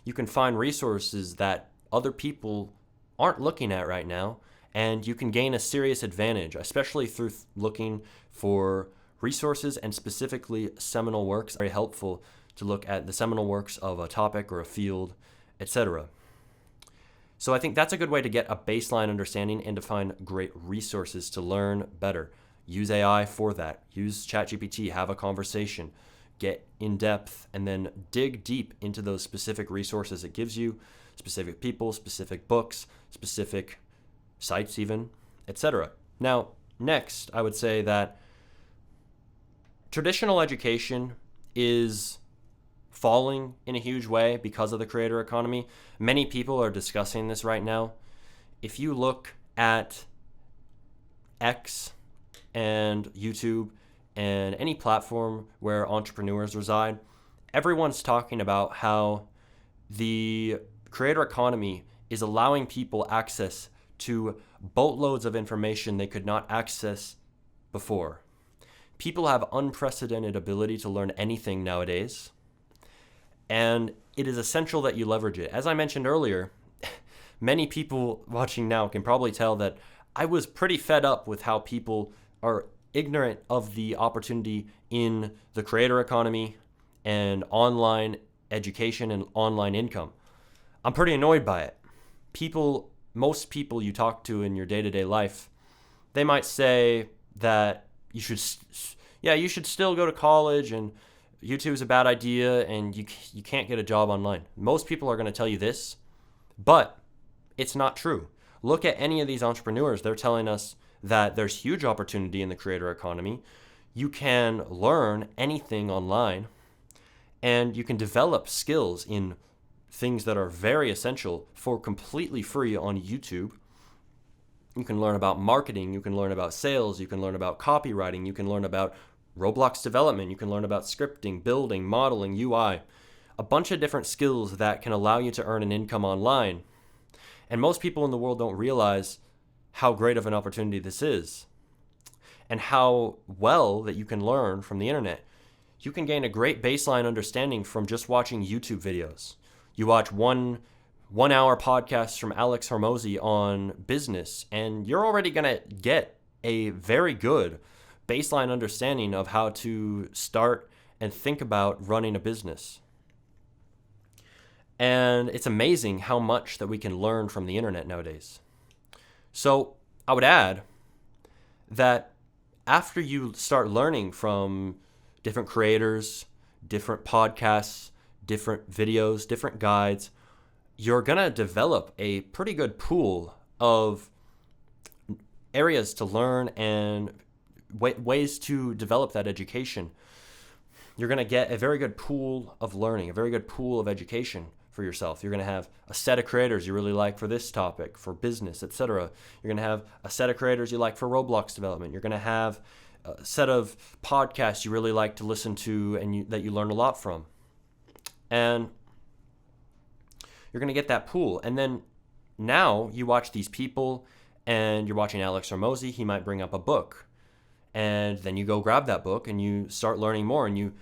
You can find resources that other people aren't looking at right now, and you can gain a serious advantage, especially through looking for resources and specifically seminal works. Very helpful to look at the seminal works of a topic or a field, etc. So I think that's a good way to get a baseline understanding and to find great resources to learn better. Use AI for that. Use ChatGPT, have a conversation, get in depth, and then dig deep into those specific resources it gives you, specific people, specific books, specific sites even, etc. Now, next, I would say that traditional education is falling in a huge way because of the creator economy. Many people are discussing this right now. If you look at X and YouTube and any platform where entrepreneurs reside, everyone's talking about how the creator economy is allowing people access to boatloads of information they could not access before. People have unprecedented ability to learn anything nowadays, and it is essential that you leverage it. As I mentioned earlier, many people watching now can probably tell that I was pretty fed up with how people are ignorant of the opportunity in the creator economy and online education and online income. I'm pretty annoyed by it. Most people you talk to in your day-to-day life, they might say that you should still go to college and YouTube's a bad idea and you can't get a job online. Most people are going to tell you this, but it's not true. Look at any of these entrepreneurs. They're telling us that there's huge opportunity in the creator economy. You can learn anything online and you can develop skills in things that are very essential for completely free on YouTube. You can learn about marketing, you can learn about sales, you can learn about copywriting, you can learn about Roblox development, you can learn about scripting, building, modeling, UI, a bunch of different skills that can allow you to earn an income online. And most people in the world don't realize how great of an opportunity this is and how well that you can learn from the internet. You can gain a great baseline understanding from just watching YouTube videos. You watch one hour podcast from Alex Hormozy on business, and you're already going to get a very good baseline understanding of how to start and think about running a business. And it's amazing how much that we can learn from the internet nowadays. So I would add that after you start learning from different creators, different podcasts, different videos, different guides, you're going to develop a pretty good pool of areas to learn and ways to develop that education. You're going to get a very good pool of learning, a very good pool of education for yourself. You're going to have a set of creators you really like for this topic, for business, etc. You're going to have a set of creators you like for Roblox development. You're going to have a set of podcasts you really like to listen to and that you learn a lot from. And you're going to get that pool. And then now you watch these people and you're watching Alex Hormozy. He might bring up a book. And then you go grab that book and you start learning more and you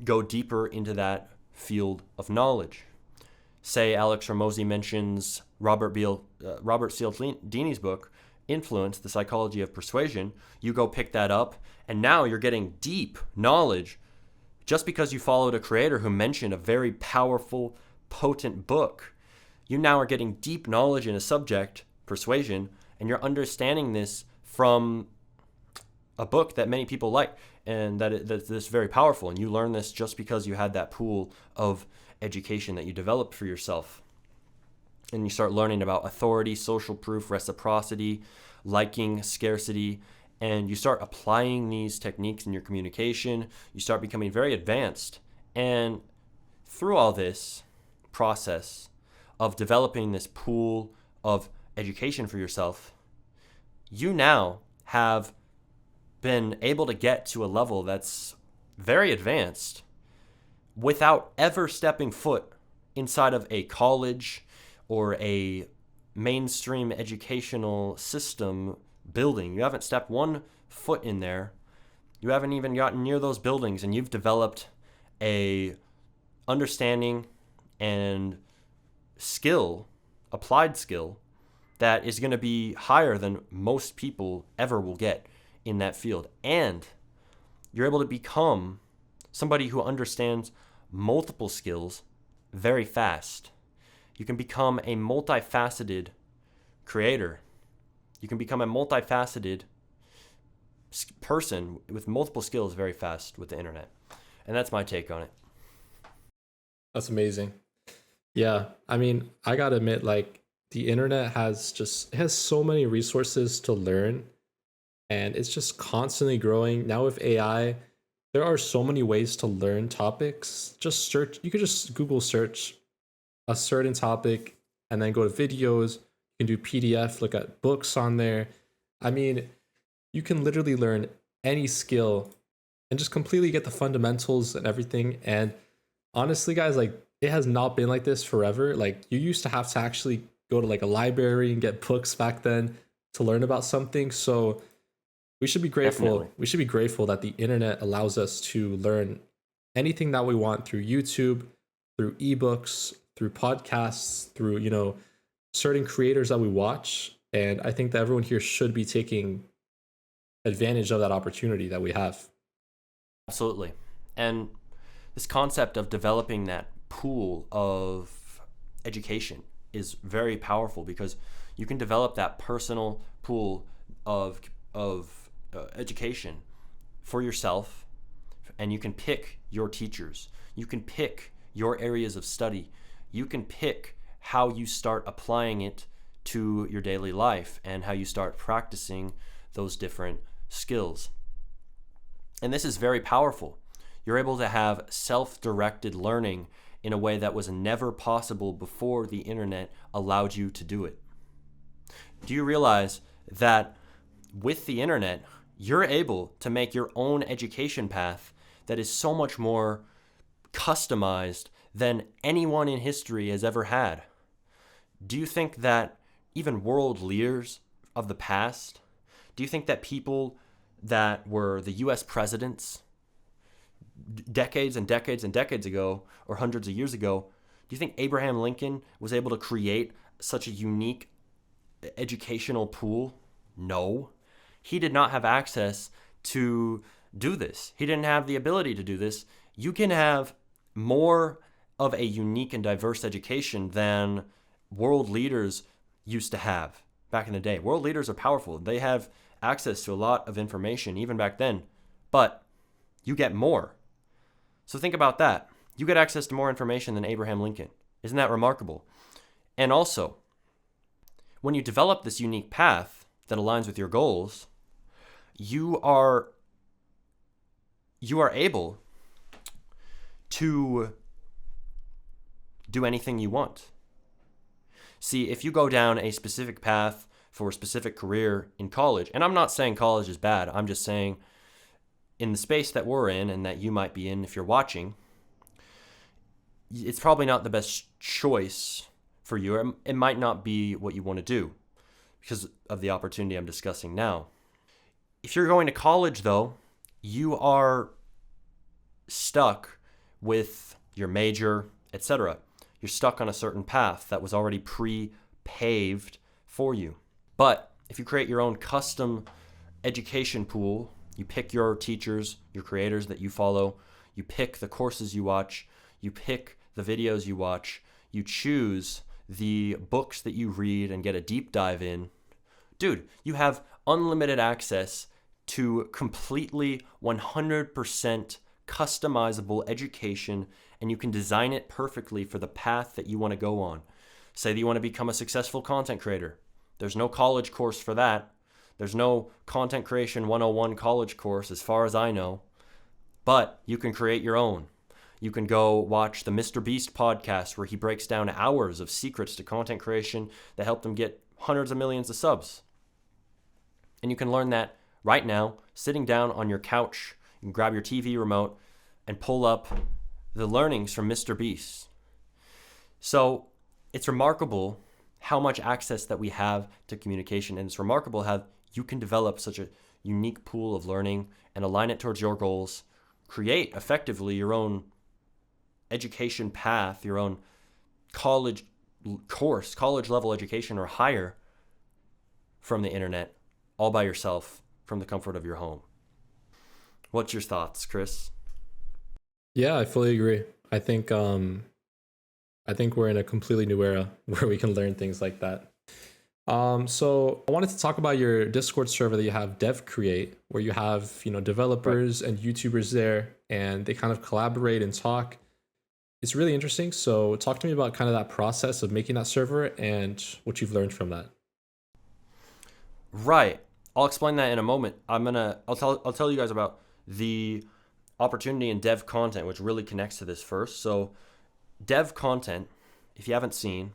go deeper into that field of knowledge. Say Alex Hormozy mentions Robert Cialdini's book, Influence, The Psychology of Persuasion. You go pick that up, and now you're getting deep knowledge just because you followed a creator who mentioned a very powerful, potent book. You now are getting deep knowledge in a subject, persuasion, and you're understanding this from a book that many people like and that's very powerful. And you learn this just because you had that pool of education that you developed for yourself. And you start learning about authority, social proof, reciprocity, liking, scarcity, and you start applying these techniques in your communication. You start becoming very advanced. And through all this process of developing this pool of education for yourself, you now have been able to get to a level that's very advanced without ever stepping foot inside of a college or a mainstream educational system building. You haven't stepped one foot in there. You haven't even gotten near those buildings, and you've developed a understanding and skill, applied skill, that is going to be higher than most people ever will get in that field. And you're able to become somebody who understands multiple skills very fast. You can become a multifaceted creator. You can become a multifaceted person with multiple skills very fast with the internet. And that's my take on it.
That's amazing. Yeah, I mean, I gotta admit, like, the internet it has so many resources to learn, and it's just constantly growing. Now with AI, there are so many ways to learn topics. You could just Google search a certain topic and then go to videos. You can do PDF, look at books on there. I mean, you can literally learn any skill and just completely get the fundamentals and everything. And honestly, guys, like, it has not been like this forever. Like, you used to have to actually go to like a library and get books back then to learn about something. So we should be grateful.
Definitely.
We should be grateful that the internet allows us to learn anything that we want through YouTube, through ebooks, through podcasts, through, certain creators that we watch. And I think that everyone here should be taking advantage of that opportunity that we have.
Absolutely. And this concept of developing that pool of education is very powerful because you can develop that personal pool of education for yourself, and you can pick your teachers. You can pick your areas of study. You can pick how you start applying it to your daily life and how you start practicing those different skills. And this is very powerful. You're able to have self-directed learning in a way that was never possible before the internet allowed you to do it. Do you realize that with the internet, you're able to make your own education path that is so much more customized than anyone in history has ever had? Do you think that even world leaders of the past, do you think that people that were the US presidents decades and decades and decades ago, or hundreds of years ago, do you think Abraham Lincoln was able to create such a unique educational pool? No. He did not have access to do this. He didn't have the ability to do this. You can have more of a unique and diverse education than world leaders used to have back in the day. World leaders are powerful. They have access to a lot of information even back then, but you get more. So think about that. You get access to more information than Abraham Lincoln. Isn't that remarkable? And also, when you develop this unique path that aligns with your goals, you are able to do anything you want. See, if you go down a specific path for a specific career in college, and I'm not saying college is bad, I'm just saying in the space that we're in and that you might be in if you're watching, it's probably not the best choice for you. It might not be what you want to do because of the opportunity I'm discussing now. If you're going to college, though, you are stuck with your major, etc. You're stuck on a certain path that was already pre-paved for you. But if you create your own custom education pool, you pick your teachers, your creators that you follow, you pick the courses you watch, you pick the videos you watch, you choose the books that you read and get a deep dive in. Dude, you have unlimited access to completely 100% customizable education, and you can design it perfectly for the path that you want to go on. Say that you want to become a successful content creator. There's no college course for that. There's no Content Creation 101 college course as far as I know, but you can create your own. You can go watch the Mr. Beast podcast where he breaks down hours of secrets to content creation that helped him get hundreds of millions of subs. And you can learn that right now, sitting down on your couch. You can grab your TV remote and pull up the learnings from Mr. Beast. So it's remarkable how much access that we have to communication, and it's remarkable how you can develop such a unique pool of learning and align it towards your goals, create effectively your own education path, your own college course, college level education or higher from the internet, all by yourself from the comfort of your home. What's your thoughts, Chris?
Yeah, I fully agree. I think we're in a completely new era where we can learn things like that. So I wanted to talk about your Discord server that you have, Create, where you have, developers and YouTubers there, and they kind of collaborate and talk. It's really interesting. So talk to me about kind of that process of making that server and what you've learned from that.
Right. I'll explain that in a moment. I'll tell you guys about the opportunity in dev content, which really connects to this first. So dev content, if you haven't seen,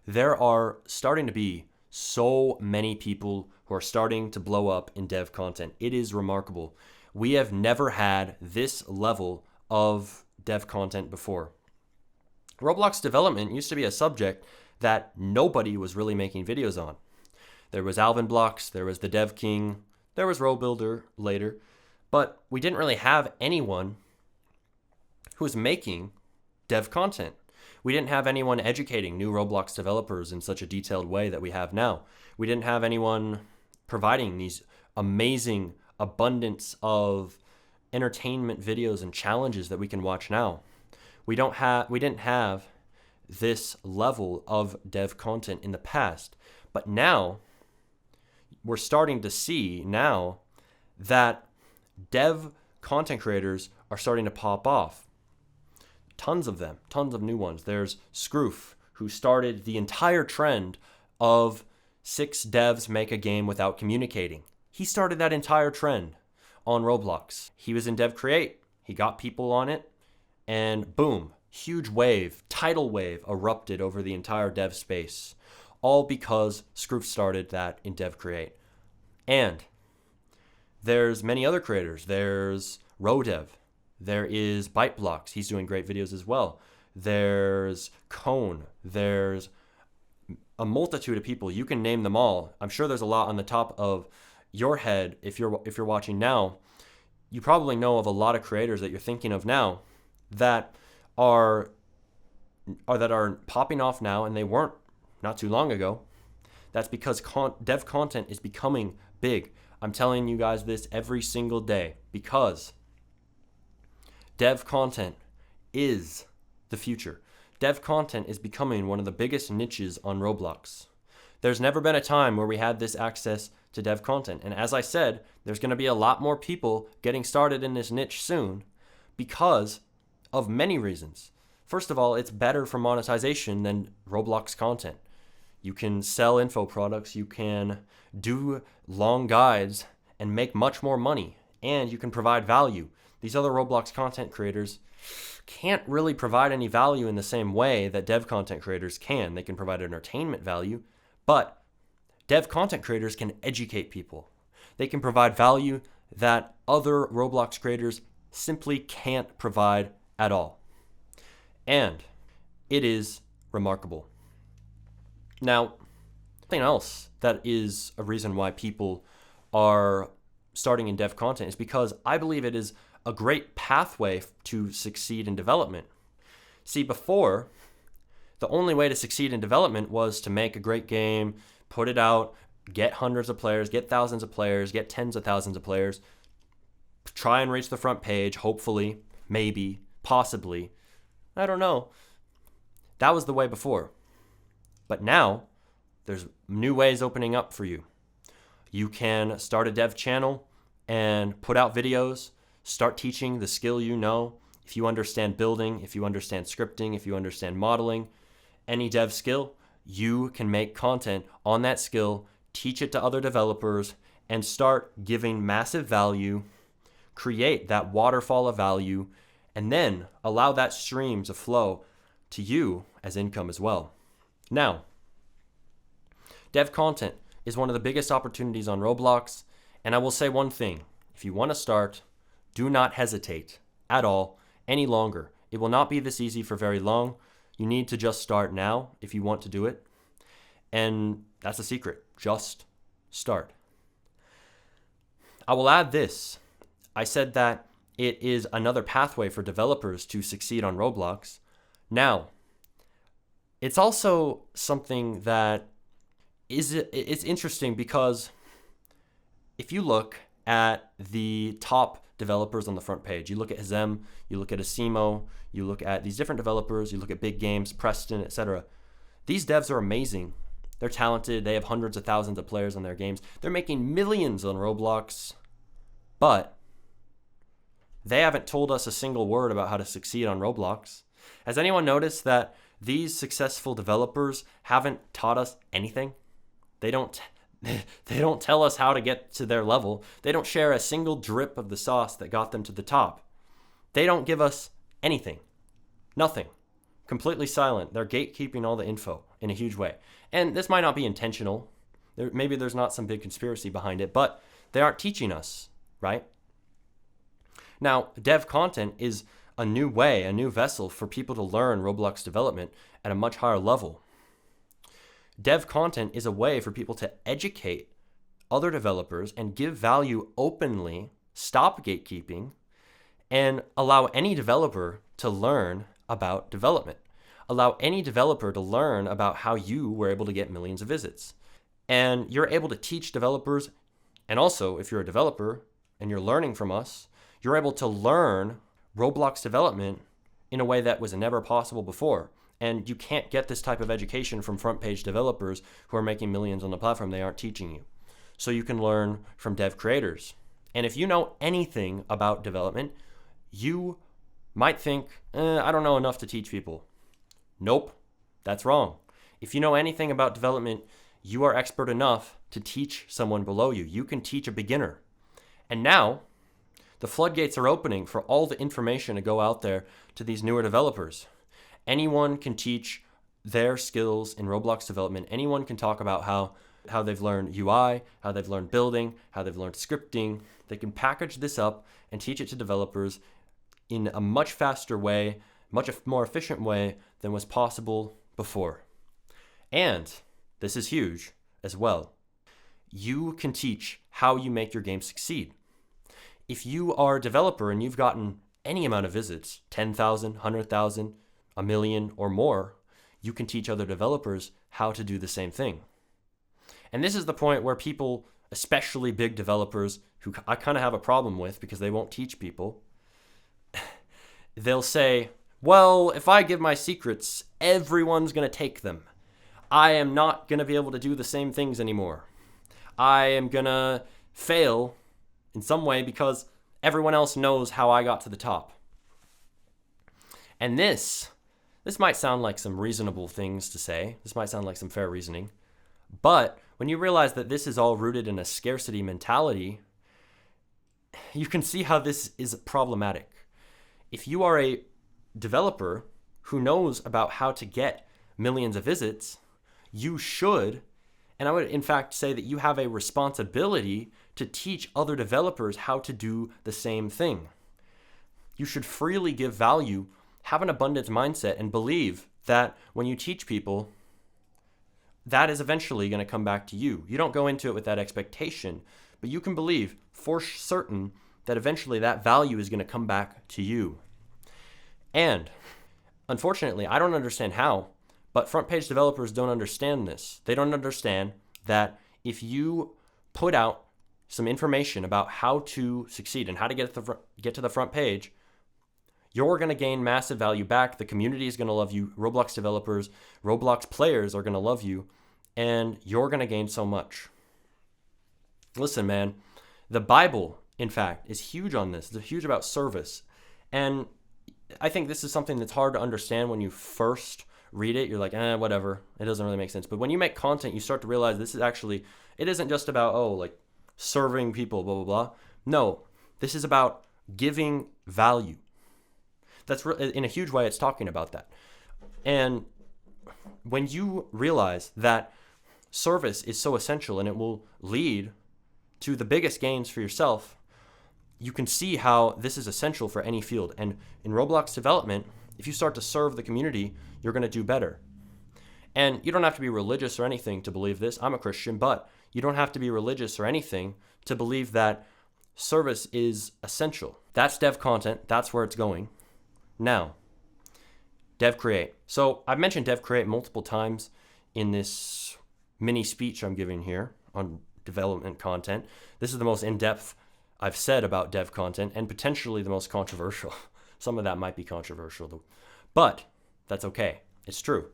there are starting to be so many people who are starting to blow up in dev content. It is remarkable. We have never had this level of dev content before. Roblox development used to be a subject that nobody was really making videos on. There was Alvin Blocks, there was the Dev King, there was RoBuilder later, but we didn't really have anyone who was making dev content. We didn't have anyone educating new Roblox developers in such a detailed way that we have now. We didn't have anyone providing these amazing abundance of entertainment videos and challenges that we can watch now. We didn't have this level of dev content in the past, but now we're starting to see now that dev content creators are starting to pop off. Tons of them, tons of new ones. There's Scroof, who started the entire trend of 6 devs make a game without communicating. He started that entire trend on Roblox. He was in Dev Create. He got people on it, and boom, huge wave, tidal wave erupted over the entire dev space, all because Scroof started that in Dev Create. And there's many other creators. There's Rodev. There is ByteBlocks. He's doing great videos as well. There's Cone. There's a multitude of people. You can name them all. I'm sure there's a lot on the top of your head if you're watching now. You probably know of a lot of creators that you're thinking of now that are popping off now, and they weren't not too long ago. That's because dev content is becoming big. I'm telling you guys this every single day, because dev content is the future. Dev content is becoming one of the biggest niches on Roblox. There's never been a time where we had this access to dev content. And as I said, there's going to be a lot more people getting started in this niche soon because of many reasons. First of all, it's better for monetization than Roblox content. You can sell info products, you can do long guides and make much more money, and you can provide value. These other Roblox content creators can't really provide any value in the same way that dev content creators can. They can provide entertainment value, but dev content creators can educate people. They can provide value that other Roblox creators simply can't provide at all. And it is remarkable. Now, something else that is a reason why people are starting in dev content is because I believe it is a great pathway to succeed in development. See, before, the only way to succeed in development was to make a great game, put it out, get hundreds of players, get thousands of players, get tens of thousands of players, try and reach the front page, hopefully, maybe, possibly. I don't know. That was the way before. But now, there's new ways opening up for you. You can start a dev channel and put out videos, start teaching the skill you know. If you understand building, if you understand scripting, if you understand modeling, any dev skill, you can make content on that skill, teach it to other developers, and start giving massive value, create that waterfall of value, and then allow that stream to flow to you as income as well. Now, dev content is one of the biggest opportunities on Roblox, and I will say one thing. If you want to start, do not hesitate at all any longer. It will not be this easy for very long. You need to just start now if you want to do it. And that's the secret. Just start. I will add this. I said that it is another pathway for developers to succeed on Roblox. Now, it's also something that it's interesting because if you look at the top developers on the front page, you look at Hazem, you look at Asimo, you look at these different developers, you look at Big Games, Preston, etc. These devs are amazing. They're talented. They have hundreds of thousands of players on their games. They're making millions on Roblox, but they haven't told us a single word about how to succeed on Roblox. Has anyone noticed that these successful developers haven't taught us anything? They don't tell us how to get to their level. They don't share a single drip of the sauce that got them to the top. They don't give us anything. Nothing. Completely silent. They're gatekeeping all the info in a huge way. And this might not be intentional. Maybe there's not some big conspiracy behind it, but they aren't teaching us, right? Now, dev content is a new way, a new vessel for people to learn Roblox development at a much higher level. Dev content is a way for people to educate other developers and give value openly, stop gatekeeping, and allow any developer to learn about development. Allow any developer to learn about how you were able to get millions of visits. And you're able to teach developers. And also, if you're a developer and you're learning from us, you're able to learn Roblox development in a way that was never possible before. And you can't get this type of education from front page developers who are making millions on the platform. They aren't teaching you. So you can learn from dev creators. And if you know anything about development, you might think, I don't know enough to teach people. Nope, that's wrong. If you know anything about development, you are expert enough to teach someone below you. You can teach a beginner. And now, the floodgates are opening for all the information to go out there to these newer developers. Anyone can teach their skills in Roblox development. Anyone can talk about how they've learned UI, how they've learned building, how they've learned scripting. They can package this up and teach it to developers in a much faster way, much more efficient way than was possible before. And this is huge as well. You can teach how you make your game succeed. If you are a developer and you've gotten any amount of visits, 10,000, 100,000, a million or more, you can teach other developers how to do the same thing. And this is the point where people, especially big developers, who I kind of have a problem with because they won't teach people, they'll say, well, if I give my secrets, everyone's going to take them. I am not going to be able to do the same things anymore. I am going to fail in some way because everyone else knows how I got to the top. And this might sound like some reasonable things to say. This might sound like some fair reasoning. But when you realize that this is all rooted in a scarcity mentality, you can see how this is problematic. If you are a developer who knows about how to get millions of visits, you should, and I would in fact say that you have a responsibility to teach other developers how to do the same thing. You should freely give value, have an abundance mindset, and believe that when you teach people, that is eventually going to come back to you. You don't go into it with that expectation, but you can believe for certain that eventually that value is going to come back to you. And unfortunately, I don't understand how, but front page developers don't understand this. They don't understand that if you put out some information about how to succeed and how to get to the front page, you're going to gain massive value back. The community is going to love you. Roblox developers, Roblox players are going to love you, and you're going to gain so much. Listen, man, the Bible, in fact, is huge on this. It's huge about service. And I think this is something that's hard to understand when you first read it. You're like, whatever. It doesn't really make sense. But when you make content, you start to realize this is actually, it isn't just about, like serving people, blah, blah, blah. No, this is about giving value. That's in a huge way, it's talking about that. And when you realize that service is so essential and it will lead to the biggest gains for yourself, you can see how this is essential for any field. And in Roblox development, if you start to serve the community, you're going to do better. And you don't have to be religious or anything to believe this. I'm a Christian, but you don't have to be religious or anything to believe that service is essential. That's dev content. That's where it's going. Now, dev create. So I've mentioned dev create multiple times in this mini speech I'm giving here on development content. This is the most in-depth I've said about dev content and potentially the most controversial. Some of that might be controversial though, but that's okay. It's true.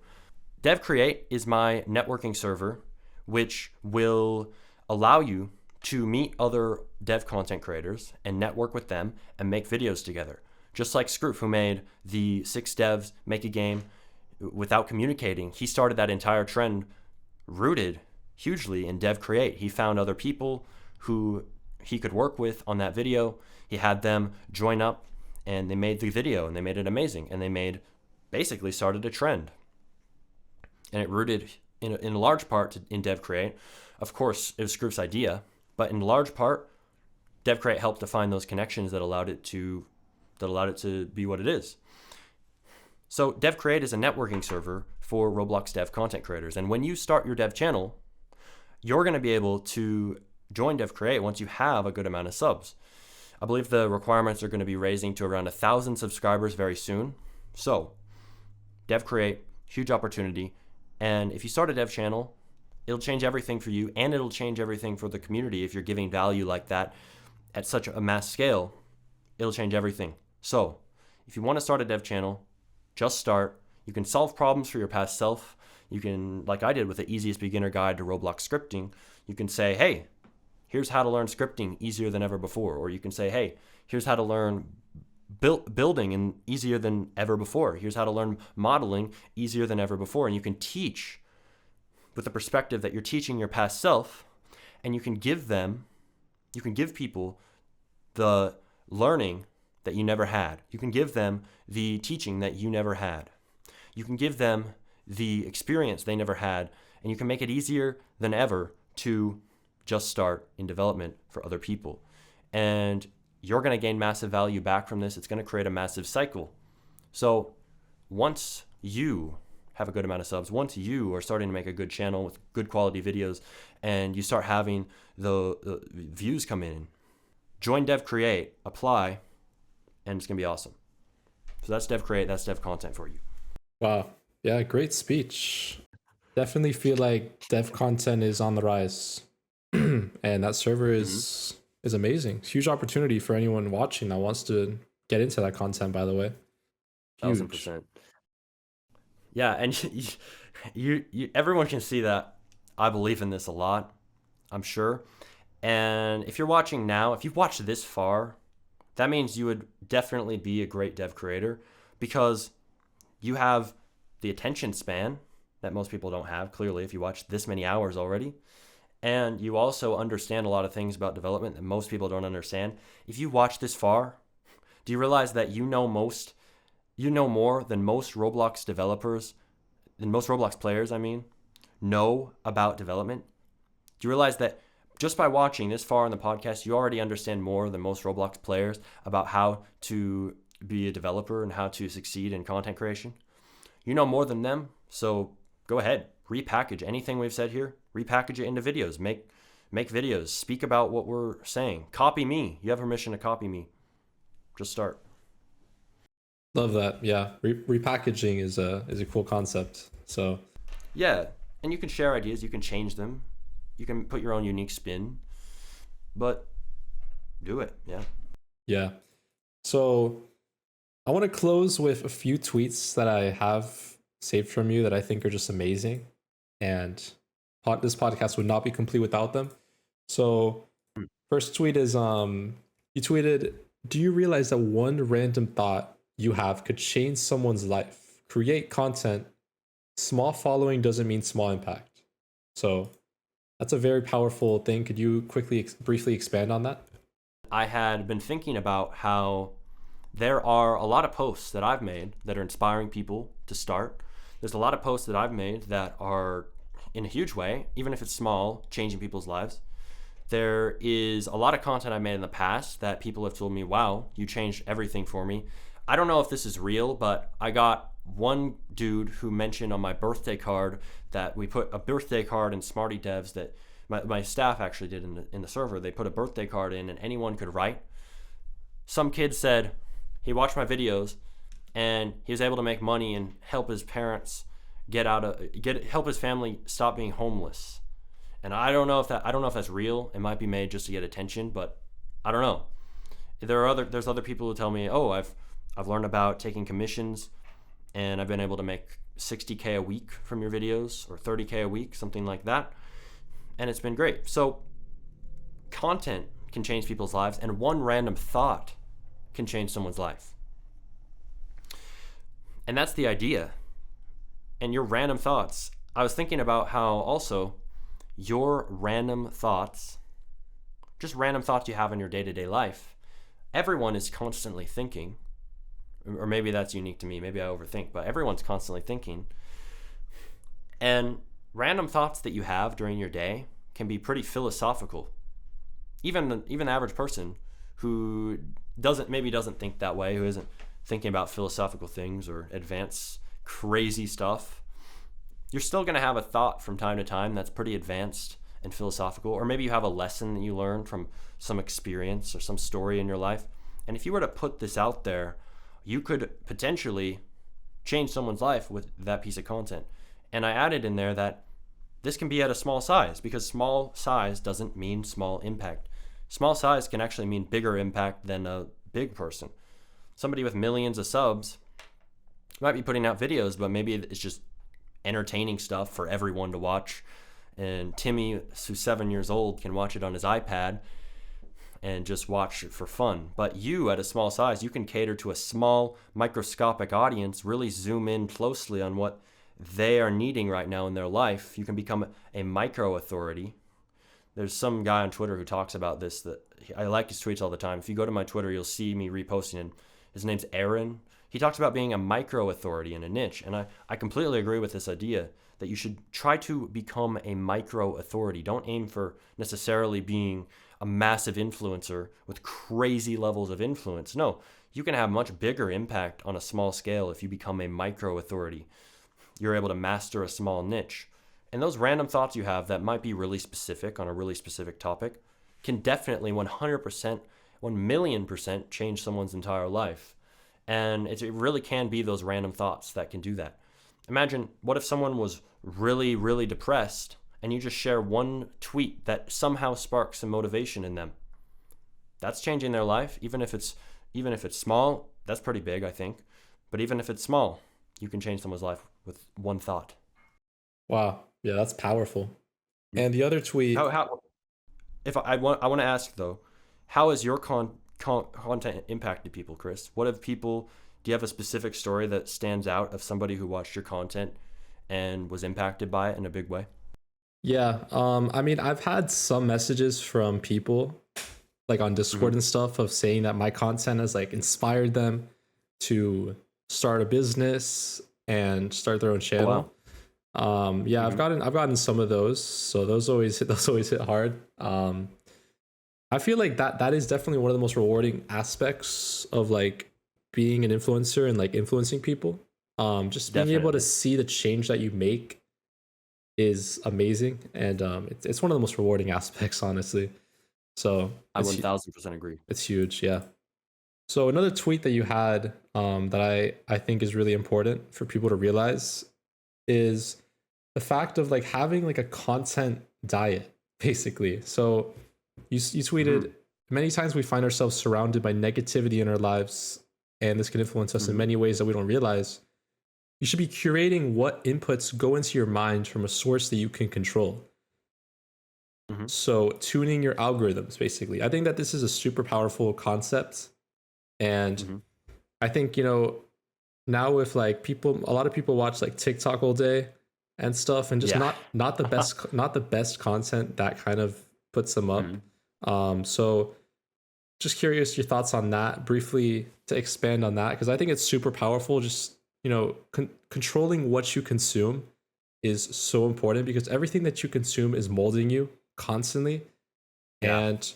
Dev create is my networking server, which will allow you to meet other dev content creators and network with them and make videos together. Just like Scroof, who made the 6 devs make a game without communicating. He started that entire trend rooted hugely in dev create. He found other people who he could work with on that video. He had them join up and they made the video and they made it amazing. And they basically started a trend. And it rooted in large part in dev create. Of course, it was Scroof's idea, but in large part, dev create helped define those connections that allowed it to be what it is. So dev create is a networking server for Roblox dev content creators. And when you start your dev channel, you're going to be able to join dev create once you have a good amount of subs. I believe the requirements are going to be raising to around 1,000 subscribers very soon. So dev create, huge opportunity. And if you start a dev channel, It'll change everything for you, and it'll change everything for the community. If you're giving value like that at such a mass scale, it'll change everything. So if you want to start a dev channel, just start. You can solve problems for your past self. You can, like I did with the easiest beginner guide to Roblox scripting, you can say, hey, here's how to learn scripting easier than ever before. Or you can say, hey, here's how to learn building and easier than ever before. Here's how to learn modeling easier than ever before. And you can teach with the perspective that you're teaching your past self, and you can give people the learning that you never had. You can give them the teaching that you never had. You can give them the experience they never had, and you can make it easier than ever to just start in development for other people. And you're going to gain massive value back from this. It's going to create a massive cycle. So once you have a good amount of subs, once you are starting to make a good channel with good quality videos, and you start having the views come in, join Dev Create, apply, and it's going to be awesome. So that's Dev Create, that's Dev Content for you.
Wow. Yeah, great speech. Definitely feel like dev content is on the rise. And that server is amazing. Huge opportunity for anyone watching that wants to get into that content, by the way. Huge.
1000%. Yeah, and you everyone can see that I believe in this a lot, I'm sure. And if you're watching now, if you've watched this far, that means you would definitely be a great dev creator, because you have the attention span that most people don't have, clearly, if you watch this many hours already. And you also understand a lot of things about development that most people don't understand. If you watch this far, do you realize that you know more than most Roblox developers, than most Roblox players, know about development? Do you realize that just by watching this far in the podcast, you already understand more than most Roblox players about how to be a developer and how to succeed in content creation? You know more than them, so go ahead, repackage anything we've said here, repackage it into videos, make videos, speak about what we're saying, copy me. You have permission to copy me. Just start.
Love that. Yeah, repackaging is a cool concept. So
yeah, and you can share ideas, you can change them, you can put your own unique spin, but do it.
Yeah. So I want to close with a few tweets that I have saved from you that I think are just amazing, and this podcast would not be complete without them. So first tweet is you tweeted, do you realize that one random thought you have could change someone's life? Create content. Small following doesn't mean small impact. So that's a very powerful thing. Could you briefly expand on that?
I had been thinking about how there are a lot of posts that I've made that are inspiring people to start. There's a lot of posts that I've made that are, in a huge way, even if it's small, changing people's lives. There is a lot of content I made in the past that people have told me, wow, you changed everything for me. I don't know if this is real, but I got one dude who mentioned on my birthday card that we put a birthday card in Smarty devs that my staff actually did in the server. They put a birthday card in and anyone could write. Some kid said he watched my videos and he was able to make money and help his parents help his family stop being homeless. And I don't know if that's real. It might be made just to get attention, but I don't know. There's other people who tell me, oh, I've learned about taking commissions and I've been able to make $60K a week from your videos, or $30K a week, something like that. And it's been great. So content can change people's lives, and one random thought can change someone's life. And that's the idea. And your random thoughts. I was thinking about how also your random thoughts, just random thoughts you have in your day-to-day life, everyone is constantly thinking, or maybe that's unique to me, maybe I overthink, but everyone's constantly thinking. And random thoughts that you have during your day can be pretty philosophical. Even the average person who doesn't think that way, who isn't thinking about philosophical things or advanced crazy stuff, you're still going to have a thought from time to time that's pretty advanced and philosophical. Or maybe you have a lesson that you learned from some experience or some story in your life. And if you were to put this out there, you could potentially change someone's life with that piece of content. And I added in there that this can be at a small size, because small size doesn't mean small impact. Small size can actually mean bigger impact than a big person. Somebody with millions of subs might be putting out videos, but maybe it's just entertaining stuff for everyone to watch. And Timmy, who's 7 years old, can watch it on his iPad and just watch it for fun. But you, at a small size, you can cater to a small microscopic audience, really zoom in closely on what they are needing right now in their life. You can become a micro authority. There's some guy on Twitter who talks about this, that I like his tweets all the time. If you go to my Twitter, you'll see me reposting him. His name's Aaron. He talks about being a micro authority in a niche. And I completely agree with this idea that you should try to become a micro authority. Don't aim for necessarily being a massive influencer with crazy levels of influence. No, you can have much bigger impact on a small scale if you become a micro authority. You're able to master a small niche. And those random thoughts you have that might be really specific on a really specific topic can definitely 100%, 1,000,000% change someone's entire life. And it really can be those random thoughts that can do that. Imagine, what if someone was really, really depressed and you just share one tweet that somehow sparks some motivation in them? That's changing their life. Even if it's small, that's pretty big, I think. But even if it's small, you can change someone's life with one thought.
Wow. Yeah, that's powerful. And the other tweet.
I want to ask though, how has your content impacted people, Chris? Do you have a specific story that stands out of somebody who watched your content and was impacted by it in a big way?
Yeah. I mean, I've had some messages from people like on Discord and stuff of saying that my content has like inspired them to start a business and start their own channel.
Oh, wow.
I've gotten some of those. So those always hit hard. I feel like that is definitely one of the most rewarding aspects of like being an influencer and like influencing people. Just being able to see the change that you make is amazing, and it's one of the most rewarding aspects, honestly. So
I 1000% agree.
It's huge, yeah. So another tweet that you had that I think is really important for people to realize is the fact of like having like a content diet, basically. So you tweeted, many times we find ourselves surrounded by negativity in our lives, and this can influence us in many ways that we don't realize. You should be curating what inputs go into your mind from a source that you can control. So tuning your algorithms, basically. I think that this is a super powerful concept. And I think, now with like a lot of people watch like TikTok all day and stuff, and just not the best, not the best content that kind of puts them up. So just curious your thoughts on that briefly, to expand on that, because I think it's super powerful. Just, controlling what you consume is so important, because everything that you consume is molding you constantly. And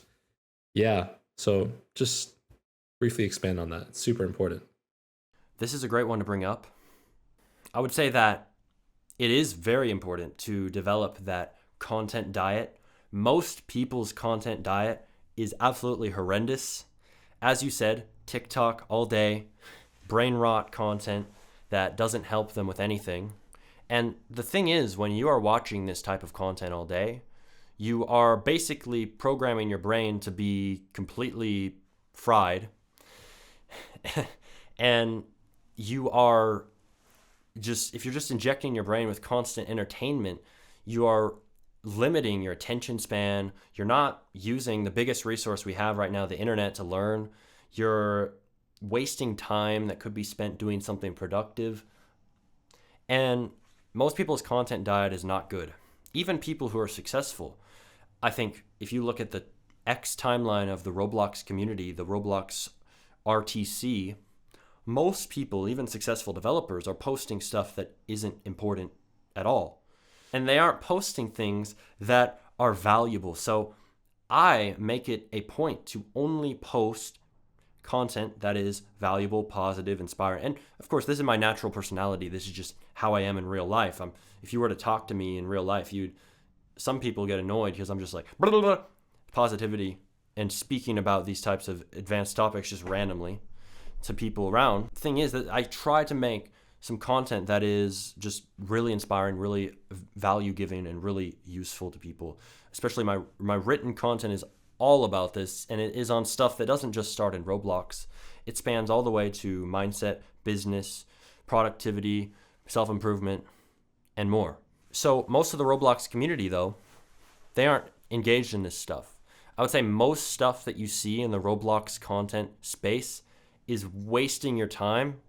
so just briefly expand on that. It's super important.
This is a great one to bring up. I would say that it is very important to develop that content diet. Most people's content diet is absolutely horrendous. As you said, TikTok all day, brain rot content that doesn't help them with anything. And the thing is, when you are watching this type of content all day, you are basically programming your brain to be completely fried. And you are if you're just injecting your brain with constant entertainment, you are limiting your attention span. You're not using the biggest resource we have right now, the internet, to learn. You're wasting time that could be spent doing something productive. And most people's content diet is not good. Even people who are successful. I think if you look at the X timeline of the Roblox community, the Roblox RTC, most people, even successful developers, are posting stuff that isn't important at all. And they aren't posting things that are valuable. So I make it a point to only post content that is valuable, positive, inspiring. And of course, this is my natural personality. This is just how I am in real life. If you were to talk to me in real life, some people get annoyed because I'm just like blah, blah, blah, positivity and speaking about these types of advanced topics just randomly to people around. The thing is that I try to make some content that is just really inspiring, really value giving, and really useful to people. Especially my written content is all about this, and it is on stuff that doesn't just start in Roblox. It spans all the way to mindset, business, productivity, self-improvement, and more. So most of the Roblox community, though, they aren't engaged in this stuff. I would say most stuff that you see in the Roblox content space is wasting your time.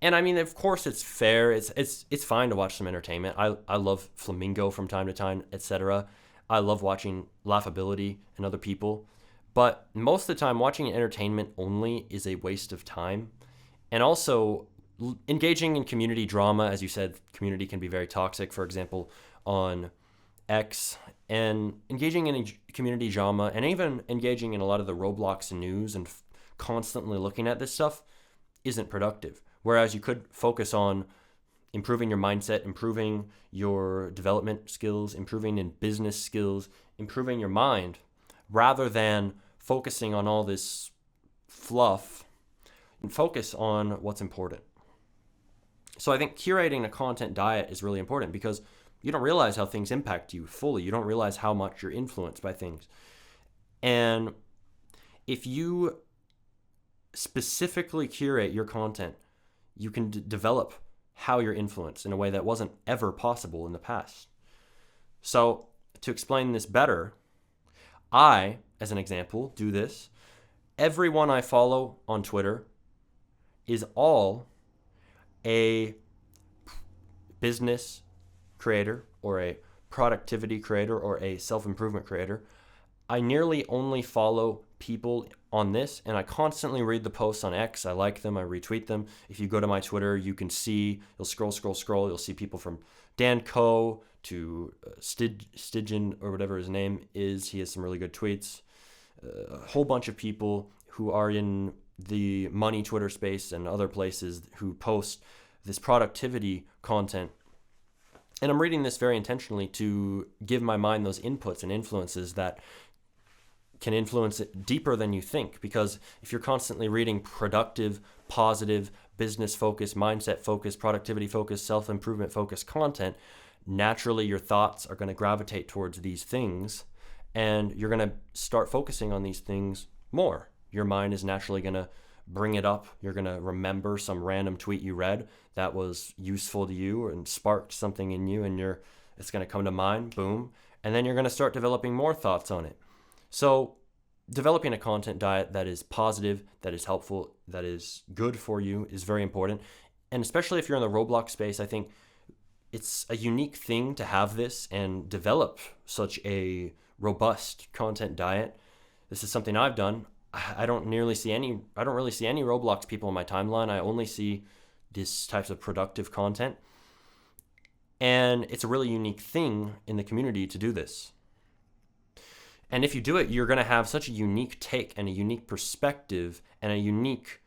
And I mean, of course, it's fair. It's fine to watch some entertainment. I love Flamingo from time to time, etc. I love watching laughability and other people. But most of the time, watching entertainment only is a waste of time. And also, engaging in community drama, as you said, community can be very toxic, for example, on X. And engaging in community drama and even engaging in a lot of the Roblox news and constantly looking at this stuff isn't productive. Whereas you could focus on improving your mindset, improving your development skills, improving in business skills, improving your mind, rather than focusing on all this fluff, and focus on what's important. So I think curating a content diet is really important because you don't realize how things impact you fully. You don't realize how much you're influenced by things. And if you specifically curate your content, you can develop how you're influenced in a way that wasn't ever possible in the past. So to explain this better, I, as an example, do this. Everyone I follow on Twitter is all a business creator or a productivity creator or a self-improvement creator. I nearly only follow people on this, and I constantly read the posts on X. I like them, I retweet them. If you go to my Twitter, you can see, you'll scroll, you'll see people from Dan Coe to Stygian or whatever his name is. He has some really good tweets. A whole bunch of people who are in the money Twitter space and other places who post this productivity content. And I'm reading this very intentionally to give my mind those inputs and influences that can influence it deeper than you think. Because if you're constantly reading productive, positive, business-focused, mindset-focused, productivity-focused, self-improvement focused content, naturally your thoughts are going to gravitate towards these things, and you're going to start focusing on these things more. Your mind is naturally going to bring it up. You're going to remember some random tweet you read that was useful to you and sparked something in you, and it's going to come to mind, boom, and then you're going to start developing more thoughts on it. So developing a content diet that is positive, that is helpful, that is good for you is very important. And especially if you're in the Roblox space, I think it's a unique thing to have this and develop such a robust content diet. This is something I've done. I don't really see any Roblox people in my timeline. I only see these types of productive content. And it's a really unique thing in the community to do this. And if you do it, you're going to have such a unique take and a unique perspective and a unique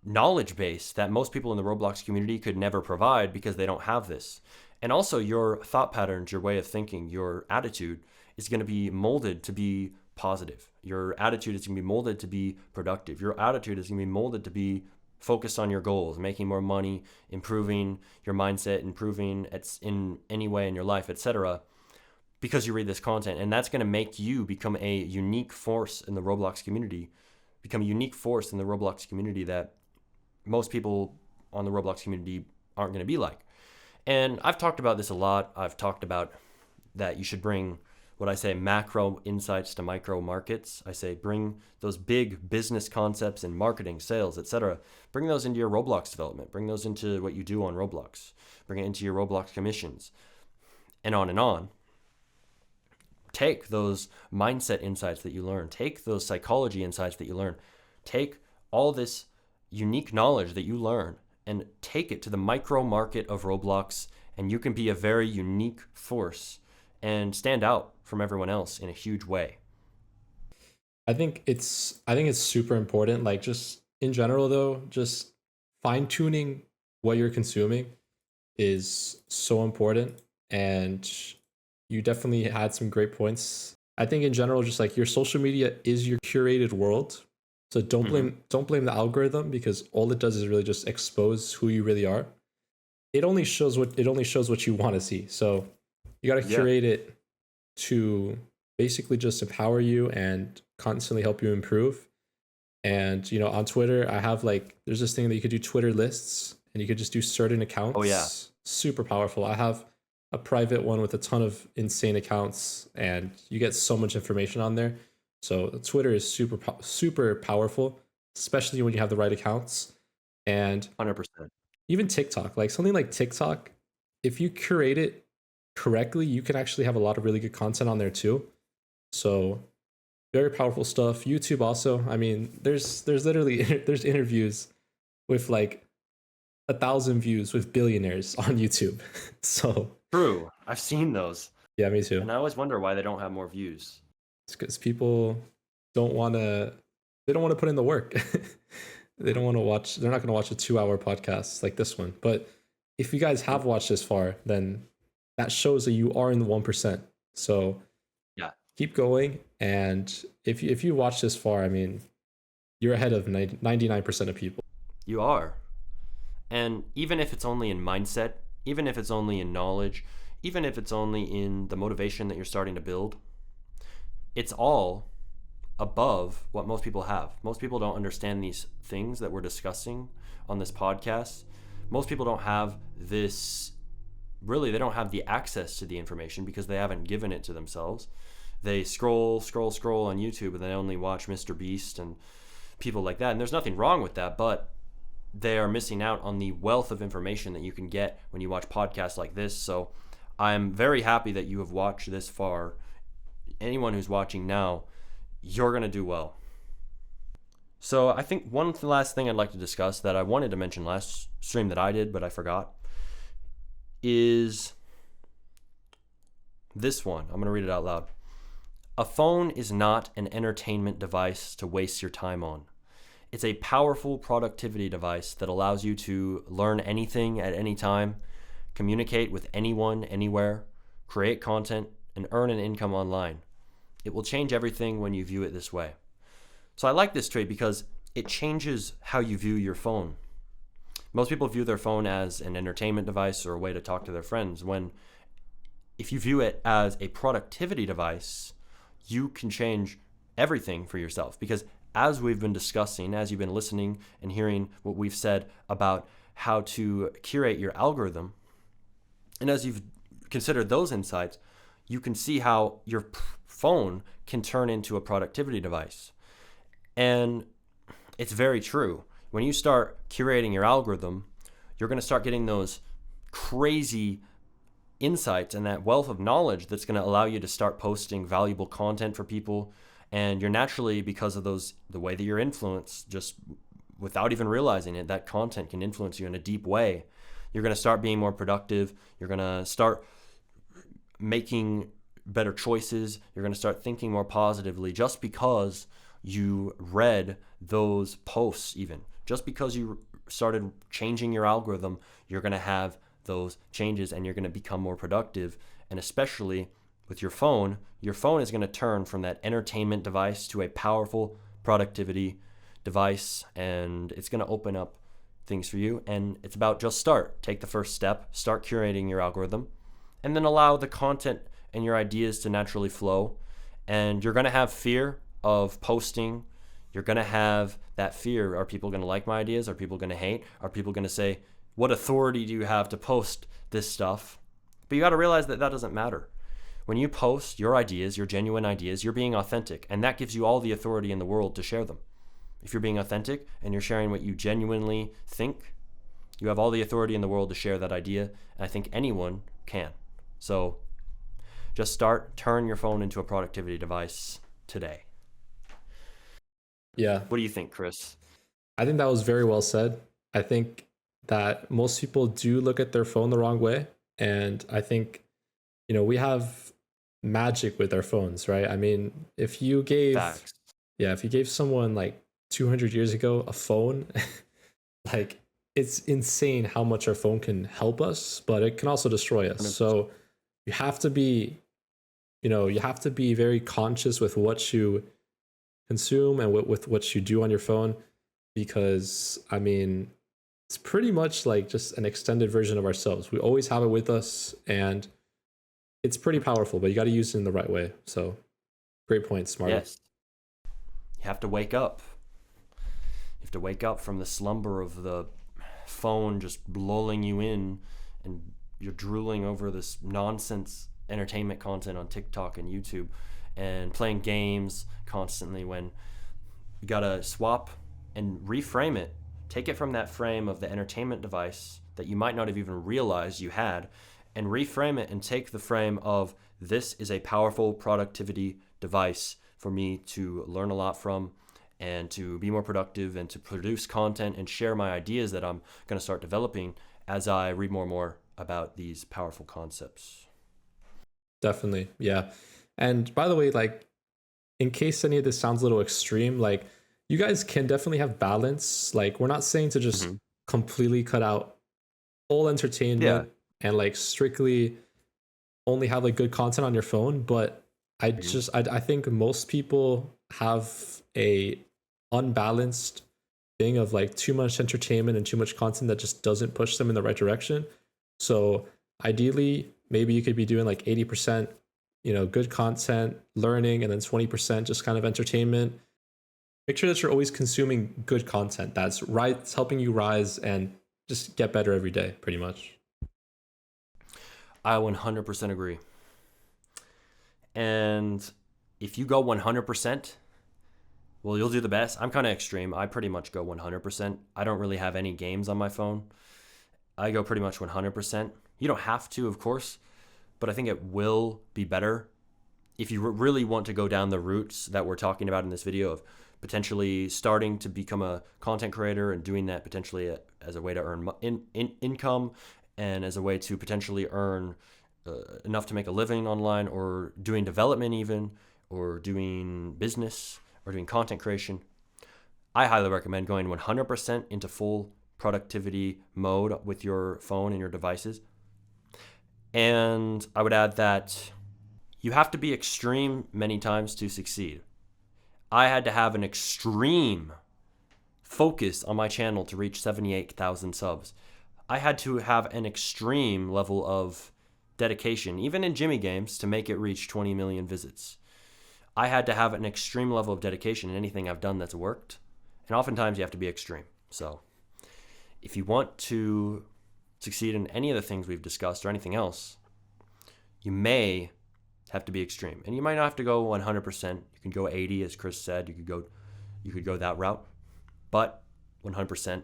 knowledge base that most people in the Roblox community could never provide because they don't have this. And also your thought patterns, your way of thinking, your attitude is going to be molded to be positive. Your attitude is going to be molded to be productive. Your attitude is going to be molded to be focused on your goals, making more money, improving your mindset, improving in any way in your life, etc. Because you read this content, and that's going to make you become a unique force in the Roblox community, that most people on the Roblox community aren't going to be like. And I've talked about this a lot. I've talked about that you should bring what I say macro insights to micro markets. I say bring those big business concepts in marketing, sales, etc. Bring those into your Roblox development. Bring those into what you do on Roblox. Bring it into your Roblox commissions, and on and on. Take those mindset insights that you learn. Take those psychology insights that you learn. Take all this unique knowledge that you learn and take it to the micro market of Roblox, and you can be a very unique force and stand out from everyone else in a huge way.
I think it's super important. Like, just in general though, just fine-tuning what you're consuming is so important. And you definitely had some great points. I think in general, just like your social media is your curated world. So don't blame the algorithm, because all it does is really just expose who you really are. it only shows what you want to see. So you got to
Yeah.
curate it to basically just empower you and constantly help you improve. And on Twitter, I have like there's this thing that you could do Twitter lists and you could just do certain
Oh yeah.
accounts. Super powerful. I have a private one with a ton of insane accounts and you get so much information on there. So Twitter is super powerful, especially when you have the right accounts. And
100%.
even TikTok, like something like TikTok, if you curate it correctly, you can actually have a lot of really good content on there too. So very powerful stuff. YouTube also. I mean, there's literally there's interviews with like 1,000 views with billionaires on YouTube. So
True. I've seen those.
yeah, me too.
And I always wonder why they don't have more views.
It's because people don't want to. They don't want to put in the work. They don't want to watch. They're not going to watch a 2-hour podcast like this one. But if you guys have watched this far, then that shows that you are in the 1%. So
Yeah.
keep going. And if you watch this far, I mean, you're ahead of 99% of people.
You are. And even if it's only in mindset, even if it's only in knowledge, even if it's only in the motivation that you're starting to build, it's all above what most people have. Most people don't understand these things that we're discussing on this podcast. Most people don't have this, really, they don't have the access to the information because they haven't given it to themselves. They scroll on YouTube and they only watch Mr. Beast and people like that. And there's nothing wrong with that, but they are missing out on the wealth of information that you can get when you watch podcasts like this. So I'm very happy that you have watched this far. Anyone who's watching now, you're going to do well. So I think one last thing I'd like to discuss that I wanted to mention last stream that I did, but I forgot, is this one. I'm going to read it out loud. A phone is not an entertainment device to waste your time on. It's a powerful productivity device that allows you to learn anything at any time, communicate with anyone, anywhere, create content, and earn an income online. It will change everything when you view it this way. So I like this trait because it changes how you view your phone. Most people view their phone as an entertainment device or a way to talk to their friends, when if you view it as a productivity device, you can change everything for yourself. Because as we've been discussing, as you've been listening and hearing what we've said about how to curate your algorithm, and as you've considered those insights, you can see how your phone can turn into a productivity device. And it's very true. When you start curating your algorithm, you're going to start getting those crazy insights and that wealth of knowledge that's going to allow you to start posting valuable content for people. And you're naturally, because of the way that you're influenced, just without even realizing it, that content can influence you in a deep way. You're going to start being more productive. You're going to start making better choices. You're going to start thinking more positively just because you read those posts. Even just because you started changing your algorithm, you're going to have those changes and you're going to become more productive. And especially with your phone is going to turn from that entertainment device to a powerful productivity device, and it's going to open up things for you. And it's about just take the first step, start curating your algorithm, and then allow the content and your ideas to naturally flow. And you're going to have fear of posting. You're going to have that fear. Are people going to like my ideas? Are people going to hate? Are people going to say, what authority do you have to post this stuff? But you got to realize that doesn't matter. When you post your ideas, your genuine ideas, you're being authentic, and that gives you all the authority in the world to share them. If you're being authentic and you're sharing what you genuinely think, you have all the authority in the world to share that idea, and I think anyone can. So just turn your phone into a productivity device today.
Yeah.
What do you think, Chris?
I think that was very well said. I think that most people do look at their phone the wrong way. And I think, we have magic with our phones, right? I mean, if you gave
Facts.
if you gave someone like 200 years ago a phone, like it's insane how much our phone can help us, but it can also destroy us.
100%.
So you have to be, you have to be very conscious with what you consume and with what you do on your phone, because I mean, it's pretty much like just an extended version of ourselves. We always have it with us, and it's pretty powerful, but you got to use it in the right way. So great point, Smarty.
Yes. You have to wake up. You have to wake up from the slumber of the phone just lulling you in, and you're drooling over this nonsense entertainment content on TikTok and YouTube and playing games constantly, when you gotta swap and reframe it. Take it from that frame of the entertainment device that you might not have even realized you had, and reframe it and take the frame of, this is a powerful productivity device for me to learn a lot from and to be more productive and to produce content and share my ideas that I'm going to start developing as I read more and more about these powerful concepts.
Definitely. Yeah. And by the way, like, in case any of this sounds a little extreme, like, you guys can definitely have balance. Like, we're not saying to just completely cut out all entertainment and like strictly only have like good content on your phone, but I think most people have a unbalanced thing of like too much entertainment and too much content that just doesn't push them in the right direction. So ideally, maybe you could be doing like 80%, good content, learning, and then 20% just kind of entertainment. Make sure that you're always consuming good content that's right, it's helping you rise and just get better every day, pretty much.
I 100% agree. And if you go 100%, well, you'll do the best. I'm kind of extreme. I pretty much go 100%. I don't really have any games on my phone. I go pretty much 100%. You don't have to, of course, but I think it will be better if you really want to go down the routes that we're talking about in this video of potentially starting to become a content creator and doing that potentially as a way to earn income and as a way to potentially earn enough to make a living online, or doing development even, or doing business, or doing content creation. I highly recommend going 100% into full productivity mode with your phone and your devices. And I would add that you have to be extreme many times to succeed. I had to have an extreme focus on my channel to reach 78,000 subs. I had to have an extreme level of dedication, even in Jimmy games, to make it reach 20 million visits. I had to have an extreme level of dedication in anything I've done that's worked. And oftentimes you have to be extreme. So if you want to succeed in any of the things we've discussed or anything else, you may have to be extreme. And you might not have to go 100%. You can go 80, as Chris said. You could go that route. But 100%.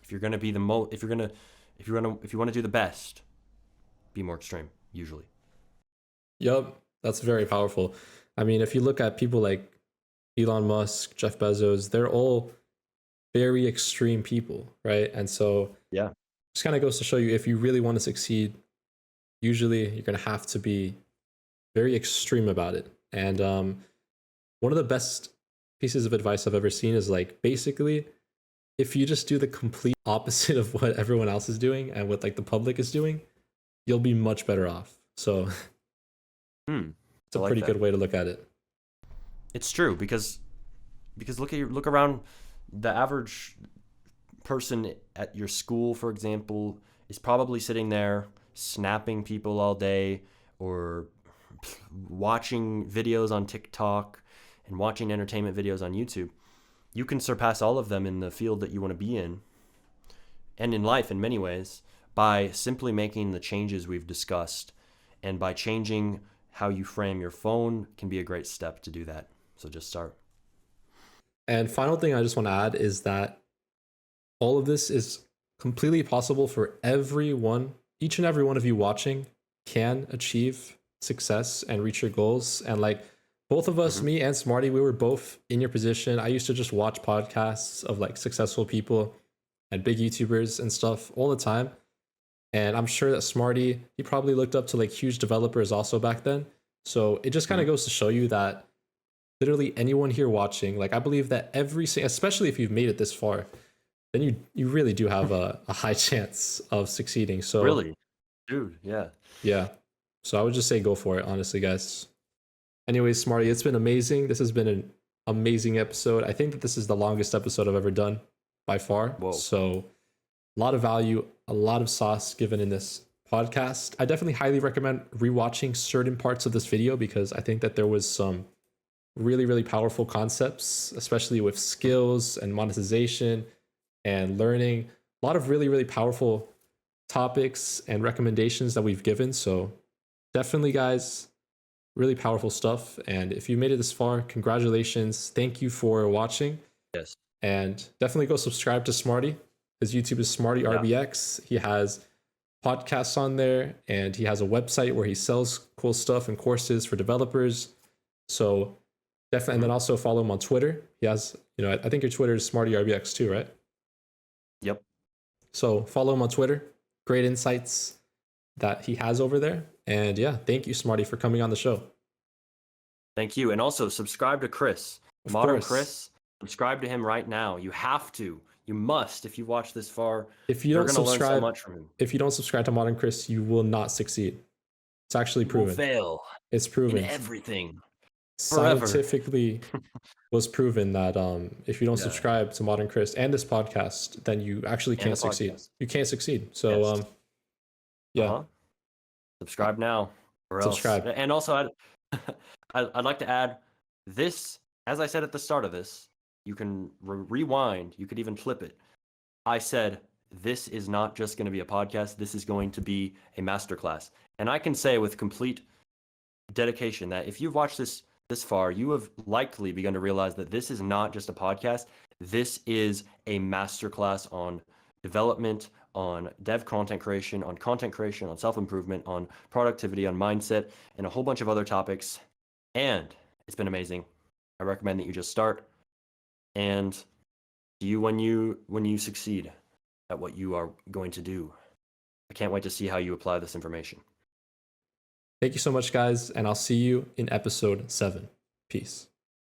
If you're going to be the most, if you want to do the best, be more extreme, usually.
Yup, that's very powerful. I mean, if you look at people like Elon Musk, Jeff Bezos, they're all very extreme people, right? And so just kind of goes to show you, if you really want to succeed, usually you're going to have to be very extreme about it. And one of the best pieces of advice I've ever seen is like, basically, if you just do the complete opposite of what everyone else is doing and what like the public is doing, you'll be much better off. So it's a pretty good way to look at it.
It's true, because look around. The average person at your school, for example, is probably sitting there snapping people all day, or watching videos on TikTok and watching entertainment videos on YouTube. You can surpass all of them in the field that you want to be in, and in life in many ways, by simply making the changes we've discussed, and by changing how you frame your phone can be a great step to do that. So just start.
And final thing I just want to add is that all of this is completely possible for everyone. Each and every one of you watching can achieve success and reach your goals. And like both of us, me and Smarty, we were both in your position. I used to just watch podcasts of like successful people and big YouTubers and stuff all the time. And I'm sure that Smarty, he probably looked up to like huge developers also back then. So it just kind of goes to show you that literally anyone here watching, like I believe that especially if you've made it this far, then you really do have a high chance of succeeding. So
really, dude, yeah.
So I would just say go for it, honestly, guys. Anyways, Smarty, it's been amazing. This has been an amazing episode. I think that this is the longest episode I've ever done by far.
Whoa.
So A lot of value, a lot of sauce given in this podcast. I definitely highly recommend rewatching certain parts of this video because I think that there was some really, really powerful concepts, especially with skills and monetization and learning. A lot of really, really powerful topics and recommendations that we've given. So definitely, guys, really powerful stuff. And if you made it this far, congratulations. Thank you for watching.
Yes.
And definitely go subscribe to Smarty. His YouTube is SmartyRBX. He has podcasts on there and he has a website where he sells cool stuff and courses for developers. So definitely, and then also follow him on Twitter. He has, I think your Twitter is SmartyRBX too, right?
Yep.
So follow him on Twitter. Great insights that he has over there. And yeah, thank you, Smarty, for coming on the show.
Thank you. And also subscribe to Chris.
Of
Modern
course.
Chris. Subscribe to him right now. You have to. You must. If you watch this far,
if you
you're
don't
going to learn so
subscribe,
much from him.
if you don't subscribe to Modern Chris, you will not succeed. It's actually proven.
You will fail.
It's proven.
In everything.
Scientifically was proven that if you don't subscribe to Modern Chris and this podcast, then you actually can't succeed. You can't succeed. So
subscribe now or
subscribe.
Else. And also I'd like to add this, as I said at the start of this, you can rewind, you could even flip it. I said this is not just going to be a podcast, this is going to be a masterclass. And I can say with complete dedication that if you've watched this far, you have likely begun to realize that this is not just a podcast. This is a masterclass on development, on dev content creation, on self-improvement, on productivity, on mindset, and a whole bunch of other topics. And it's been amazing. I recommend that you just start and see you when you succeed at what you are going to do. I can't wait to see how you apply this information.
Thank you so much, guys, and I'll see you in episode 7. Peace.